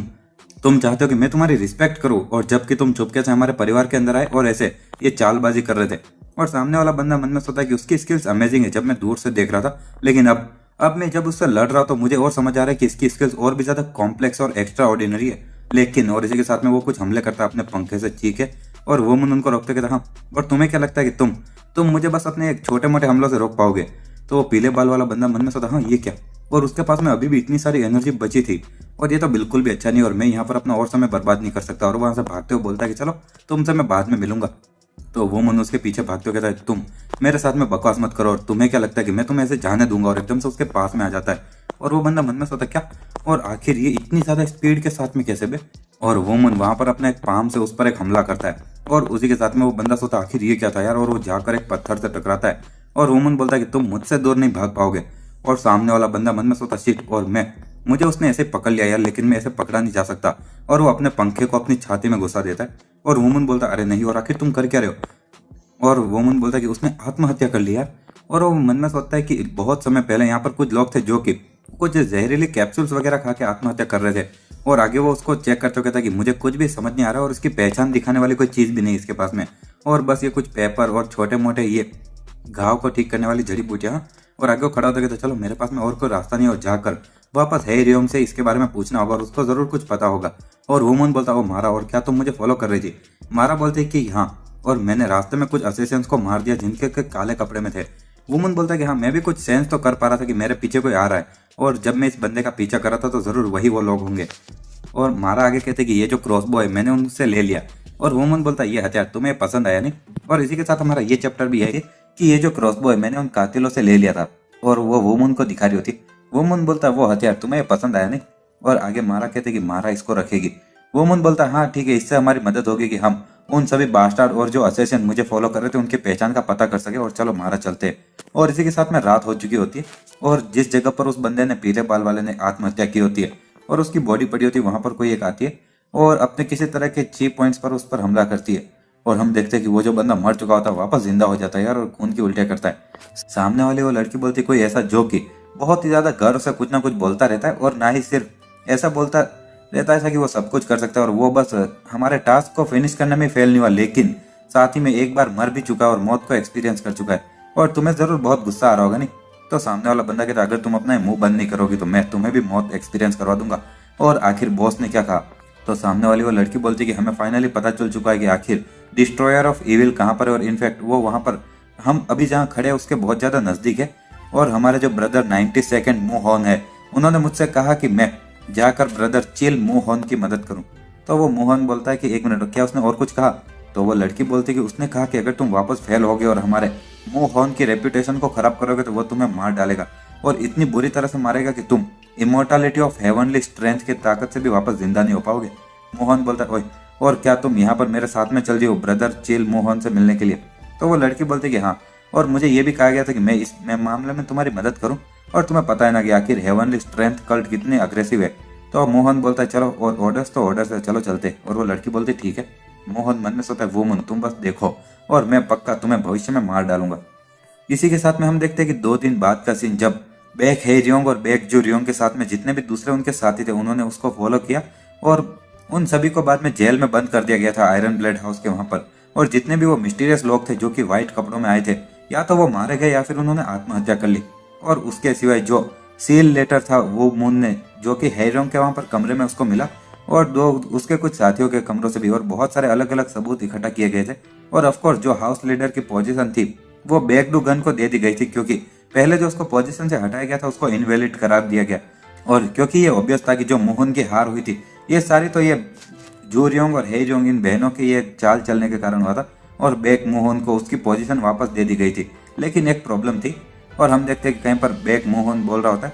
तुम चाहते हो कि मैं तुम्हारी रिस्पेक्ट करूं, और जबकि तुम चुपके से हमारे परिवार के अंदर आए और ऐसे ये चालबाजी कर रहे थे। और सामने वाला बंदा मन में सोचा कि उसकी स्किल्स अमेजिंग है जब मैं दूर से देख रहा था, लेकिन अब मैं जब उससे लड़ रहा हूं तो मुझे और समझ आ रहा है कि इसकी स्किल्स और भी ज्यादा कॉम्प्लेक्स और एक्स्ट्रा ऑर्डिनरी है। लेकिन और इसी के साथ में वो कुछ हमले करता है अपने पंखे से चीखे और वो मन उनको रोकते कहता हाँ और तुम्हें क्या लगता है कि तुम मुझे बस अपने एक छोटे मोटे हमलों से रोक पाओगे। तो वो पीले बाल वाला बंदा मन में सोचा हाँ ये क्या, और उसके पास में अभी भी इतनी सारी एनर्जी बची थी और ये तो बिल्कुल भी अच्छा नहीं और मैं यहाँ पर अपना और समय बर्बाद नहीं कर सकता। और वहां से भागते हुए बोलता है कि चलो तुमसे मैं बाद में मिलूंगा। तो वो मन उसके पीछे भागते हुए कहता है तुम मेरे साथ में बकवास मत करो और तुम्हें क्या लगता है कि मैं तुम्हें ऐसे जाने दूंगा, और एकदम से उसके पास में आ जाता है। और वो बंदा मन में सोचता क्या, और आखिर ये इतनी ज्यादा स्पीड के साथ में कैसे बे। और वो मन वहां पर अपने एक पाम से उस पर एक हमला करता है और उसी के साथ में वो बंदा सोचता आखिर ये क्या था यार, और वो जाकर एक पत्थर से टकराता है और वो मन बोलता है कि तुम मुझसे दूर नहीं भाग पाओगे। और सामने वाला बंदा मन में सोचता शिट, और मुझे उसने ऐसे पकड़ लिया यार, लेकिन मैं ऐसे पकड़ा नहीं जा सकता। और वो अपने पंखे को अपनी छाती में घुसा देता है और वुमन बोलता अरे नहीं, और आखिर तुम कर क्या रहे हो। और वुमन बोलता है कि उसने आत्महत्या कर लिया। और वो मन में सोचता है कि बहुत समय पहले यहाँ पर कुछ लोग थे जो कि कुछ जहरीली कैप्सूल्स वगैरह खा के आत्महत्या कर रहे थे। और आगे वो उसको चेक करते हुए कहता कि मुझे कुछ भी समझ नहीं आ रहा और इसकी पहचान दिखाने वाली कोई चीज भी नहीं इसके पास में, और बस ये कुछ पेपर और छोटे मोटे ये घाव को ठीक करने वाली जड़ी बूटियां। और आगे वो खड़ा होता है कि चलो मेरे पास में और कोई रास्ता नहीं, और जाकर वापस हेरियोंग से इसके बारे में पूछना होगा और उसको जरूर कुछ पता होगा। और वुमन बोलता ओ मारा, और क्या तुम मुझे फॉलो कर रही थी। मारा बोलते कि हाँ, और मैंने रास्ते में कुछ असेसियंस को मार दिया जिनके के काले कपड़े में थे। वुमन बोलता है कि हाँ मैं भी कुछ सेंस तो कर पा रहा था कि मेरे पीछे कोई आ रहा है, और जब मैं इस बंदे का पीछा कर रहा था तो जरूर वही वो लोग होंगे। और मारा आगे कहते कि ये जो क्रॉसबो है मैंने उनसे ले लिया। और वुमन बोलता है ये हथियार तुम्हें पसंद आया नहीं। और इसी के साथ हमारा ये चैप्टर भी है कि ये जो क्रॉसबो है मैंने उन कातिलों से ले लिया था, और वो वुमन को दिखा रही होती। वुमन बोलता वो हथियार तुम्हें पसंद आया नहीं। और आगे मारा कहते कि मारा इसको रखेगी। वुमन बोलता हाँ ठीक है, इससे हमारी मदद होगी कि हम उन सभी बास्टार्ड और जो असेसियन मुझे फॉलो कर रहे थे उनकी पहचान का पता कर सके, और चलो मारा चलते। और इसी के साथ में रात हो चुकी होती है और जिस जगह पर उस बंदे ने पीले बाल वाले ने आत्महत्या की होती है और उसकी बॉडी पड़ी होती है वहां पर कोई एक आती है और अपने किसी तरह के चीप पॉइंट्स पर उस पर हमला करती है। और हम देखते हैं कि वो जो बंदा मर चुका होता है वापस जिंदा हो जाता है यार, और खून की उल्टियां करता है। सामने वाली वो लड़की बोलती कोई ऐसा जो कि बहुत ही ज्यादा गर्व से कुछ ना कुछ बोलता रहता है, और ना ही सिर्फ ऐसा बोलता रहता है ऐसा कि वो सब कुछ कर सकता है और वो बस हमारे टास्क को फिनिश करने में फेल नहीं हुआ, लेकिन साथ ही में एक बार मर भी चुका है और मौत को एक्सपीरियंस कर चुका है। और तुम्हें जरूर बहुत गुस्सा आ रहा होगा नहीं। तो सामने वाला बंदा कहता अगर तुम अपना मुंह बंद नहीं करोगी तो मैं तुम्हें भी मौत एक्सपीरियंस करवा दूंगा। और आखिर बॉस ने क्या कहा। तो सामने वाली वो लड़की बोलती कि हमें फाइनली पता चल चुका है कि आखिर डिस्ट्रॉयर ऑफ इविल कहाँ पर है, और इनफैक्ट वो वहाँ पर हम अभी जहाँ खड़े हैं उसके बहुत ज़्यादा नज़दीक है। और हमारे जो ब्रदर 92nd मोहन है, उन्होंने मुझसे कहा कि मैं जाकर ब्रदर चिल मोहन की मदद करूं। तो वो मोहन बोलता है कि एक मिनट, क्या उसने और कुछ कहा। तो वो लड़की बोलती है कि उसने कहा कि अगर तुम वापस फेल होगे और हमारे मोहन की रेपुटेशन को खराब करोगे तो वो तुम्हें मार डालेगा, और इतनी बुरी तरह से मारेगा कि तुम इमोर्टैलिटी ऑफ हेवनली स्ट्रेंथ की ताकत से भी वापस जिंदा नहीं हो पाओगे। मोहन बोलता है, ओए, और क्या तुम यहाँ पर मेरे साथ में चल रही हो ब्रदर चिल मोहन से मिलने के लिए। तो वो लड़की बोलती है कि हाँ, और मुझे ये भी कहा गया था कि मैं इस मामले में तुम्हारी मदद करूं, और तुम्हें पता है ना कि आखिर हेवनली स्ट्रेंथ कल्ट कितने अग्रेसिव है। तो मोहन बोलता है चलो, और ऑर्डर्स तो ऑर्डर्स है, चलो चलते। और वो लड़की बोलती ठीक है। मोहन मन में सोचता है, वुमन तुम बस देखो और मैं पक्का तुम्हें भविष्य में मार डालूंगा। इसी के साथ में हम देखते हैं कि 2 दिन बाद का सीन, जब बैक हेरियोंग और बैक जूरियोंग के साथ में जितने भी दूसरे उनके साथी थे उन्होंने उसको फॉलो किया, और उन सभी को बाद में जेल में बंद कर दिया गया था आयरन ब्लेड हाउस के वहां पर। और जितने भी वो मिस्टीरियस लोग थे जो कि व्हाइट कपड़ों में आए थे, या तो वो मारे गए या फिर उन्होंने आत्महत्या कर ली। और उसके सिवाय जो सील लेटर था वो मून ने, जो कि हेरियोंग के वहां पर कमरे में उसको मिला, और दो उसके कुछ साथियों के कमरों से भी, और बहुत सारे अलग अलग सबूत इकट्ठा किए गए थे। और ऑफकोर्स जो हाउस लीडर की पोजीशन थी वो बैकडू गन को दे दी गई थी, क्योंकि पहले जो उसको पोजीशन से हटाया गया था उसको इनवैलिड करार दिया गया। और क्योंकि ये ऑब्वियस था कि जो मोहन की हार हुई थी ये सारी तो ये जूरियोंग और हेरियोंग इन बहनों के ये चाल चलने के कारण हुआ था, और बैक मोहन को उसकी पोजीशन वापस दे दी गई थी। लेकिन एक प्रॉब्लम थी, और हम देखते हैं कि कहीं पर बैक मोहन बोल रहा होता है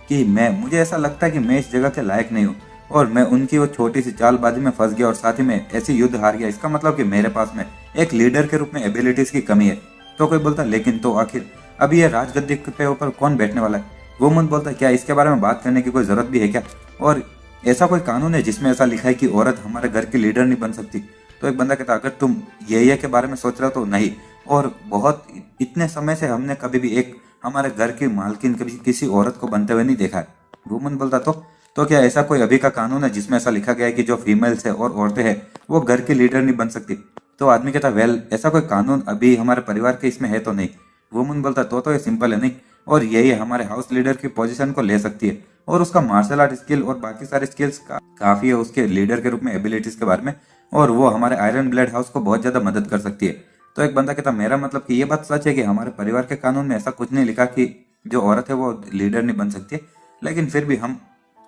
कि मुझे ऐसा लगता है कि मैं इस जगह के लायक नहीं हूँ, और मैं उनकी वो छोटी सी चालबाजी में फंस गया, और साथ ही में ऐसी युद्ध हार गया। इसका मतलब कि मेरे पास में एक लीडर के रूप में एबिलिटीज की कमी है। तो कोई बोलता लेकिन तो आखिर अभी ये राजगद्दी पे ऊपर कौन बैठने वाला है। वुमन बोलता है क्या इसके बारे में बात करने की कोई जरूरत भी है क्या, और ऐसा कोई कानून है जिसमें ऐसा लिखा है कि औरत हमारे घर की लीडर नहीं बन सकती। तो एक बंदा कहता अगर तुम ये के बारे में सोच रहे हो तो नहीं, और बहुत इतने समय से हमने कभी भी एक हमारे घर की मालकिन कभी किसी औरत को बनते हुए नहीं देखा है। वुमन बोलता तो क्या ऐसा कोई अभी का कानून है जिसमें ऐसा लिखा गया है कि जो फीमेल्स है और औरतें हैं वो घर की लीडर नहीं बन सकती। तो आदमी कहता वेल ऐसा कोई कानून अभी हमारे परिवार के इसमें है तो नहीं। वुमन बोलता तो ये सिंपल है नहीं, और यही हमारे हाउस लीडर की पोजीशन को ले सकती है, और उसका मार्शल आर्ट स्किल और बाकी सारे स्किल्स काफी है उसके लीडर के रूप में एबिलिटीज के बारे में, और वो हमारे आयरन ब्लेड हाउस को बहुत ज्यादा मदद कर सकती है। तो एक बंदा कहता मेरा मतलब कि ये बात सच है कि हमारे परिवार के कानून में ऐसा कुछ नहीं लिखा कि जो औरत है वो लीडर नहीं बन सकती है, लेकिन फिर भी हम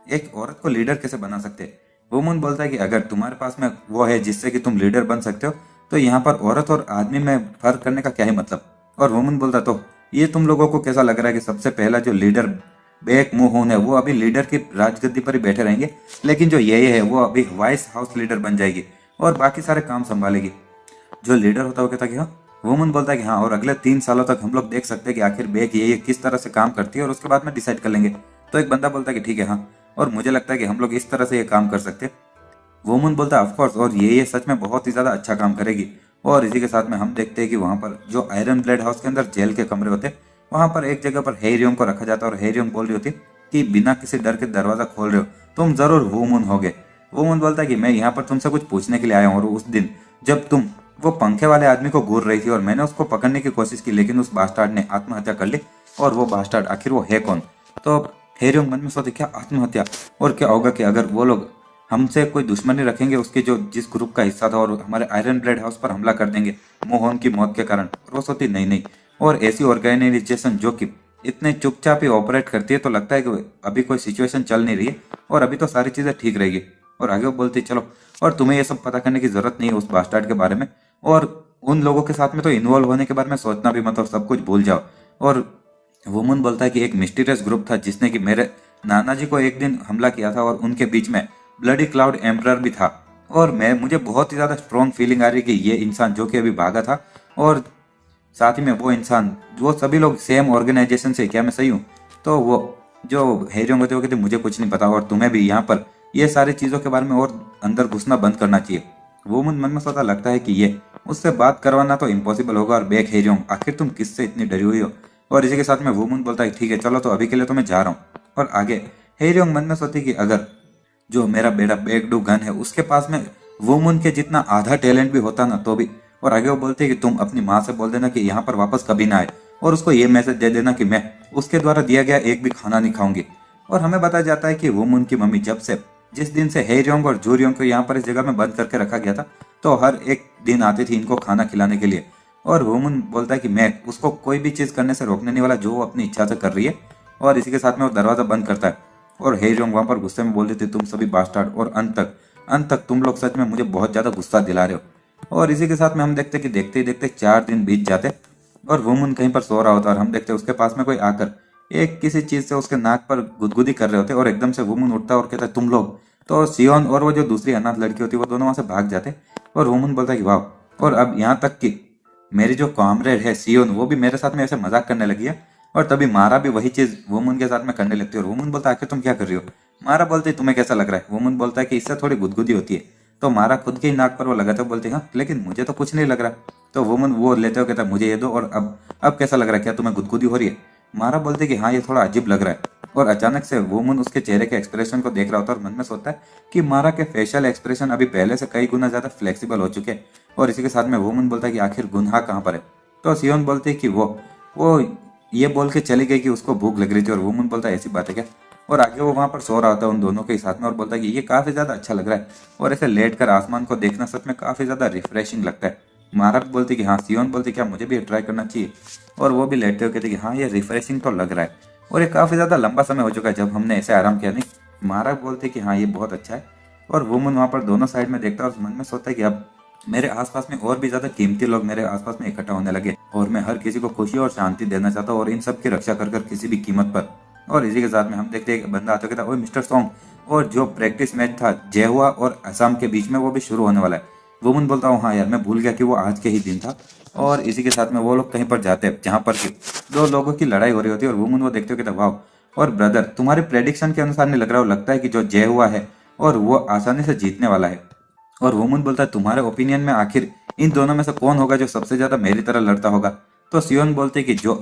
एक औरत को लीडर कैसे बना सकते हैं। वुमन बोलता है कि अगर तुम्हारे पास में वो है जिससे कि तुम लीडर बन सकते हो, तो यहाँ पर औरत और आदमी में फर्क करने का क्या ही मतलब। और वुमन बोलता तो ये तुम लोगों को कैसा लग रहा है कि सबसे पहला जो लीडर बैक मोहन है वो अभी लीडर की राजगद्दी पर ही बैठे रहेंगे, लेकिन जो ये है वो अभी वाइस हाउस लीडर बन जाएगी और बाकी सारे काम संभालेगी। जो लीडर होता है वो कहता कि हाँ। वुमन बोलता है कि हाँ, और अगले 3 सालों तक हम लोग देख सकते हैं कि आखिर बैक ये किस तरह से काम करती है, और उसके बाद में डिसाइड कर लेंगे। तो एक बंदा बोलता है कि ठीक है हाँ, और मुझे लगता है कि हम लोग इस तरह से ये काम कर सकते हैं। वुमन बोलता है ऑफकोर्स, और ये सच में बहुत ही ज्यादा अच्छा काम करेगी। और इसी के साथ में हम देखते हैं कि वहां पर जो आयरन ब्लेड हाउस के अंदर जेल के कमरे होते हैं, वहां पर एक जगह पर हेरियोंग को रखा जाता है, और हेरियोंग बोल रही होती कि बिना किसी डर के दरवाजा खोल रहे हो, तुम जरूर वुमन होगे। वुमन बोलता है कि मैं यहाँ पर तुमसे कुछ पूछने के लिए आया हूँ, और उस दिन जब तुम वो पंखे वाले आदमी को घूर रही थी और मैंने उसको पकड़ने की कोशिश की, लेकिन उस बास्टार्ड ने आत्महत्या कर ली, और वो बास्टार्ड आखिर वो है कौन। तो हेरियोंग मन में सोचते क्या आत्महत्या, और क्या होगा कि अगर वो लोग हमसे कोई दुश्मनी रखेंगे उसके जो जिस ग्रुप का हिस्सा था, और हमारे आयरन ब्लेड हाउस पर हमला कर देंगे मोहन की मौत के कारण। और वो सोचती नहीं नहीं, और ऐसी ऑर्गेनाइजेशन जो कि इतने चुपचाप ही ऑपरेट करती है, तो लगता है कि अभी कोई सिचुएशन चल नहीं रही है और अभी तो सारी चीजें ठीक रहेगी। और आगे वो बोलती चलो, और तुम्हें ये सब पता करने की जरूरत नहीं है उस बास्टार्ड के बारे में, और उन लोगों के साथ में तो इन्वॉल्व होने के बारे में सोचना भी मत, और सब कुछ भूल जाओ। और वुमन बोलता है कि एक मिस्टीरियस ग्रुप था जिसने कि मेरे नाना जी को एक दिन हमला किया था, और उनके बीच में ब्लडी क्लाउड एम्परर भी था, और मुझे बहुत ही ज्यादा स्ट्रॉन्ग फीलिंग आ रही कि ये इंसान जो कि अभी भागा था, और साथ ही में वो इंसान, वो सभी लोग सेम ऑर्गेनाइजेशन से, क्या मैं सही हूँ। तो वो जो हेरियोंग होते वो कहते मुझे कुछ नहीं पता, और तुम्हें भी यहाँ पर ये सारी चीजों के बारे में और अंदर घुसना बंद करना चाहिए। वो मन में सोचा लगता है कि ये उससे बात करवाना तो इम्पॉसिबल होगा, और बैक हेरियोंग आखिर तुम किससे इतनी डरी हुई हो। और इसी के साथ में वुमन बोलता है ठीक है चलो, तो अभी के लिए तो मैं जा रहा हूँ। और आगे हेरियोंग मन में सोचती कि अगर जो मेरा बेटा बैकडू गन है उसके पास में वुमन के जितना आधा टैलेंट भी होता ना तो भी। और आगे वो बोलते हैं कि तुम अपनी माँ से बोल देना कि यहाँ पर वापस कभी ना आए, और उसको ये मैसेज दे देना कि मैं उसके द्वारा दिया गया एक भी खाना नहीं खाऊंगी। और हमें बताया जाता है कि वुमन की मम्मी जब से जिस दिन से हेरियोंग और जूरियोंग को यहाँ पर इस जगह में बंद करके रखा गया था, तो हर एक दिन आती थी इनको खाना खिलाने के लिए। और वुमन बोलता है कि मैं उसको कोई भी चीज करने से रोकने नहीं वाला जो वो अपनी इच्छा से कर रही है। और इसी के साथ में वो दरवाजा बंद करता है और हेरियोंग वहां पर गुस्से में बोल देती तुम सभी बास्टार्ड, और अंत तक तुम लोग सच में मुझे बहुत ज्यादा गुस्सा दिला रहे हो। और इसी के साथ में हम देखते कि देखते ही देखते 4 दिन बीत जाते और वुमन कहीं पर सो रहा होता है और हम देखते उसके पास में कोई आकर एक किसी चीज से उसके नाक पर गुदगुदी कर रहे होते और एकदम से वुमन उठता है और कहता है तुम लोग। तो सियोन और वो जो दूसरी अनाथ लड़की होती है वो दोनों वहां से भाग जाते और वुमन बोलता है कि वाह, और अब यहाँ तक कि मेरी जो कॉमरेड है सियोन वो भी मेरे साथ में ऐसे मजाक करने लगी है। और तभी मारा भी वही चीज वुमन के साथ में करने लगती है और वुमन बोलता है आखिर तुम क्या कर रही हो। मारा बोलती है तुम्हें कैसा लग रहा है। वुमन बोलता है कि इससे थोड़ी गुदगुदी होती है। तो मारा खुद के ही नाक पर वो लगाते बोलती है हाँ लेकिन मुझे तो कुछ नहीं लग रहा। तो वुमन वो लेते हो कहता है मुझे ये दो, और अब कैसा लग रहा है, क्या तुम्हें गुदगुदी हो रही है। मारा बोलते कि हाँ ये थोड़ा अजीब लग रहा है। और अचानक से वुमन उसके चेहरे के एक्सप्रेशन को देख रहा होता है और मन में सोचता है कि मारा के फेशियल एक्सप्रेशन अभी पहले से कई गुना ज्यादा फ्लेक्सिबल हो चुके हैं। और इसी के साथ में वुमन बोलता है कि आखिर गुनाह कहाँ पर है। तो सियोन बोलते है कि वो ये बोल के चली गई कि उसको भूख लग रही थी। और वुमन बोलता है ऐसी बात है क्या। और आगे वो वहां पर सो रहा होता है उन दोनों के साथ में और बोलता है कि ये काफी ज्यादा अच्छा लग रहा है और ऐसे लेट कर आसमान को देखना सच में काफी ज्यादा रिफ्रेशिंग लगता है। मारा भी बोलती कि हाँ, सियोन बोलती क्या मुझे भी ट्राई करना चाहिए। और वो भी लेटते हुए कहते कि हाँ ये रिफ्रेशिंग तो लग रहा है और ये काफी ज्यादा लंबा समय हो चुका है जब हमने ऐसे आराम किया नहीं। मारा बोलते कि हाँ ये बहुत अच्छा है। और वुमन वहां पर दोनों साइड में देखता है और मन में सोचता है कि अब मेरे आसपास में और भी ज्यादा कीमती लोग मेरे आसपास में इकट्ठा होने लगे और मैं हर किसी को खुशी और शांति देना चाहता हूँ और इन सब की रक्षा कर किसी भी कीमत पर। और इसी के साथ में हम देखते हैं बंदा आता कहता ओए मिस्टर सॉन्ग, और जो प्रैक्टिस मैच था जेहुआ और असम के बीच में वो भी शुरू होने वाला है। वुमन बोलता हूँ हाँ यार मैं भूल गया कि वो आज के ही दिन था। और इसी के साथ में वो लोग कहीं पर जाते हैं जहाँ पर कि 2 लोगों की लड़ाई हो रही होती है और वुमन वो देखते हो कहता वाह, और ब्रदर तुम्हारे प्रेडिक्शन के अनुसार नहीं लग रहा, लगता है कि जो जय हुआ है और वो आसानी से जीतने वाला है। और वुमन बोलता है तुम्हारे ओपिनियन में आखिर इन दोनों में से कौन होगा जो सबसे ज्यादा मेरी तरह लड़ता होगा। तो सियोन बोलते कि जो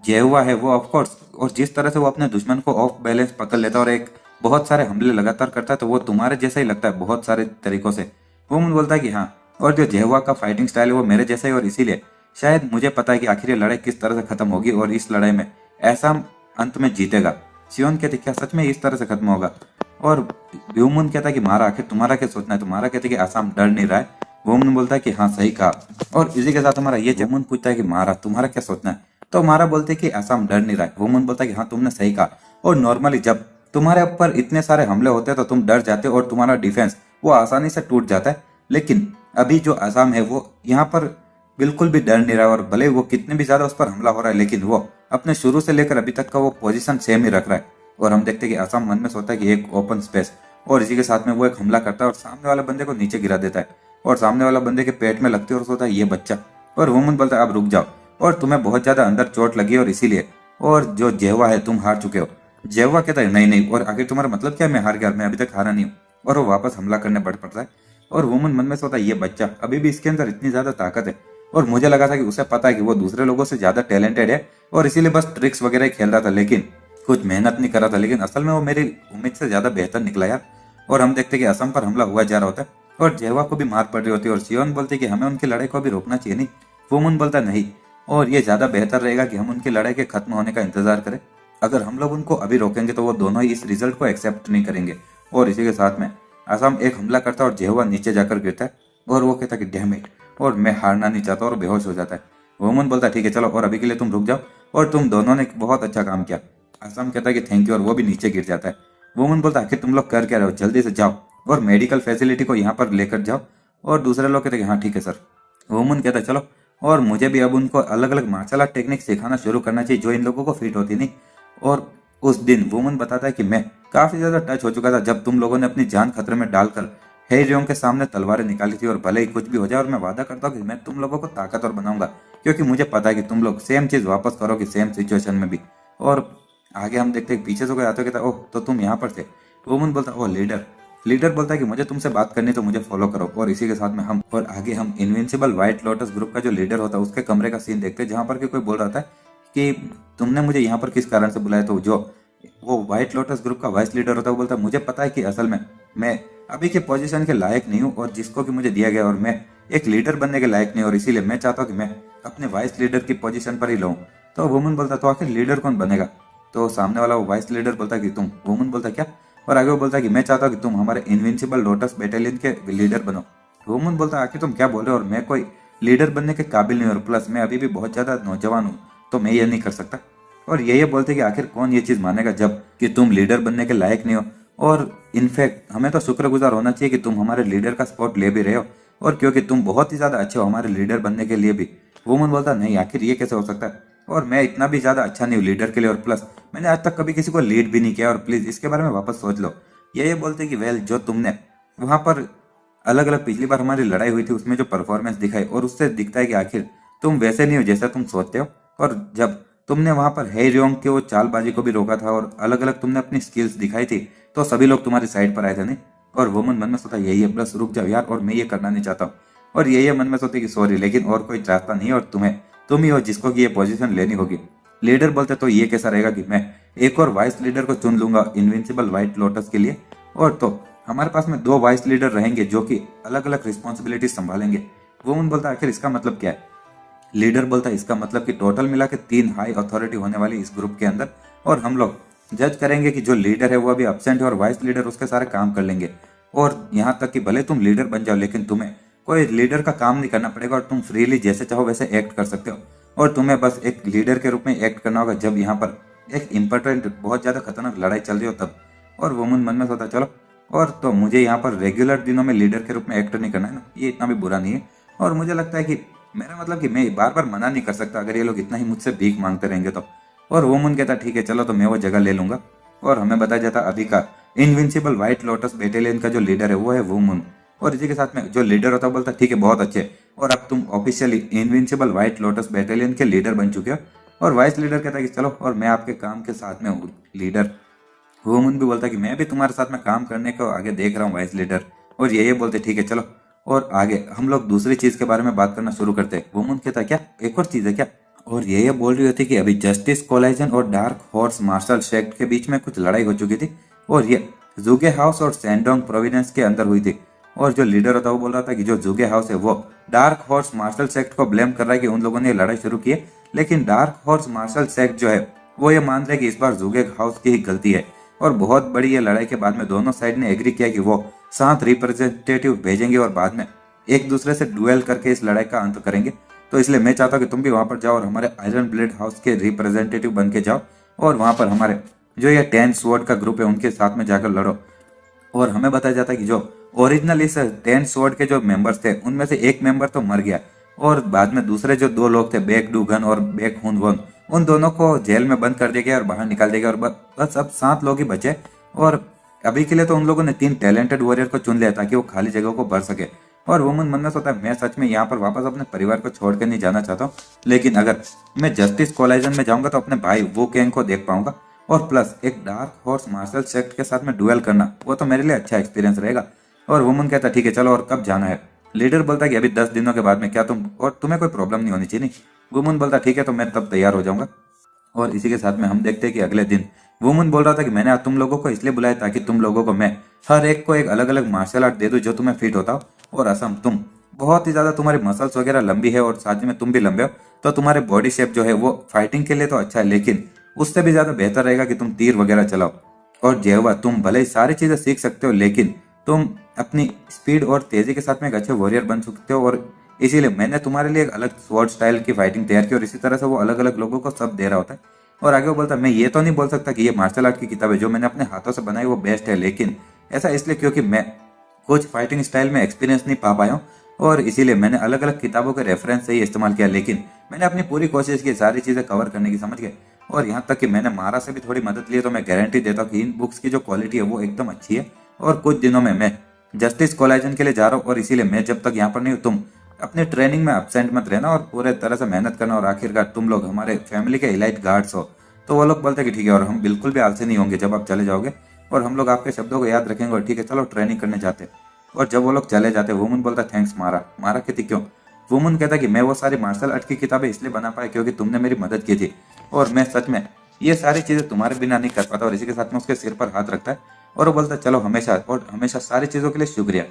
जय हुआ है वो ऑफकोर्स, और जिस तरह से वो अपने दुश्मन को ऑफ बैलेंस पकड़ लेता है और एक बहुत सारे हमले लगातार करता है तो वो तुम्हारे जैसा ही लगता है बहुत सारे तरीकों से। वुमन बोलता है कि हाँ, और जो जेहुआ का फाइटिंग स्टाइल है वो मेरे जैसा ही, और इसीलिए शायद मुझे पता है कि आखिर ये लड़ाई किस तरह से खत्म होगी और इस लड़ाई में ऐसा अंत में जीतेगा। सियोन कहते क्या सच में इस तरह से खत्म होगा। और व्योमन कहता है कि मारा आखिर तुम्हारा क्या सोचना है। तुम्हारा कहते कि आसाम डर नहीं रहा है। वोमन बोलता है कि हाँ सही कहा। और इसी के साथ हमारा ये वोमन पूछता है कि मारा तुम्हारा क्या सोचना है। तो मारा बोलते है कि आसाम डर नहीं रहा है। वोमन बोलता है कि हाँ तुमने सही कहा, और नॉर्मली जब तुम्हारे ऊपर इतने सारे हमले होते हैं तो तुम डर जाते हो और तुम्हारा डिफेंस वो आसानी से टूट जाता है। लेकिन अभी जो आसाम है वो यहाँ पर बिल्कुल भी डर नहीं रहा, और भले वो कितने भी ज्यादा उस पर हमला हो रहा है लेकिन वो अपने शुरू से लेकर अभी तक का वो पोजीशन सेम ही रख रहा है। और हम देखते हैं कि आसाम मन में सोचता है कि एक ओपन स्पेस, और इसी के साथ में वो एक हमला करता है और सामने वाले बंदे को नीचे गिरा देता है और सामने वाला बंदे के पेट में लगती है और सोचता है ये बच्चा। और वुमन बोलता है अब रुक जाओ, और तुम्हें बहुत ज्यादा अंदर चोट लगी और इसीलिए, और जो जेवा है तुम हार चुके हो। जेवा कहता है नहीं नहीं, और आखिर तुम्हारा मतलब क्या, मैं हार गया, मैं अभी तक हारा नहीं हूँ। और वो वापस हमला करने बढ़ पड़ता है। और वुमन मन में सोचता है ये बच्चा, अभी भी इसके अंदर इतनी ज्यादा ताकत है, और मुझे लगा था कि उसे पता है कि वो दूसरे लोगों से ज्यादा टैलेंटेड है और इसीलिए बस ट्रिक्स वगैरह ही खेल रहा था, लेकिन कुछ मेहनत नहीं कर रहा था। लेकिन असल में वो मेरी उम्मीद से ज्यादा बेहतर निकला यार। और हम देखते कि असम पर हमला हुआ जा रहा होता है और जेवा को भी मार पड़ रही होती है, और सियोन बोलते कि हमें उनकी लड़ाई को भी रोकना चाहिए नहीं। वुमन बोलता नहीं, और ये ज्यादा बेहतर रहेगा कि हम उनकी लड़ाई के खत्म होने का इंतजार करें। अगर हम लोग उनको अभी रोकेंगे तो वो दोनों ही इस रिजल्ट को एक्सेप्ट नहीं करेंगे। और इसी के साथ में असम एक हमला करता है और जेवा नीचे जाकर गिरता है और वो कहता है कि डैम इट, और मैं हारना नहीं चाहता, और बेहोश हो जाता है। वुमन बोलता है ठीक है चलो, और अभी के लिए तुम रुक जाओ, और तुम दोनों ने बहुत अच्छा काम किया। असम कहता है कि थैंक यू, और वो भी नीचे गिर जाता है। वुमन बोलता है आखिर तुम लोग कर क्या रहे हो, जल्दी से जाओ और मेडिकल फैसिलिटी को यहाँ पर लेकर जाओ। और दूसरे लोग कहते हैं हाँ ठीक है सर। वुमन कहता है चलो, और मुझे भी अब उनको अलग अलग मार्शल आर्ट टेक्निक सिखाना शुरू करना चाहिए जो इन लोगों को फिट होती नहीं। और उस दिन वुमन बताता है कि मैं काफी ज्यादा टच हो चुका था जब तुम लोगों ने अपनी जान खतरे में डालकर हेरियों के सामने तलवारें निकाली थी, और भले ही कुछ भी हो जाए, और मैं वादा करता हूँ कि मैं तुम लोगों को ताकतवर बनाऊंगा, क्योंकि मुझे पता है कि तुम लोग सेम चीज वापस करोगे सेम सिचुएशन में भी। और आगे हम देखते हैं पीछे से कोई आता कहता ओह तो तुम यहाँ पर थे। वुमन बोलता ओह लीडर। लीडर बोलता है कि मुझे तुमसे बात करनी तो मुझे फॉलो करो। और इसी के साथ में हम और आगे हम इनविंसिबल व्हाइट लोटस ग्रुप का जो लीडर होता है उसके कमरे का सीन देखते हैं, जहाँ पर कोई बोल रहा था कि तुमने मुझे यहाँ पर किस कारण से बुलाया। तो जो वो व्हाइट लोटस ग्रुप का वाइस लीडर होता है वो बोलता है मुझे पता है कि असल में मैं अभी के पोजीशन के लायक नहीं हूँ, और जिसको कि मुझे दिया गया और मैं एक लीडर बनने के लायक नहीं, और इसीलिए मैं चाहता हूँ कि मैं अपने वाइस लीडर की पोजीशन पर ही लूँ। तो वुमन बोलता तो आखिर लीडर कौन बनेगा। तो सामने वाला वो वाइस लीडर बोलता है कि तुम। वुमन बोलता है क्या, और आगे वो बोलता है कि मैं चाहता हूँ कि तुम हमारे इनविंसिबल लोटस बैटालियन के लीडर बनो। वुमन बोलता है आखिर तुम क्या बोल रहे हो, और मैं कोई लीडर बनने के काबिल नहीं, और प्लस मैं अभी भी बहुत ज्यादा नौजवान हूँ, तो मैं ये नहीं कर सकता। और ये बोलते कि आखिर कौन ये चीज मानेगा जब कि तुम लीडर बनने के लायक नहीं हो, और इनफैक्ट हमें तो शुक्रगुजार होना चाहिए कि तुम हमारे लीडर का स्पॉट ले भी रहे हो, और क्योंकि तुम बहुत ही ज्यादा अच्छे हो हमारे लीडर बनने के लिए भी। वुमन बोलता नहीं, आखिर ये कैसे हो सकता है, और मैं इतना भी ज्यादा अच्छा नहीं हूँ लीडर के लिए, और प्लस मैंने आज तक कभी किसी को लीड भी नहीं किया, और प्लीज इसके बारे में वापस सोच लो। ये बोलते कि वेल, जो तुमने वहां पर अलग अलग पिछली बार हमारी लड़ाई हुई थी उसमें जो परफॉर्मेंस दिखाई, और उससे दिखता है कि आखिर तुम वैसे नहीं हो जैसा तुम सोचते हो। और जब तुमने वहां पर हे रियोंग के वो चालबाजी को भी रोका था और अलग अलग तुमने अपनी स्किल्स दिखाई थी, तो सभी लोग तुम्हारी साइड पर आए थे नहीं। और वुमन मन में सोचा यही है, बस रुक जाओ यार, और मैं ये करना नहीं चाहता हूँ। और यही मन में सोचती कि सॉरी, लेकिन और कोई रास्ता नहीं है, और तुम ही हो जिसको कि ये पोजीशन लेनी होगी। लीडर बोलते तो ये कैसा रहेगा कि मैं एक और वाइस लीडर को चुन लूंगा इनविंसिबल व्हाइट लोटस के लिए, और तो हमारे पास में 2 वाइस लीडर रहेंगे जो कि अलग अलग रिस्पॉन्सिबिलिटी संभालेंगे। वुमन बोलता आखिर इसका मतलब क्या है। लीडर बोलता है इसका मतलब कि टोटल मिला के 3 हाई अथॉरिटी होने वाली इस ग्रुप के अंदर, और हम लोग जज करेंगे कि जो लीडर है वो अभी एब्सेंट है, और वाइस लीडर उसके सारे काम कर लेंगे। और यहाँ तक कि भले तुम लीडर बन जाओ, लेकिन तुम्हें कोई लीडर का काम नहीं करना पड़ेगा, और तुम फ्रीली जैसे चाहो वैसे एक्ट कर सकते हो, और तुम्हें बस एक लीडर के रूप में एक्ट करना होगा जब यहाँ पर एक इम्पोर्टेंट बहुत ज्यादा खतरनाक लड़ाई चल रही हो तब। और वुमन मन में सोचा चलो, और तो मुझे यहाँ पर रेगुलर दिनों में लीडर के रूप में एक्ट नहीं करना है ना, ये इतना भी बुरा नहीं है। और मुझे लगता है कि मेरा मतलब कि मैं बार बार मना नहीं कर सकता अगर ये लोग इतना ही मुझसे भीख मांगते रहेंगे तो। और वुमन कहता ठीक है चलो, तो मैं वो जगह ले लूंगा। और हमें बताया जाता अभी का इनविंसिबल व्हाइट लोटस बैटेलियन का जो लीडर है वो है वुमन। और इसी के साथ में जो लीडर होता है बोलता ठीक है बहुत अच्छे, और अब तुम officially invincible white lotus battalion के लीडर बन चुके हो। और वाइस लीडर कहता है कि चलो, और मैं आपके काम के साथ में हूँ लीडर। वुमन भी बोलता है कि मैं भी तुम्हारे साथ में काम करने को आगे देख रहा हूँ वाइस लीडर। और ये बोलते ठीक है चलो, और आगे हम लोग दूसरी चीज के बारे में बात करना शुरू करते हैं। वुमन कहता है क्या एक और चीज है क्या। और ये बोल रही होती कि अभी जस्टिस कोलाइजन और डार्क हॉर्स मार्शल सेक्ट के बीच में कुछ लड़ाई हो चुकी थी, और ये जुगे हाउस और सैंडोंग प्रोविडेंस के अंदर हुई थी। और जो लीडर होता है वो बोल रहा था कि जो जुगे हाउस है वो डार्क हॉर्स मार्शल सेक्ट को ब्लेम कर रहा है कि उन लोगों ने लड़ाई शुरू की है, लेकिन डार्क हॉर्स मार्शल सेक्ट जो है वो ये मान रहे हैं कि इस बार जुगे हाउस की ही गलती है। और बहुत बड़ी ये लड़ाई के बाद में दोनों साइड ने एग्री किया कि वो 7 रिप्रेजेंटेटिव भेजेंगे और बाद में एक दूसरे से डुएल करके इस लड़ाई का अंत करेंगे। तो इसलिए मैं चाहता हूँ कि तुम भी वहां पर जाओ और हमारे आयरन ब्लेड हाउस के रिप्रेजेंटेटिव बन के जाओ, और वहां पर हमारे जो ये 10 स्वॉर्ड का ग्रुप है उनके साथ में जाकर लड़ो। और हमें बताया जाता है कि जो ओरिजिनल इस 10 स्वॉर्ड के जो मेंबर्स थे उनमें से एक मेंबर तो मर गया, और बाद में दूसरे जो 2 लोग थे बेक डू गन और बेक हुन वन, उन दोनों को जेल में बंद कर दिया गया और बाहर निकाल दिया गया, और बस अब 7 लोग ही बचे। और अभी के लिए तो उन लोगों ने 3 टैलेंटेड वॉरियर को चुन लिया ताकि वो खाली जगह को भर सके। और वुमन मन में सोचता है मैं सच में यहाँ पर वापस अपने परिवार को छोड़ कर नहीं जाना चाहता हूँ, लेकिन अगर मैं जस्टिस कोलाइजन में जाऊंगा तो अपने भाई वो कैंग को देख पाऊंगा, और प्लस एक डार्क हॉर्स मार्शल सेक्ट के साथ में डुएल करना वो तो मेरे लिए अच्छा एक्सपीरियंस रहेगा। और वुमन कहता ठीक है चलो, और कब जाना है। लीडर बोलता है कि अभी 10 दिनों के बाद में, क्या तुम और तुम्हें कोई प्रॉब्लम नहीं होनी चाहिए नहीं। वुमन बोलता ठीक है, तो मैं तब तैयार हो जाऊंगा। और इसी के साथ में हम देखते हैं कि अगले दिन वुमन बोल रहा था कि मैंने आज तुम लोगों को इसलिए बुलाया ताकि तुम लोगों को मैं हर एक को एक अलग अलग मार्शल आर्ट दे दूं जो तुम्हें फिट होता हो। और असम, तुम बहुत ही ज्यादा तुम्हारी मसल्स वगैरह लंबी है और साथ में तुम भी लंबे हो, तो तुम्हारे बॉडी शेप जो है वो फाइटिंग के लिए तो अच्छा है, लेकिन उससे भी ज्यादा बेहतर रहेगा कि तुम तीर वगैरह चलाओ। और जेवा, तुम भले ही सारी चीजें सीख सकते हो, लेकिन तुम अपनी स्पीड और तेजी के साथ में एक अच्छे वॉरियर बन सकते हो, और इसीलिए मैंने तुम्हारे लिए एक अलग स्वॉर्ड स्टाइल की फाइटिंग तैयार की। और इसी तरह से वो अलग अलग लोगों को सब दे रहा होता है। और आगे वो बोलता है मैं ये तो नहीं बोल सकता कि ये मार्शल आर्ट की किताब है जो मैंने अपने हाथों से बनाई वो बेस्ट है, लेकिन ऐसा इसलिए क्योंकि मैं कुछ फाइटिंग स्टाइल में एक्सपीरियंस नहीं पा पाया हूँ, और इसीलिए मैंने अलग अलग किताबों के रेफरेंस से ही इस्तेमाल किया, लेकिन मैंने अपनी पूरी कोशिश की सारी चीजें कवर करने की, समझ गए। और यहाँ तक कि मैंने मारा से भी थोड़ी मदद ली, तो मैं गारंटी देता हूँ कि इन बुक्स की जो क्वालिटी है वो एकदम अच्छी है। और कुछ दिनों में मैं जस्टिस कोलाइजन के लिए जा रहा हूँ, और इसीलिए मैं जब तक यहाँ पर नहीं हूँ, तुम अपने ट्रेनिंग में एब्सेंट मत रहना और पूरे तरह से मेहनत करना, और आखिरकार तुम लोग हमारे फैमिली के इलाइट गार्ड्स हो। तो वो लोग बोलते कि ठीक है, और हम बिल्कुल भी आलसी नहीं होंगे जब आप चले जाओगे, और हम लोग आपके शब्दों को याद रखेंगे, और ठीक है चलो ट्रेनिंग करने जाते। और जब वो लोग चले जाते, वुमन बोलता थैंक्स मारा। मारा कहती क्यों। वुमन कहता कि मैं वो सारी मार्शल आर्ट की किताबें इसलिए बना पाया क्योंकि तुमने मेरी मदद की थी, और मैं सच में ये सारी चीजें तुम्हारे बिना नहीं कर पाता। और इसी के साथ में उसके सिर पर हाथ रखता है और वो बोलता चलो हमेशा, और हमेशा सारी चीजों के लिए शुक्रिया।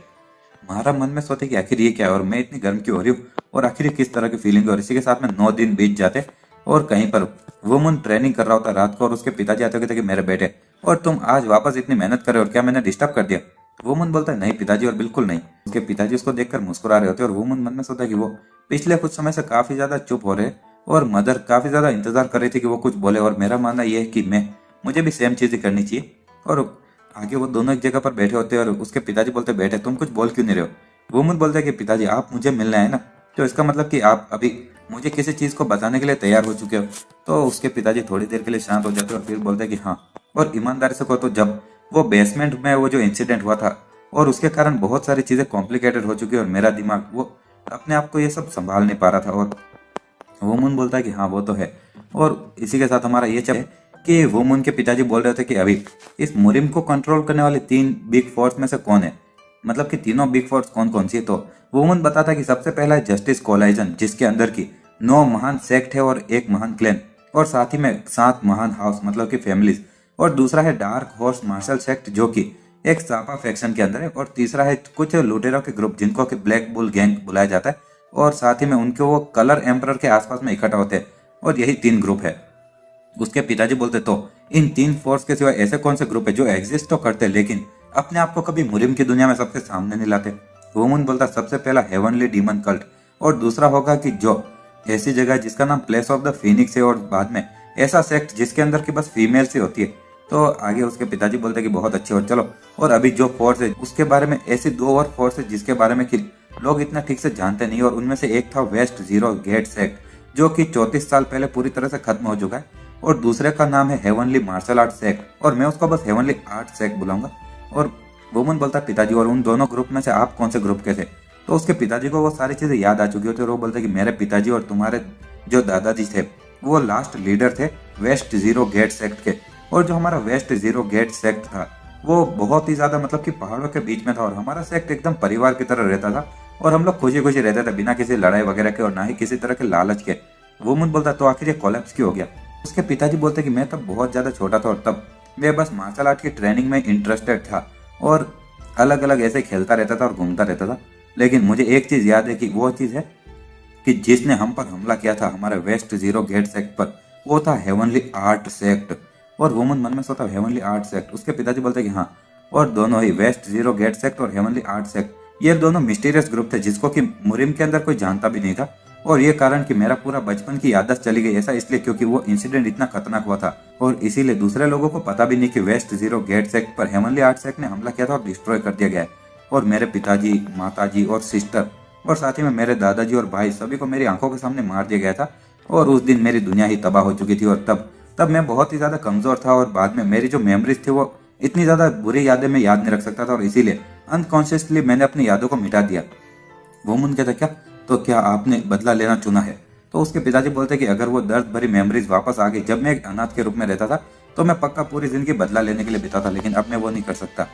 महारा मन में सोचे कि आखिर ये क्या है, और मैं इतनी गर्म क्यों हो रही हूँ, और आखिर ये किस तरह की फीलिंग है। और इसी के साथ में 9 दिन बीत जाते, और कहीं पर वुमन ट्रेनिंग कर रहा होता रात को और उसके पिताजी आते कहते कि मेरे बेटे और तुम आज वापस इतनी मेहनत कर रहे हो और क्या मैंने डिस्टर्ब कर दिया। वुमन बोलता है नहीं पिताजी और बिल्कुल नहीं। उसके पिताजी उसको देखकर मुस्कुरा रहे होते और वुमन मन में सोचता है कि वो पिछले कुछ समय से काफी ज्यादा चुप हो रहे और मदर काफी ज्यादा इंतजार कर रही थी कि वो कुछ बोले। और मेरा मानना यह है कि मुझे भी सेम चीजें करनी चाहिए। और आगे वो दोनों एक जगह पर बैठे होते हैं और उसके पिताजी बोलते बेटे तुम कुछ बोल क्यों नहीं रहे हो। वुमन बोलते कि पिताजी आप मुझे मिलना है ना, तो इसका मतलब कि आप अभी मुझे किसी चीज को बताने के लिए तैयार हो चुके हो। तो उसके पिताजी थोड़ी देर के लिए शांत हो जाते और फिर बोलते कि हाँ। और ईमानदारी से कहो तो जब वो बेसमेंट में वो जो इंसिडेंट हुआ था और उसके कारण बहुत सारी चीजें कॉम्प्लिकेटेड हो चुकी है और मेरा दिमाग वो अपने आप को ये सब संभाल नहीं पा रहा था। और वुमन बोलता है कि हाँ वो तो है। और इसी के साथ हमारा ये चल कि वुमन के पिताजी बोल रहे थे कि अभी इस मुरिम को कंट्रोल करने वाले 3 बिग फोर्स में से कौन है, मतलब कि तीनों बिग फोर्स कौन कौन सी है। तो वुमन बताता है कि सबसे पहला है जस्टिस कोलाइजन जिसके अंदर की 9 महान सेक्ट है और 1 महान क्लैन और साथ ही में 7 महान हाउस मतलब कि फैमिलीज। और दूसरा है डार्क हॉर्स मार्शल सेक्ट जो कि एक सापा फैक्शन के अंदर है। और तीसरा है कुछ लुटेरों के ग्रुप जिनको कि ब्लैक बुल गैंग बुलाया जाता है और साथ ही में उनके वो कलर एम्परर के आसपास में इकट्ठा होते हैं और यही 3 ग्रुप है। उसके पिताजी बोलते तो इन 3 फोर्स के सिवा ऐसे कौन से ग्रुप है जो एग्जिस्ट तो करते लेकिन अपने आप को कभी मुरिम की दुनिया में सबके सामने नहीं लाते। वुमन बोलता सबसे पहला हेवनली डीमन कल्ट और दूसरा होगा कि जो ऐसी जगह है जिसका नाम प्लेस ऑफ द फिनिक्स है और बाद में ऐसा सेक्ट जिसके अंदर की बस फीमेल्स ही होती है। तो आगे उसके पिताजी बोलते कि बहुत अच्छे और चलो और अभी जो फोर्स है उसके बारे में ऐसी 2 और फोर्स है जिसके बारे में कि लोग इतना ठीक से जानते नहीं और उनमें से एक था वेस्ट जीरो गेट सेक्ट जो कि 34 साल पहले पूरी तरह से खत्म हो चुका है और दूसरे का नाम है हेवनली मार्शल आर्ट सेक्ट और मैं उसको बस हेवनली आर्ट सेक्ट बुलाऊंगा। और वुमन बोलता पिताजी और उन दोनों ग्रुप में से आप कौन से ग्रुप के थे। तो उसके पिताजी को वो सारी चीजें याद आ चुकी होती है और वो बोलते कि मेरे पिताजी और तुम्हारे जो दादाजी थे वो लास्ट लीडर थे वेस्ट जीरो गेट सेक्ट के। और जो हमारा वेस्ट जीरो गेट सेक्ट था वो बहुत ही ज्यादा मतलब कि पहाड़ों के बीच में था और हमारा सेक्ट एकदम परिवार की तरह रहता था और हम लोग खुशी खुशी रहते थे बिना किसी लड़ाई वगैरह के और ना ही किसी तरह के लालच के। वुमन बोलता तो आखिर ये कोलैप्स क्यों हो गया। उसके पिताजी बोलते कि मैं तब बहुत ज्यादा छोटा था और तब मैं बस मार्शल आर्ट की ट्रेनिंग में इंटरेस्टेड था और अलग अलग ऐसे खेलता रहता था और घूमता रहता था। लेकिन मुझे एक चीज याद है कि वो चीज है कि जिसने हम पर हमला किया था हमारे वेस्ट जीरो गेट सेक्ट पर वो था हेवनली आर्ट सेक्ट। और वुमन मन में सोता हेवनली आर्ट सेक्ट। उसके पिताजी बोलते कि हाँ और दोनों ही वेस्ट जीरो गेट सेक्ट और हेवनली आर्ट सेक्ट ये दोनों मिस्टीरियस ग्रुप थे जिसको कि मुरिम के अंदर कोई जानता भी नहीं था। और ये कारण कि मेरा पूरा बचपन की याददाश्त चली गई ऐसा इसलिए क्योंकि वो इंसिडेंट इतना खतरनाक हुआ था और इसीलिए दूसरे लोगों को पता भी नहीं कि वेस्ट जीरो गेट सेक्ट पर हेवनली आर्ट सेक्ट ने हमला किया था और डिस्ट्रॉय कर दिया गया है। और मेरे पिताजी माताजी और सिस्टर और साथ ही में मेरे दादाजी और भाई सभी को मेरी आंखों के सामने मार दिया गया था और उस दिन मेरी दुनिया ही तबाह हो चुकी थी। और तब मैं बहुत ही ज्यादा कमजोर था और बाद में मेरी जो मेमोरीज थी वो इतनी ज्यादा बुरी यादें मैं याद नहीं रख सकता था और इसीलिए अनकॉन्शियसली मैंने अपनी यादों को मिटा दिया। वुमन कहता क्या तो क्या आपने बदला लेना चुना है। तो उसके पिताजी बोलते कि अगर वो दर्द भरी मेमोरीज वापस आ गई जब मैं एक अनाथ के रूप में रहता था तो मैं पक्का पूरी जिंदगी बदला लेने के लिए बिताता लेकिन अब मैं वो नहीं कर सकता।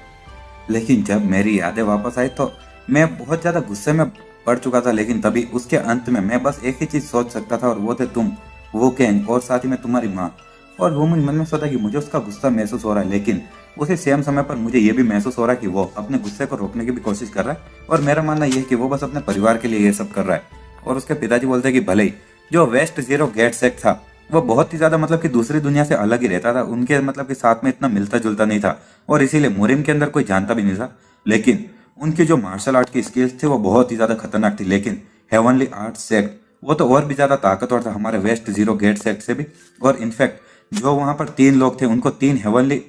लेकिन जब मेरी यादें वापस आई तो मैं बहुत ज्यादा गुस्से में पड़ चुका था लेकिन तभी उसके अंत में मैं बस एक ही चीज सोच सकता था और वो थे तुम वो कैन और साथ ही में तुम्हारी माँ। और वो मुझे मन में सोचा कि मुझे उसका गुस्सा महसूस हो रहा है लेकिन उसी सेम समय पर मुझे ये भी महसूस हो रहा है कि वो अपने गुस्से को रोकने की भी कोशिश कर रहा है और मेरा मानना यह है कि वो बस अपने परिवार के लिए ये सब कर रहा है। और उसके पिताजी बोलते हैं कि भले ही जो वेस्ट जीरो गेट सेक्ट था वो बहुत ही ज्यादा मतलब कि दूसरी दुनिया से अलग ही रहता था उनके मतलब कि साथ में इतना मिलता जुलता नहीं था और इसीलिए मुरिम के अंदर कोई जानता भी नहीं था लेकिन उनकी जो मार्शल आर्ट की स्किल्स थी वो बहुत ही ज्यादा खतरनाक थी। लेकिन हेवनली आर्ट सेक्ट वो तो और भी ज्यादा ताकतवर था हमारे वेस्ट जीरो गेट सेक्ट से भी। और इनफैक्ट जो वहां पर 3 लोग थे उनको 3 हेवनली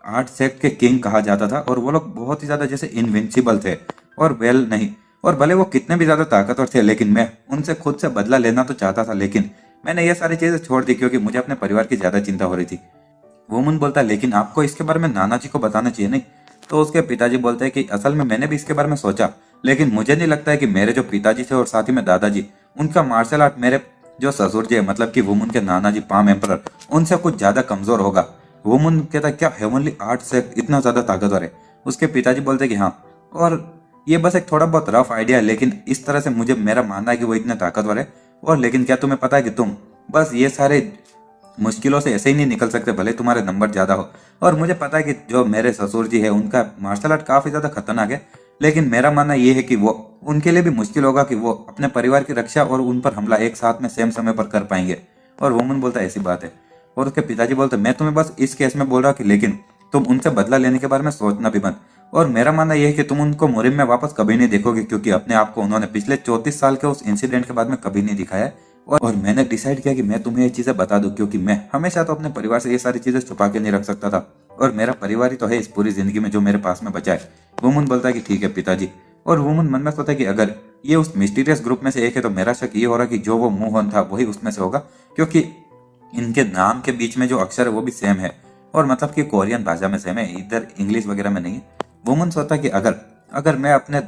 आर्ट सेक्ट के किंग कहा जाता था और वो लोग बहुत ही ज्यादा जैसे इनविंसिबल थे और वेल नहीं और भले वो कितने भी ज्यादा ताकतवर थे लेकिन मैं उनसे खुद से बदला लेना तो चाहता था लेकिन मैंने ये सारी चीजें छोड़ दी क्योंकि मुझे अपने परिवार की ज्यादा चिंता हो रही थी। वुमन बोलता है लेकिन आपको इसके बारे में नाना जी को बताना चाहिए नहीं। तो उसके पिताजी बोलते हैं कि असल में मैंने भी इसके बारे में सोचा लेकिन मुझे नहीं लगता है कि मेरे जो पिताजी थे और साथ ही में दादाजी उनका मार्शल आर्ट मेरे जो ससुर जी है मतलब कि वुमन के नाना जी पाम एम्परर उनसे कुछ ज्यादा कमजोर होगा। वुमन कहता क्या हेवनली आर्ट से इतना ज्यादा ताकतवर है। उसके पिताजी बोलते कि हाँ और ये बस एक थोड़ा बहुत रफ आइडिया है लेकिन इस तरह से मुझे मेरा मानना है कि वो इतने ताकतवर है। और लेकिन क्या तुम्हें पता है कि तुम बस ये सारे मुश्किलों से ऐसे ही नहीं निकल सकते भले तुम्हारे नंबर ज्यादा हो। और मुझे पता है कि जो मेरे ससुर जी है उनका मार्शल आर्ट काफी ज्यादा खतरनाक है लेकिन मेरा मानना ये है कि वो उनके लिए भी मुश्किल होगा कि वो अपने परिवार की रक्षा और उन पर हमला एक साथ में सेम समय पर कर पाएंगे। और वुमन बोलता है ऐसी बात है। और उसके पिताजी बोलते मैं तुम्हें बस इस केस में बोल रहा हूँ कि लेकिन तुम उनसे बदला लेने के बारे में सोचना भी मत। और मेरा मानना यह है कि तुम उनको मुरिम में वापस कभी नहीं देखोगे, क्योंकि अपने आप को उन्होंने पिछले 34 साल के उस इंसिडेंट के बाद में कभी नहीं दिखाया। और मैंने डिसाइड किया कि मैं तुम्हें ये चीजें बता दूं, क्योंकि मैं हमेशा तो अपने परिवार से ये सारी चीजें छुपा के नहीं रख सकता था, और मेरा परिवार ही तो है इस पूरी जिंदगी में जो मेरे पास में बचा है। वुमन बोलता है कि ठीक है पिताजी। और वुमन मन में सोचता है कि अगर ये उस मिस्टीरियस ग्रुप में से एक है तो मेरा शक ये हो रहा है कि जो वो मोहन था वही उसमें से होगा, क्योंकि इनके नाम के बीच में जो अक्षर है वो भी सेम है, और मतलब कि कोरियन भाषा में सेम है, इधर इंग्लिश वगैरह में नहीं है। वुमन सोचता है कि अगर मैं अपने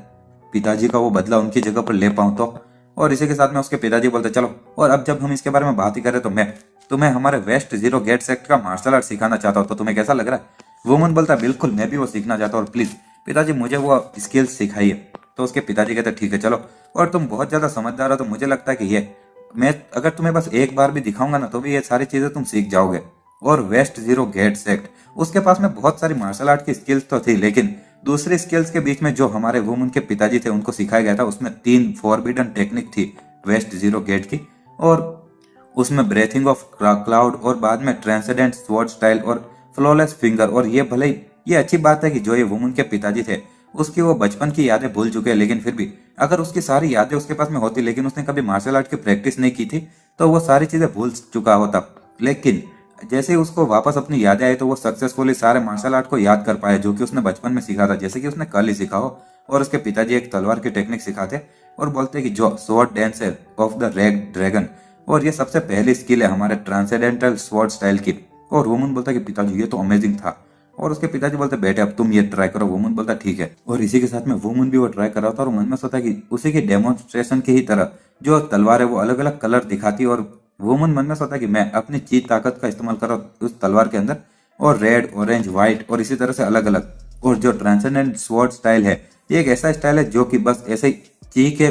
पिताजी का वो बदला उनकी जगह पर ले पाऊं तो। और इसी के साथ में उसके पिताजी बोलते चलो, और अब जब हम इसके बारे में बात ही करें तो मैं तुम्हें हमारे वेस्ट जीरो गेट सेक्ट का मार्शल आर्ट सिखाना चाहता हूँ, तो तुम्हें कैसा लग रहा है? वुमन बोलता है बिल्कुल, मैं भी वो सीखना चाहता हूँ, और प्लीज पिताजी मुझे वो स्किल्स सिखाइए। तो उसके पिताजी कहते ठीक है चलो, और तुम बहुत ज्यादा समझदार हो तो मुझे लगता है कि ये मैं अगर तुम्हें बस एक बार भी दिखाऊंगा ना तो भी ये सारी चीजें तुम सीख जाओगे। और वेस्ट जीरो गेट सेक्ट, उसके पास में बहुत सारी मार्शल आर्ट की स्किल्स तो थी, लेकिन दूसरी स्किल्स के बीच में जो हमारे वुमन के पिताजी थे उनको सिखाया गया था, उसमें 3 फॉरबिडन टेक्निक थी वेस्ट जीरो गेट की, और उसमें ब्रेथिंग ऑफ क्लाउड, और बाद में ट्रांसेंडेंट स्वॉर्ड स्टाइल, और फ्लॉलेस फिंगर। और ये भले ही ये अच्छी बात है कि जो ये वुमन के पिताजी थे उसकी वो बचपन की यादें भूल चुके हैं, लेकिन फिर भी अगर उसकी सारी यादें उसके पास में होती लेकिन उसने कभी मार्शल आर्ट की प्रैक्टिस नहीं की थी तो वो सारी चीजें भूल चुका होता। लेकिन जैसे ही उसको वापस अपनी यादें आई तो वो सक्सेसफुली सारे मार्शल आर्ट को याद कर पाया जो कि उसने बचपन में सीखा था, जैसे कि उसने कल ही सीखा हो। और उसके पिताजी एक तलवार की टेक्निक सिखाते और बोलते कि जो sword dance of the red dragon, और ये सबसे पहली स्किल है हमारे ट्रांसेंडेंटल स्वॉर्ड स्टाइल की। और वुमन बोलता कि पिताजी ये तो अमेजिंग था। और उसके पिताजी बोलते बेटे अब तुम ये ट्राई करो। वुमन बोलता ठीक है, और इसी के साथ में वुमन भी वो ट्राई कर रहा था, और मन में सोचा कि उसी की डेमोन्स्ट्रेशन की ही तरह जो तलवार है वो अलग अलग कलर दिखाती, और वुमन मन में सोचा कि मैं अपनी चीज ताकत का इस्तेमाल करो उस तलवार के अंदर, और रेड ऑरेंज व्हाइट और इसी तरह से अलग अलग। और जो ट्रांसेंडेंट स्वॉर्ड स्टाइल है ये एक ऐसा स्टाइल है जो कि बस ऐसे ही ची के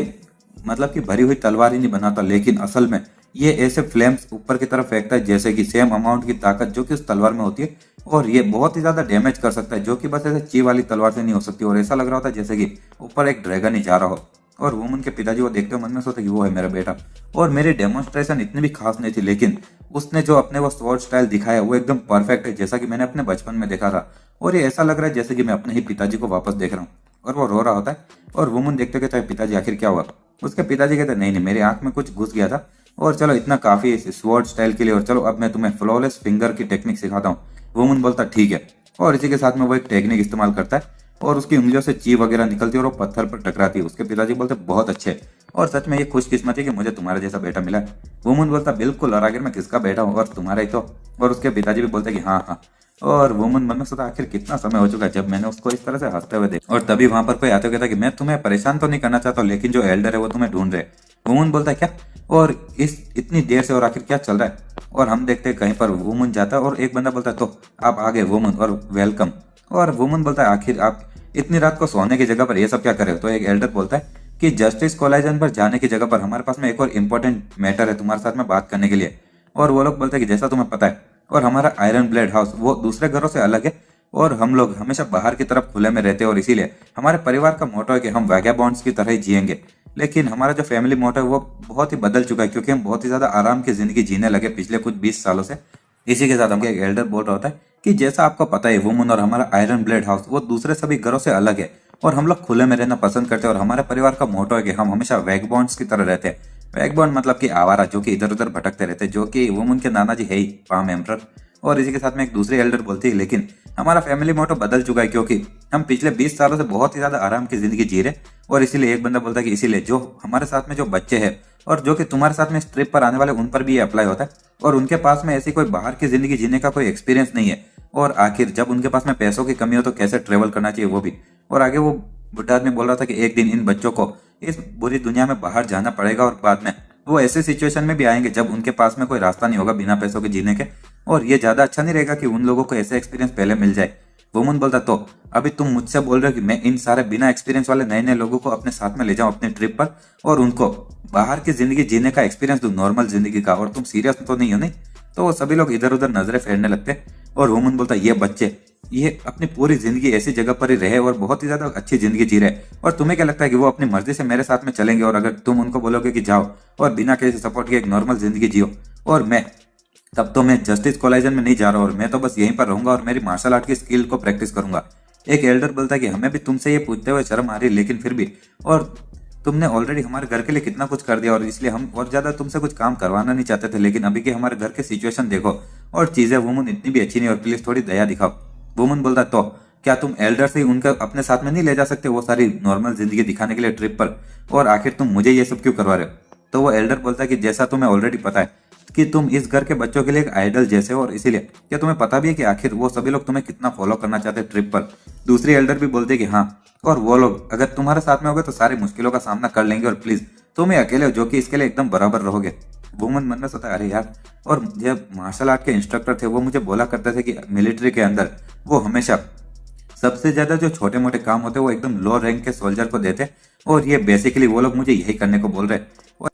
मतलब कि भरी हुई तलवार ही नहीं बनाता, लेकिन असल में ये ऐसे फ्लेम्स ऊपर की तरफ फेंकता है जैसे कि सेम अमाउंट की ताकत जो कि उस तलवार में होती है, और ये बहुत ही ज्यादा डैमेज कर सकता है जो कि बस ऐसे ची वाली तलवार से नहीं हो सकती। और ऐसा लग रहा होता है जैसे कि ऊपर एक ड्रैगन ही जा रहा हो। और वुमन के पिताजी वो देखते हो मन में सोचते कि वो है मेरा बेटा। और मेरी डेमोन्स्ट्रेशन इतनी भी खास नहीं थी, लेकिन उसने जो अपने वो स्वॉर्ड स्टाइल दिखाया वो एकदम परफेक्ट है जैसा कि मैंने अपने बचपन में देखा था। और ये ऐसा लग रहा है जैसे कि मैं अपने ही पिताजी को वापस देख रहा हूँ। और वो रो रहा होता है, और वुमन देखते कहता है पिताजी आखिर क्या हुआ? उसके पिताजी कहते नहीं नहीं, मेरी आंख में कुछ घुस गया था, और चलो इतना काफी है स्वॉर्ड स्टाइल के लिए, और चलो अब मैं तुम्हें फ्लॉलेस फिंगर की टेक्निक सिखाता हूँ। वुमन बोलता ठीक है, और इसी के साथ में वो एक टेक्निक इस्तेमाल करता है, और उसकी उंगलियों से ची वगैरह निकलती है और वो पत्थर पर टकराती है। उसके पिताजी बोलते बहुत अच्छे, और सच में ये खुशकिस्मती है कि मुझे तुम्हारे जैसा बेटा मिला है। वुमन बोलता बिल्कुल, और आखिर मैं किसका बेटा हूँ? और तुम्हारा ही तो। और उसके पिताजी भी बोलते कि हाँ हाँ। और वुमन मन में सोचा आखिर कितना समय हो चुका है जब मैंने उसको इस तरह से हंसते हुए देखा। और तभी वहां पर कोई आते हुए कहता कि मैं तुम्हें परेशान तो नहीं करना चाहता, लेकिन जो एल्डर है वो तुम्हें ढूंढ रहे। वुमन बोलता है क्या? और इस इतनी देर से, और आखिर क्या चल रहा है? और हम देखते हैं कहीं पर वुमन जाता है और एक बंदा बोलता है तो आप आ गए वुमन, और वेलकम। और वुमन बोलता है आखिर आप इतनी रात को सोने की जगह पर ये सब क्या कर रहे हो? तो एक एल्डर बोलता है कि जस्टिस कॉलेजन पर जाने की जगह पर हमारे पास में एक और इम्पोर्टेंट मैटर है तुम्हारे साथ में बात करने के लिए। और वो लोग बोलते हैं कि जैसा तुम्हें पता है, और हमारा आयरन ब्लेड हाउस वो दूसरे घरों से अलग है, और हम लोग हमेशा बाहर की तरफ खुले में रहते हैं, और इसीलिए हमारे परिवार का मोटो है कि हम वैगाबॉन्ड्स की तरह ही जिएंगे। लेकिन हमारा जो फैमिली मोटो है वो बहुत ही बदल चुका है, क्योंकि हम बहुत ही ज्यादा आराम की जिंदगी जीने लगे पिछले कुछ 20 सालों से। इसी के साथ हमको एक एल्डर बोल रहा होता है कि जैसा आपको पता है वुमन और हमारा आयरन ब्लेड हाउस वो दूसरे सभी घरों से अलग है, और हम लोग खुले में रहना पसंद करते हैं, और हमारे परिवार का मोटो है कि हम हमेशा वैगबॉन्ड्स की तरह रहते हैं। वैगबॉन्ड मतलब कि आवारा, जो कि इधर उधर भटकते रहते हैं, जो कि वुमन के नाना जी है ही पाम एम्परर। और इसी के साथ में एक दूसरी एल्डर बोलती है लेकिन हमारा फैमिली मोटो बदल चुका है, क्योंकि हम पिछले 20 सालों से बहुत ही ज्यादा आराम की जिंदगी जी रहे। और इसीलिए एक बंदा बोलता है कि इसीलिए जो हमारे साथ में जो बच्चे हैं, और जो कि तुम्हारे साथ में इस ट्रिप पर आने वाले उन पर भी ये अप्लाई होता है, और उनके पास में ऐसी कोई बाहर की जिंदगी जीने का कोई एक्सपीरियंस नहीं है, और आखिर जब उनके पास में पैसों की कमी हो तो कैसे ट्रेवल करना चाहिए वो भी। और आगे वो बुढ़ा आदमी बोल रहा था कि एक दिन इन बच्चों को इस बुरी दुनिया में बाहर जाना पड़ेगा, और बाद में वो ऐसे सिचुएशन में भी आएंगे जब उनके पास में कोई रास्ता नहीं होगा बिना पैसों के जीने के, और ये ज्यादा अच्छा नहीं रहेगा कि उन लोगों को ऐसे एक्सपीरियंस पहले मिल जाए। वुमन बोलता तो अभी तुम मुझसे बोल रहे हो कि मैं इन सारे बिना एक्सपीरियंस वाले नए नए लोगों को अपने साथ में ले जाऊं अपने ट्रिप पर, और उनको बाहर की जिंदगी जीने का एक्सपीरियंस दूं नॉर्मल जिंदगी का, और तुम सीरियस तो नहीं हो? नहीं। तो वो सभी लोग इधर उधर नजरें फेरने लगते, और वुमन बोलता ये बच्चे ये अपनी पूरी जिंदगी ऐसी जगह पर ही रहे और बहुत ही ज्यादा अच्छी जिंदगी जी रहे, और तुम्हें क्या लगता है कि वो अपनी मर्जी से मेरे साथ में चलेंगे? और अगर तुम उनको बोलोगे कि जाओ और बिना किसी सपोर्ट के एक नॉर्मल जिंदगी जियो, और मैं तब तो मैं जस्टिस कॉलेजन में नहीं जा रहा, और मैं तो बस यहीं पर रहूंगा और मेरी मार्शल आर्ट की स्किल को प्रैक्टिस करूंगा। एक एल्डर बोलता है कि हमें भी तुमसे ये पूछते हुए शर्म आ रही, लेकिन फिर भी, और तुमने ऑलरेडी हमारे घर के लिए कितना कुछ कर दिया, और इसलिए हम और ज्यादा तुमसे कुछ काम करवाना नहीं चाहते थे, लेकिन अभी के हमारे घर के सिचुएशन देखो और चीजें वुमन इतनी भी अच्छी नहीं, और प्लीज थोड़ी दया दिखाओ। वुमन बोलता तो क्या तुम एल्डर से उनका अपने साथ में नहीं ले जा सकते वो सारी नॉर्मल जिंदगी दिखाने के लिए ट्रिप पर, और आखिर तुम मुझे ये सब क्यों करवा रहे हो? तो वो एल्डर बोलता है कि जैसा तुम्हें ऑलरेडी पता है कि तुम इस घर के बच्चों के लिए एक आइडल जैसे हो, और इसीलिए क्या तुम्हें पता भी है कि आखिर वो सभी लोग तुम्हें कितना फॉलो करना चाहते हैं ट्रिप पर? दूसरी एल्डर भी बोलते कि हाँ, और वो लोग अगर तुम्हारे साथ में होगे तो सारी मुश्किलों का सामना कर लेंगे, और प्लीज तुम ही अकेले हो जो कि इसके लिए एकदम बराबर रहोगे। वुमन मन में सोचा अरे यार, और जब मार्शल आर्ट के इंस्ट्रक्टर थे वो मुझे बोला करते थे कि मिलिट्री के अंदर वो हमेशा सबसे ज्यादा जो छोटे मोटे काम होते वो एकदम लो रैंक के सोल्जर को देते, और ये बेसिकली वो लोग मुझे यही करने को बोल रहे।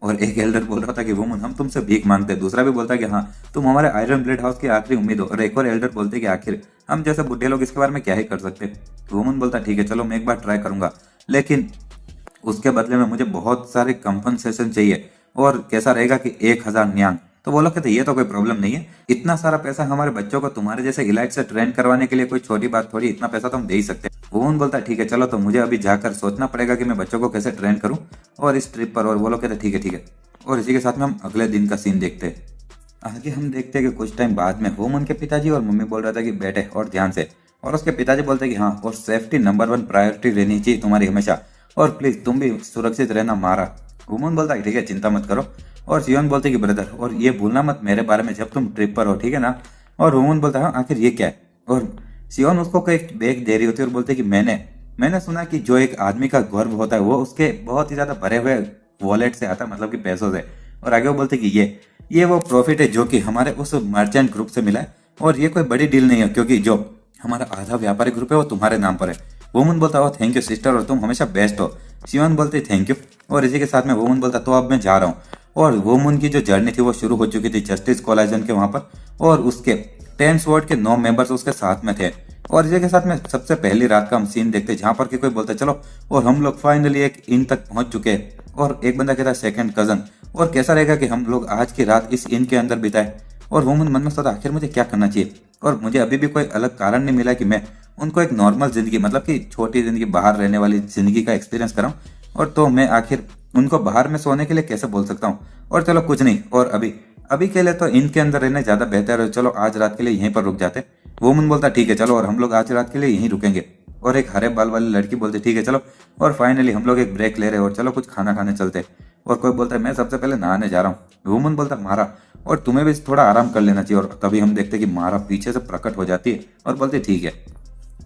और एक एल्डर बोल रहा था कि वुमन हम तुमसे भीख मांगते, दूसरा भी बोलता है कि हाँ तुम हमारे आयरन ब्लेड हाउस की आखिरी उम्मीद हो, और एक और एल्डर बोलते कि आखिर हम जैसे बुढ़े लोग इसके बारे में क्या ही कर सकते। वुमन बोलता ठीक है चलो मैं एक बार ट्राई करूंगा, लेकिन उसके बदले में मुझे बहुत सारे कंपनसेशन चाहिए, और कैसा रहेगा कि 1000 न्यांग। तो वो लोग कहते ये तो कोई प्रॉब्लम नहीं है, इतना सारा पैसा हमारे बच्चों को तुम्हारे जैसे इलाइट से ट्रेन करवाने के लिए कोई छोटी बात थोड़ी, इतना पैसा तो हम दे ही सकते हैं। वुमन बोलता है ठीक है चलो, तो मुझे अभी जाकर सोचना पड़ेगा कि मैं बच्चों को कैसे ट्रेन करूं और इस ट्रिप पर, और वो लोग कहते ठीक है ठीक है। और इसी के साथ में हम अगले दिन का सीन देखते हैं। आगे हम देखते हैं कि कुछ टाइम बाद में वुमन के पिताजी और मम्मी बोल रहा था कि बैठे और ध्यान से, और उसके पिताजी बोलते कि हाँ, और सेफ्टी नंबर 1 प्रायोरिटी रहनी चाहिए तुम्हारी हमेशा, और प्लीज तुम भी सुरक्षित रहना मारा। वुमन बोलता है ठीक है चिंता मत करो, और सियोन बोलते कि ब्रदर, और ये भूलना मत मेरे बारे में जब तुम ट्रिप पर हो, ठीक है ना? और वुमन बोलता है आखिर ये क्या है? और सियोन उसको कोई बैग दे रही होती है और बोलते कि मैंने सुना कि जो एक आदमी का गर्व होता है वो उसके बहुत ही ज्यादा भरे हुए वॉलेट से आता है, मतलब कि पैसों से। और आगे वो बोलते कि ये वो प्रॉफिट है जो कि हमारे उस मर्चेंट ग्रुप से मिला है, और ये कोई बड़ी डील नहीं है क्योंकि जो हमारा आधा व्यापारी ग्रुप है वो तुम्हारे नाम पर है। वुमन बोलता है थैंक यू सिस्टर, और तुम हमेशा बेस्ट हो। सियोन बोलते थैंक यू, और इसी के साथ में वुमन बोलता तो अब मैं जा रहा हूँ। और वुमन की जो जर्नी थी वो शुरू हो चुकी थी जस्टिस कॉलेजन के वहां पर, और उसके 10 स्वॉर्ड के 9 मेंबर्स उसके साथ में थे। और इसी के साथ में सबसे पहली रात का हम सीन देखते जहां पर कि कोई बोलता चलो, और हम लोग फाइनली एक इन तक पहुंच चुके हैं, और एक बंदा कहता है सेकंड कजन, और कैसा रहेगा कि हम लोग आज की रात इस इन के अंदर बिताए। और वुमन मन में सोचा आखिर मुझे क्या करना चाहिए, और मुझे अभी भी कोई अलग कारण नहीं मिला कि मैं उनको एक नॉर्मल जिंदगी, मतलब कि छोटी जिंदगी, बाहर रहने वाली जिंदगी का एक्सपीरियंस कराऊं, और तो मैं आखिर उनको बाहर में सोने के लिए कैसे बोल सकता हूँ। और चलो कुछ नहीं, और अभी के लिए तो इनके अंदर रहने ज्यादा बेहतर है, चलो आज रात के लिए यहीं पर रुक जाते। वुमन बोलता ठीक है चलो, और हम लोग आज रात के लिए यहीं रुकेंगे। और एक हरे बाल वाली लड़की बोलती ठीक है चलो, और फाइनली हम लोग एक ब्रेक ले रहे हैं, और चलो कुछ खाना खाने चलते। और कोई बोलता है मैं सबसे पहले नहाने जा रहा हूँ। वुमन बोलता मारा, और तुम्हें भी थोड़ा आराम कर लेना चाहिए। और तभी हम देखते कि मारा पीछे से प्रकट हो जाती है और बोलती ठीक है।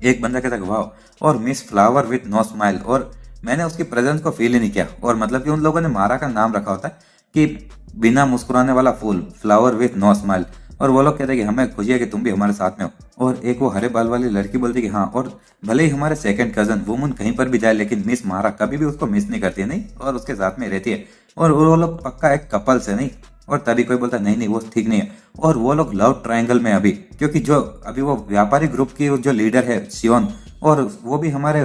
एक बंदा कहता है वाह, और miss flower with no smile, और मैंने उसकी प्रेजेंस को फील ही नहीं किया। और मतलब कि उन लोगों ने मारा का नाम रखा होता है कि बिना मुस्कुराने वाला फूल, फ्लावर विथ नो स्माइल। और वो लोग कहते हैं कि हमें खुशी है कि तुम भी हमारे साथ में हो। और एक वो हरे बाल वाली लड़की बोलती है कि हाँ, और भले ही हमारे सेकंड कजन वुमन कहीं पर भी जाए, लेकिन मिस मारा कभी भी उसको मिस नहीं करती है, नहीं, और उसके साथ में रहती है। और वो लोग पक्का एक कपल से, नहीं। और तभी कोई बोलता नहीं वो ठीक नहीं है, और वो लोग लव ट्रायंगल में अभी, क्योंकि जो अभी वो व्यापारी ग्रुप की जो लीडर है सियोन, और वो भी हमारे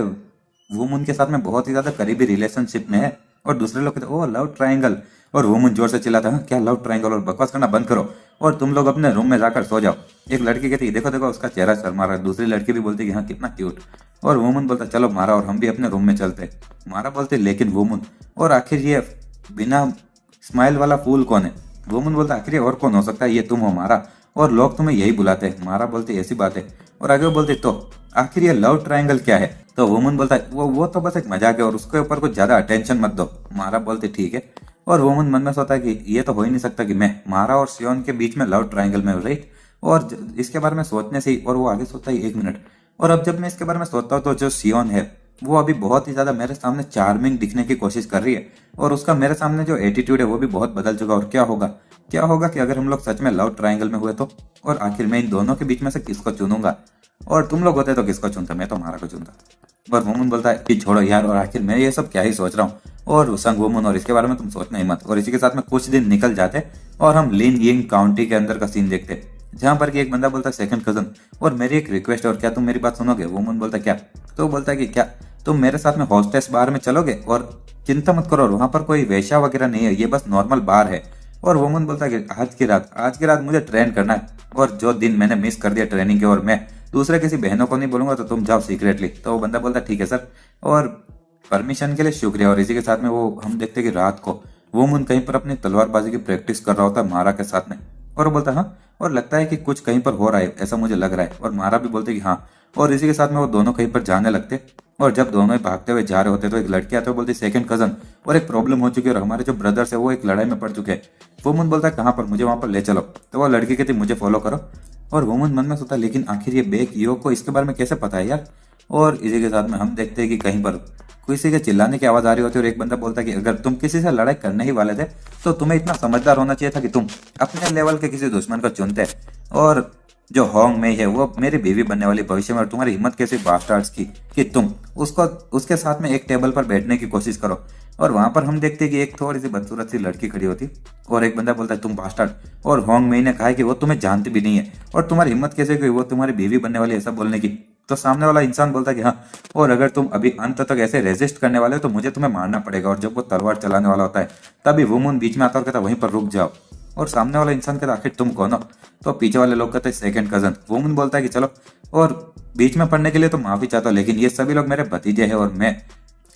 वुमन के साथ में बहुत ही ज्यादा करीबी रिलेशनशिप में है। और दूसरे लोग कहते ओ लव ट्रायंगल, और वुमन जोर से चिल्लाता है क्या लव ट्रायंगल, और बकवास करना बंद करो और तुम लोग अपने रूम में जाकर सो जाओ। एक लड़की कहती है देखो देखो उसका चेहरा शर्मा रहा है, दूसरी लड़की भी बोलती है कि हाँ कितना क्यूट। और वुमन बोलता चलो मारा, और हम भी अपने रूम में चलते। मारा बोलते लेकिन वुमन, और आखिर ये बिना स्माइल वाला फूल कौन है? वुमन बोलता आखिर और कौन हो सकता है, ये तुम हो मारा, और लोग तुम्हें यही बुलाते हैं। मारा बोलते ऐसी बात है, और आगे बोलते तो आखिर ये लव ट्रायंगल क्या है? तो वुमन बोलता है वो तो बस एक मजाक है, और उसके ऊपर कुछ ज्यादा अटेंशन मत दो। मारा बोलते ठीक है, और वुमन मन में सोचता है कि ये तो हो ही नहीं सकता कि मैं मारा और सियोन के बीच में लव ट्रायंगल में, राइट। और इसके बारे में सोचने से ही, और वो आगे सोचता है 1 मिनट, और अब जब मैं इसके बारे में सोचता हूँ तो जो सियोन है वो अभी बहुत ही ज्यादा मेरे सामने चार्मिंग दिखने की कोशिश कर रही है, और उसका मेरे सामने जो एटीट्यूड है वो भी बहुत बदल चुका। और क्या होगा कि अगर हम लोग सच में लव ट्रायंगल में हुए तो, और आखिर मैं इन दोनों के बीच में से किसको चुनूंगा? और तुम लोग होते तो किसको चुनता? मैं तो मारा को चुनता। और वुमन बोलता है कि छोड़ो यार, और आखिर मैं ये सब क्या ही सोच रहा हूँ, और संग वुमन, और इसके बारे में तुम सोचना ही मत। और इसी के साथ में कुछ दिन निकल जाते और हम लिन यिंग काउंटी के अंदर का सीन देखते। जहाँ पर कि एक बंदा बोलता है सेकंड कजन, और मेरी एक रिक्वेस्ट है और क्या तुम मेरी बात सुनोगे। वुमन बोलता है क्या, तो वो बोलता है कि क्या तुम मेरे साथ में हॉस्टेस बार में चलोगे, और चिंता मत करो वहां पर कोई वेश्या वगैरह नहीं है, ये बस नॉर्मल बार है। और वुमन बोलता है कि आज की रात मुझे ट्रेन करना है, और जो दिन मैंने मिस कर दिया ट्रेनिंग के, और मैं दूसरे किसी बहनों को नहीं बोलूंगा, तो तुम जाओ सीक्रेटली। तो वो बंदा बोलता है ठीक है सर, और परमिशन के लिए शुक्रिया। और इसी के साथ में वो हम देखते हैं कि रात को वुमन कहीं पर अपनी तलवारबाजी की प्रैक्टिस कर रहा होता है मारा के साथ में, और वो बोलता है हाँ, और लगता है कि कुछ कहीं पर हो रहा है ऐसा मुझे लग रहा है। और मारा भी बोलते कि हाँ, और इसी के साथ में वो दोनों कहीं पर जाने लगते। और जब दोनों ही भागते हुए जा रहे होते तो एक लड़की आते हुए बोलती सेकंड कजन, और एक प्रॉब्लम हो चुकी है, और हमारे जो ब्रदर्स है वो एक लड़ाई में पड़ चुके हैं। वुमन बोलता है कहाँ पर, मुझे वहां पर ले चलो। तो वो लड़की कहती मुझे फॉलो करो। और वुमन मन में सोचता है लेकिन आखिर ये बेक यो को इसके बारे में कैसे पता है यार। और इसी के साथ में हम देखते हैं कि कहीं पर किसी के चिल्लाने की आवाज आ रही होती है, और एक बंदा बोलता है कि अगर तुम किसी से लड़ाई करने ही वाले थे तो तुम्हें इतना समझदार होना चाहिए था कि तुम अपने लेवल के किसी दुश्मन को चुनते। और जो होंग में है वो मेरी बीवी बनने वाली भविष्य में, और तुम्हारी हिम्मत कैसी बास्टर्ड्स की कि तुम उसको उसके साथ में एक टेबल पर बैठने की कोशिश करो। और वहां पर हम देखते हैं कि एक थोड़ी सी बदसूरत सी लड़की खड़ी होती, और एक बंदा बोलता है तुम बास्टर्ड, और होंग मई ने कहा है कि वो तुम्हें जानती भी नहीं है, और तुम्हारी हिम्मत कैसे हुई वो तुम्हारी बीवी बनने वाली ऐसा बोलने की। तो सामने वाला इंसान बोलता है कि हाँ, और अगर तुम अभी अंत तक ऐसे रेजिस्ट करने वाले हो तो मुझे तुम्हें मारना पड़ेगा। और जब वो तलवार चलाने वाला होता है तभी वुमन बीच में आता और कहता वहीं पर रुक जाओ। और सामने वाला इंसान कहता आखिर तुम कौन हो। तो पीछे वाले लोग कहते हैं सेकंड कजन। वुमन बोलता है कि चलो, और बीच में पड़ने के लिए तो माफी चाहता हूँ, लेकिन ये सभी लोग मेरे भतीजे हैं, और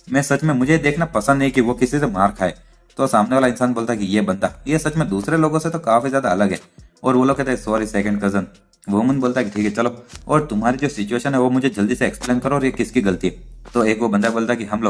मैं सच में मुझे देखना पसंद नहीं कि वो किसी से मार खाए। तो सामने वाला इंसान बोलता है कि ये बंदा ये सच में दूसरे लोगों से तो काफी ज्यादा अलग है। और वो लोग कहते हैं सॉरी सेकंड कजन। वुमन बोलता है कि ठीक है चलो, और तुम्हारी जो सिचुएशन है वो मुझे जल्दी से एक्सप्लेन करो, और ये किसकी गलती है। तो एक वो बंदा बोलता है कि हम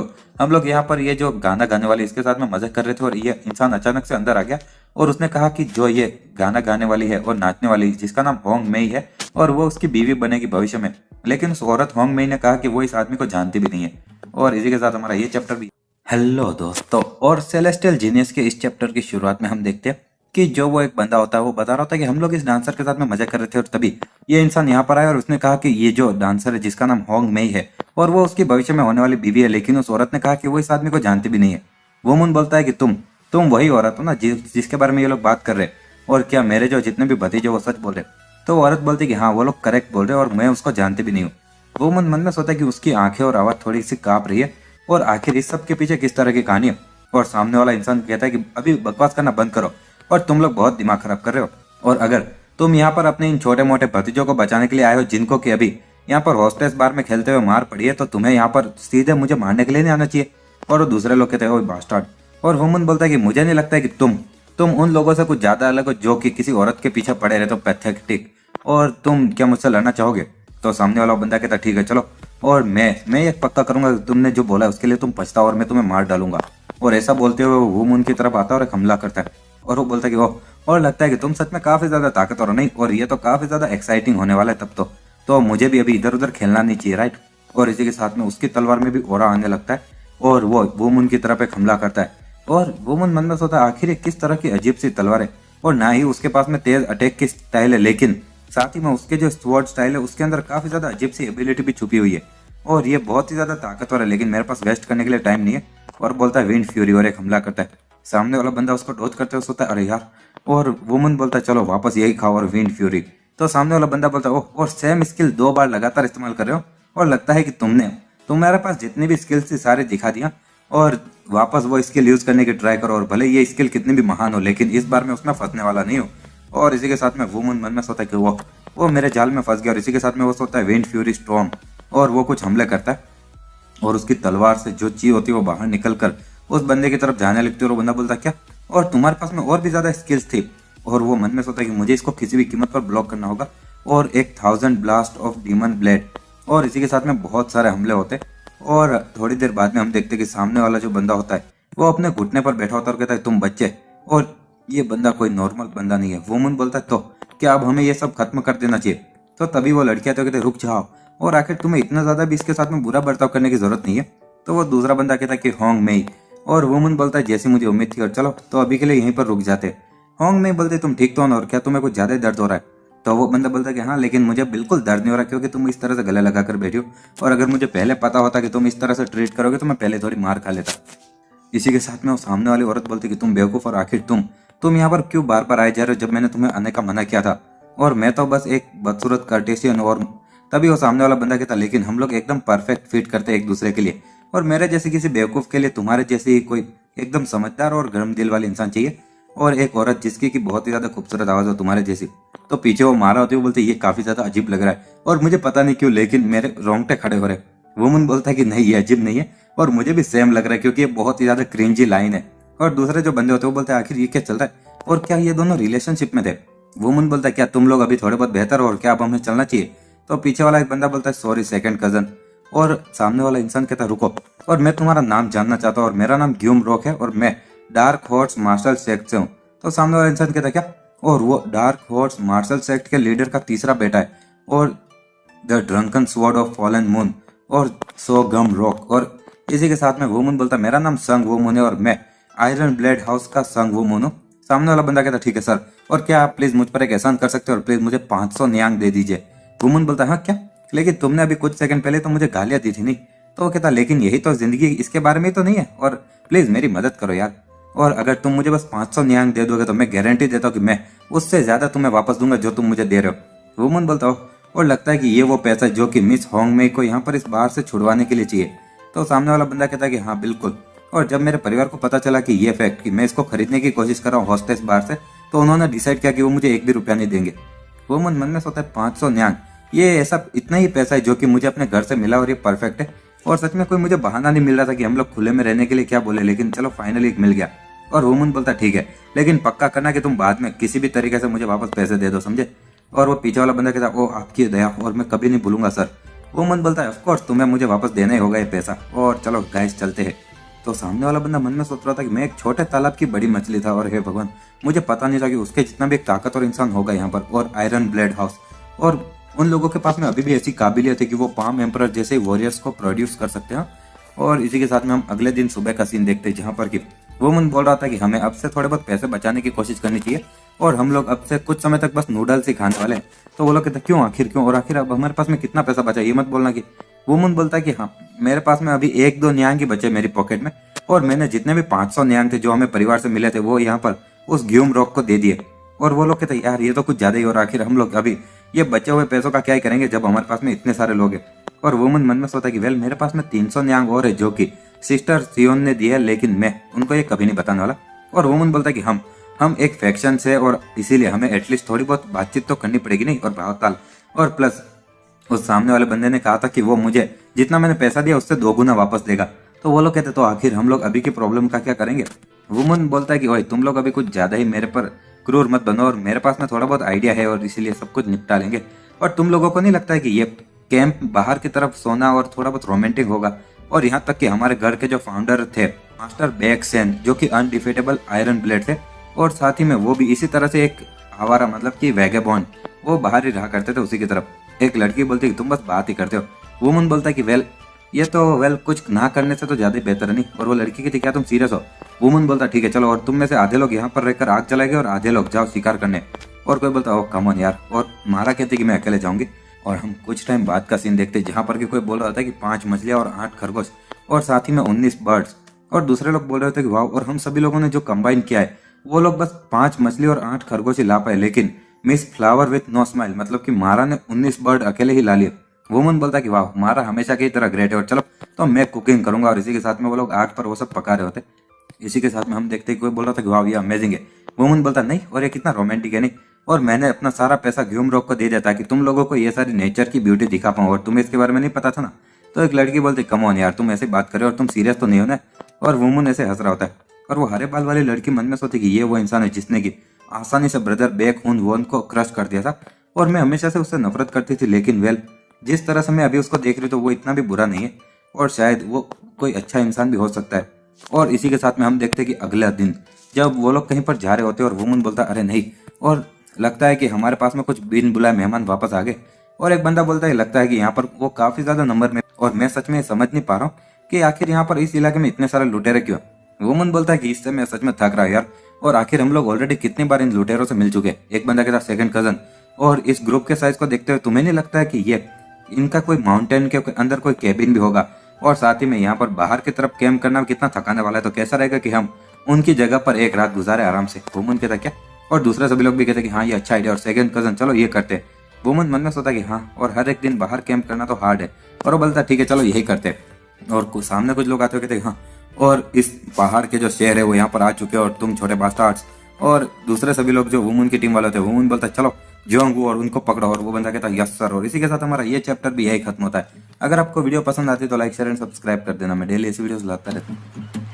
लोग यहाँ पर ये जो गाना गाने वाले इसके साथ में मजाक कर रहे थे, और ये इंसान अचानक से अंदर आ गया, और उसने कहा कि जो ये गाना गाने वाली है और नाचने वाली जिसका नाम होंग मेई है, और वो उसकी बीवी बनेगी भविष्य में। लेकिन उस औरत होंग मेई ने कहा कि वो इस आदमी को जानती भी नहीं है। और इसी के साथ हमारा ये चैप्टर भी। हेलो दोस्तों, और सेलेस्टियल जीनियस के इस चैप्टर की शुरुआत में हम देखते हैं कि जो वो एक बंदा होता है वो बता रहा होता है कि हम लोग इस डांसर के साथ में मजा कर रहे थे, और तभी ये इंसान यहाँ पर आया और उसने कहा कि ये जो डांसर है जिसका नाम होंग मेई है और वो उसकी भविष्य में होने वाली बीवी है, लेकिन उस औरत ने कहा कि वो इस आदमी को जानती भी नहीं है। वुमन बोलता है कि तुम वही औरत हो ना जिसके बारे में ये लोग बात कर रहे हैं, और क्या मेरे जो जितने भी भतीजे वो सच बोल रहे। तो वो औरत बोलती है कि हाँ वो लोग करेक्ट बोल रहे हैं, और मैं उसको जानती भी नहीं हूँ। वुमन मन में सोचता है कि उसकी आंखें और आवाज थोड़ी सी कांप रही है, और आखिर इस सब के पीछे किस तरह की कहानी है। और सामने वाला इंसान कहता है कि अभी बकवास करना बंद करो, और तुम लोग बहुत दिमाग खराब कर रहे हो, और अगर तुम यहाँ पर अपने इन छोटे मोटे भतीजों को बचाने के लिए आए हो जिनको कि अभी यहाँ पर हॉस्टेस बार में खेलते हुए मार पड़ी है, तो तुम्हें यहाँ पर सीधे मुझे मारने के लिए नहीं आना चाहिए। और वो दूसरे लोग कहते हैं ओए बास्टर्ड। और वुमन बोलता है कि मुझे नहीं लगता है कि तुम उन लोगों से कुछ ज्यादा अलग हो जो कि किसी औरत के पीछे पड़े रहते हो पैथेटिक, और तुम क्या मुझसे लड़ना चाहोगे। तो सामने वाला बंदा कहता ठीक है चलो, और मैं ये पक्का करूंगा कि तुमने जो बोला उसके लिए तुम पछताओ, और मैं तुम्हें मार डालूंगा। और ऐसा बोलते हुए वो वुमन की तरफ आता है और एक हमला करता है, और वो बोलता है कि वो और लगता है कि तुम सच में काफी ज्यादा ताकतवर हो, नहीं और ये तो काफी ज्यादा एक्साइटिंग होने वाला है तब तो मुझे भी अभी इधर उधर खेलना नहीं चाहिए राइट। और इसी के साथ में उसकी तलवार में भी ओरा आने लगता है, और वो वुमन की तरफ एक हमला करता है। और वुमन मन में सोचता है आखिर किस तरह की अजीब सी तलवार है, और ना ही उसके पास में तेज अटैक की स्टाइल है, लेकिन साथ ही में उसके जो स्वॉर्ड स्टाइल है उसके अंदर काफी ज्यादा अजीब सी एबिलिटी भी छुपी हुई है, और ये बहुत ही ज्यादा ताकतवर है, लेकिन मेरे पास वेस्ट करने के लिए टाइम नहीं है। और बोलता है विंड फ्यूरी, और एक हमला करता है। सामने वाला बंदा उसको डॉज करते हुए सोचता है अरे यार, और वुमन बोलता है चलो वापस यही खाओ और विंड फ्यूरी। तो सामने वाला बंदा बोलता है ओह, और सेम स्किल 2 बार लगातार इस्तेमाल कर रहे हो, और लगता है कि तुम्हारे पास जितनी भी स्किल्स थी सारे दिखा दिया, और वापस वो स्किल यूज करने की ट्राई करो, और भले ये स्किल कितनी भी महान हो लेकिन इस बार मैं उसमें फंसने वाला नहीं हूँ। और इसी के साथ में वुमन मन में सोचता है कि वो मेरे जाल में फंस गया, और इसी के साथ में वो सोचता है विंड फ्यूरी स्टॉर्म, और वो कुछ हमले करता है, और उसकी तलवार से जो चीज होती है वो बाहर निकल कर उस बंदे की तरफ जाने लगती है। और वो बंदा बोलता क्या, और तुम्हारे पास में और भी ज्यादा स्किल्स थी। और वो मन में सोचता है कि मुझे इसको किसी भी कीमत पर ब्लॉक करना होगा, और एक 1000 ब्लास्ट ऑफ डीमन ब्लेड, और इसी के साथ में बहुत सारे हमले होते। और थोड़ी देर बाद में हम देखते हैं कि सामने वाला जो बंदा होता है वो अपने घुटने पर बैठा होता है और कहता है तुम बच्चे, और ये बंदा कोई नॉर्मल बंदा नहीं है। वुमन बोलता है तो क्या अब हमें ये सब खत्म कर देना चाहिए। तो तभी वो लड़कियां तो कहते रुक जाओ, और आखिर तुम्हें इतना ज्यादा भी इसके साथ में बुरा बर्ताव करने की जरूरत नहीं है। तो वो दूसरा बंदा कहता है कि होंग मेई, और वुमन बोलता है जैसी मुझे उम्मीद थी, और चलो तो अभी के लिए यहीं पर रुक जाते। होंग मेई बोलते तुम ठीक तो हो ना, और क्या तुम्हें कुछ ज्यादा दर्द हो रहा है। तो वो बंदा बोलता है कि हाँ, लेकिन मुझे बिल्कुल दर्द नहीं हो रहा क्योंकि तुम इस तरह से गले लगा कर बैठी हो, और अगर मुझे पहले पता होता कि तुम इस तरह से ट्रीट करोगे तो मैं पहले थोड़ी मार खा लेता। इसी के साथ में वो सामने वाली औरत बोलती कि तुम बेवकूफ, और आखिर तुम यहाँ पर क्यों बार बार आए जा रहे हो जब मैंने तुम्हें आने का मना किया था। और मैं तो बस एक बदसूरत कर्टेशियन। और तभी वो सामने वाला बंदा कहता लेकिन हम लोग एकदम परफेक्ट फिट करते हैं एक दूसरे के लिए, और मेरे जैसे किसी बेवकूफ के लिए तुम्हारे जैसी कोई एकदम समझदार और गर्म दिल वाली इंसान चाहिए, और एक औरत जिसकी की बहुत ही ज्यादा खूबसूरत आवाज हो तुम्हारे जैसी। तो पीछे वो मारा होती है, वो बोलते ये काफी ज्यादा अजीब लग रहा है, और मुझे पता नहीं क्यों लेकिन मेरे रोंगटे खड़े हो रहे। वुमन बोलता है कि नहीं ये अजीब नहीं है, और मुझे भी सेम लग रहा है क्योंकि ये बहुत ही ज्यादा क्रिंजी लाइन है। और दूसरे जो बंदे होते हैं वो बोलते हैं आखिर ये क्या चल रहा है, और क्या ये दोनों रिलेशनशिप में थे। वुमन बोलता है क्या तुम लोग अभी थोड़े बहुत बेहतर हो और क्या अब हमें चलना चाहिए। तो पीछे वाला एक बंदा बोलता है सॉरी सेकंड कजन, और सामने वाला इंसान कहता है रुको, और मैं तुम्हारा नाम जानना चाहता हूँ, और मेरा नाम ग्यूम रॉक है और मैं डार्क हॉर्स मार्शल सेक्ट से हूँ। तो सामने वाला इंसान कहता है क्या, और वो डार्क हॉर्स मार्शल सेक्ट के लीडर का तीसरा बेटा है, और the drunken sword of fallen moon, और सो गम रॉक। और इसी के साथ में वुमन बोलता मेरा नाम संग वुमन है और मैं आयरन ब्लेड हाउस का संग वुमन हूँ। सामने वाला बंदा कहता ठीक है सर, और क्या आप प्लीज मुझ पर एक एहसान कर सकते हो और प्लीज मुझे 500 न्यांग दे दीजिए। वुमन बोलता हाँ क्या, लेकिन तुमने अभी कुछ सेकंड पहले तो मुझे गालियां दी थी नहीं। तो वो कहता लेकिन यही तो जिंदगी, इसके बारे में तो नहीं है, और प्लीज मेरी मदद करो यार, और अगर तुम मुझे बस 500 न्यांग दे दोगे तो मैं गारंटी देता हूँ कि मैं उससे ज्यादा तुम्हें वापस दूंगा जो तुम मुझे दे रहे हो। वुमन बोलता हो और लगता है कि ये वो पैसा जो कि मिस होंग में को यहाँ पर इस बार से छुड़वाने के लिए चाहिए। तो सामने वाला बंदा कहता है कि हाँ बिल्कुल, और जब मेरे परिवार को पता चला कि ये फैक्ट कि मैं इसको खरीदने की कोशिश कर रहा हूँ हॉस्टेस बार से, तो उन्होंने डिसाइड किया कि वो मुझे एक भी रुपया नहीं देंगे। वो मन में सोचता है 500 न्यांग, ये ऐसा इतना ही पैसा है जो कि मुझे अपने घर से मिला और ये परफेक्ट है, और सच में कोई मुझे बहाना नहीं मिल रहा था कि हम लोग खुले में रहने के लिए क्या बोले, लेकिन चलो फाइनली एक मिल गया। और वुमन बोलता ठीक है, लेकिन पक्का करना कि तुम बाद में किसी भी तरीके से मुझे वापस पैसे दे दो, समझे। और वो पीछे वाला बंदा कहता ओ आपकी दया, और मैं कभी नहीं भूलूंगा सर। वुमन बोलता है ऑफ कोर्स तुम्हें मुझे वापस देना ही होगा ये पैसा, और चलो गाइस चलते हैं। तो सामने वाला बंदा मन में सोच रहा था कि मैं एक छोटे तालाब की बड़ी मछली था, और हे भगवान मुझे पता नहीं था कि उसके जितना भी एक ताकतवर इंसान होगा यहाँ पर, और आयरन ब्लेड हाउस, और उन लोगों के पास में अभी भी ऐसी काबिलियत है कि वो पाम एम्परर जैसे वॉरियर्स को प्रोड्यूस कर सकते हैं। और इसी के साथ में हम अगले दिन सुबह का सीन देखते हैं जहाँ पर कि वुमन बोल रहा था कि हमें अब से थोड़े बहुत पैसे बचाने की कोशिश करनी चाहिए, और हम लोग अब से कुछ समय तक बस नूडल्स ही खाने वाले हैं। तो वो लोग कहते क्यों आखिर क्यों, और आखिर अब हमारे पास में कितना पैसा बचा ये मत बोलना कि। वुमन बोलता है कि हाँ मेरे पास में अभी 1-2 न्यांग ही बचे मेरी पॉकेट में, और मैंने जितने भी 500 न्यांग थे जो हमें परिवार से मिले थे वो यहाँ पर उस ग्यूम रॉक को दे दिए। और वो लोग कहते यार ये तो कुछ ज्यादा ही, और आखिर हम लोग अभी ये बचे हुए पैसों का क्या ही करेंगे जब हमारे पास में इतने सारे लोग हैं। और वुमन मन में सोचता है कि वेल मेरे पास में 300 न्यांग और है जो कि सिस्टर सियोन ने दिया है, लेकिन मैं उनको ये कभी नहीं बताने वाला। और वुमन बोलता है कि हम एक फैक्शन से, और इसीलिए हमें एटलीस्ट थोड़ी बहुत बातचीत तो करनी पड़ेगी नहीं, और भावताल। और प्लस उस सामने वाले बंदे ने कहा था कि वो मुझे जितना मैंने पैसा दिया उससे 2 गुना वापस देगा। तो वो लोग कहते तो आखिर हम लोग अभी की प्रॉब्लम का क्या करेंगे। वुमन बोलता है कि ओए तुम लोग अभी कुछ ज्यादा ही मेरे पर क्रूर मत बनो, और मेरे पास में थोड़ा बहुत आइडिया है और इसीलिए सब कुछ निपटा लेंगे। और तुम लोगों को नहीं लगता है कि ये कैंप बाहर की तरफ सोना और थोड़ा बहुत रोमांटिक होगा, और यहाँ तक कि हमारे घर के जो फाउंडर थे मास्टर बैकसेन जो कि अनडिफेटेबल आयरन ब्लेड थे, और साथ ही में वो भी इसी तरह से एक आवारा मतलब कि वैगेबॉन्ड, वो बाहर ही रहा करते थे उसी की तरफ। एक लड़की बोलती कि तुम बस बात ही करते हो। वुमन बोलता है कि वेल ये तो कुछ ना करने से तो ज्यादा बेहतर नहीं। और वो लड़की कहती क्या तुम सीरियस हो। वुमन बोलता ठीक है चलो, और तुम में से आधे लोग यहाँ पर रहकर आग जलाएंगे और आधे लोग जाओ शिकार करने। और कोई बोलता ओ कम ऑन यार, और मारा कहती कि मैं अकेले जाऊंगी। और हम कुछ टाइम बाद का सीन देखते जहाँ पर कि कोई बोल रहा था कि 5 मछलियां और 8 खरगोश, और साथ ही में 19 बर्ड्स। और दूसरे लोग बोल रहे थे कि वाह, और हम सभी लोगों ने जो कंबाइन किया है वो लोग बस 5 मछली और 8 खरगोश ही ला पाए, लेकिन miss flower with no smile मतलब कि मारा ने 19 बर्ड अकेले ही ला लिए। वुमन बोलता कि वाह मारा हमेशा की तरह ग्रेट है, और चलो तो मैं कुकिंग करूंगा। और इसी के साथ में वो लोग आग पर वो सब पका रहे होते। इसी के साथ में हम देखते कोई बोल रहा था कि वाह ये अमेजिंग है। वुमन बोलता नहीं, और ये कितना रोमांटिक है नहीं, और मैंने अपना सारा पैसा ग्यूम रॉक को दे दिया ताकि तुम लोगों को ये सारी नेचर की ब्यूटी दिखा पाऊं, और तुम्हें इसके बारे में नहीं पता था ना। तो एक लड़की बोलती कम ऑन यार तुम ऐसे बात करे और तुम सीरियस तो नहीं हो ना। और वुमन ऐसे हंस रहा होता है, और वो हरे बाल वाली लड़की मन में सोचती कि ये वो इंसान है जिसने की आसानी से ब्रदर बेक हुन वोन को क्रश कर दिया था, और मैं हमेशा से उससे नफरत करती थी, लेकिन वेल जिस तरह से मैं अभी उसको देख रही हूँ तो वो इतना भी बुरा नहीं है, और शायद वो कोई अच्छा इंसान भी हो सकता है। और इसी के साथ में हम देखते हैं कि अगले दिन जब वो लोग कहीं पर जा रहे होते हैं और वुमन बोलता अरे नहीं, और लगता है कि हमारे पास में कुछ बिन बुलाए मेहमान वापस आ गए। और एक बंदा बोलता है लगता है कि यहाँ पर वो काफी ज्यादा नंबर में, और मैं सच में समझ नहीं पा रहा हूँ कि आखिर यहाँ पर इस इलाके में इतने सारे लुटेरे क्यों। वुमन बोलता है कि इससे मैं सच में थक रहा हूँ यार, और आखिर हम लोग ऑलरेडी कितनी बार इन लुटेरों से मिल चुके। एक बंदा कहता सेकंड कजन, और इस ग्रुप के साइज को देखते हुए तुम्हें नहीं लगता है कि ये इनका कोई माउंटेन के अंदर कोई केबिन भी होगा, और साथ ही में यहाँ पर बाहर की तरफ कैंप करना कितना थकाने वाला है, तो कैसा रहेगा कि हम उनकी जगह पर एक रात गुजारे आराम से। वुमन कहता क्या, और दूसरे सभी लोग भी कहते कि हाँ ये अच्छा आइडिया, और सेकंड कजन चलो ये करते। वुमन मन में सोचा कि हाँ, और हर एक दिन बाहर कैंप करना तो हार्ड है, और वो बोलता ठीक है चलो यही करते। और सामने कुछ लोग आते हुए कहते हाँ, और इस पहाड़ के जो शेर है वो यहाँ पर आ चुके हैं और तुम छोटे बास्टार्ड्स। और दूसरे सभी लोग जो वुमन की टीम वाले थे, वुमन बोलता चलो जोंगू और उनको पकड़ो, और वो बंदा कहता यस सर। और इसी के साथ हमारा ये चैप्टर भी यही खत्म होता है। अगर आपको वीडियो पसंद आती है तो लाइक शेयर एंड सब्सक्राइब कर देना, मैं डेली ऐसी वीडियोस लाता रहता हूँ।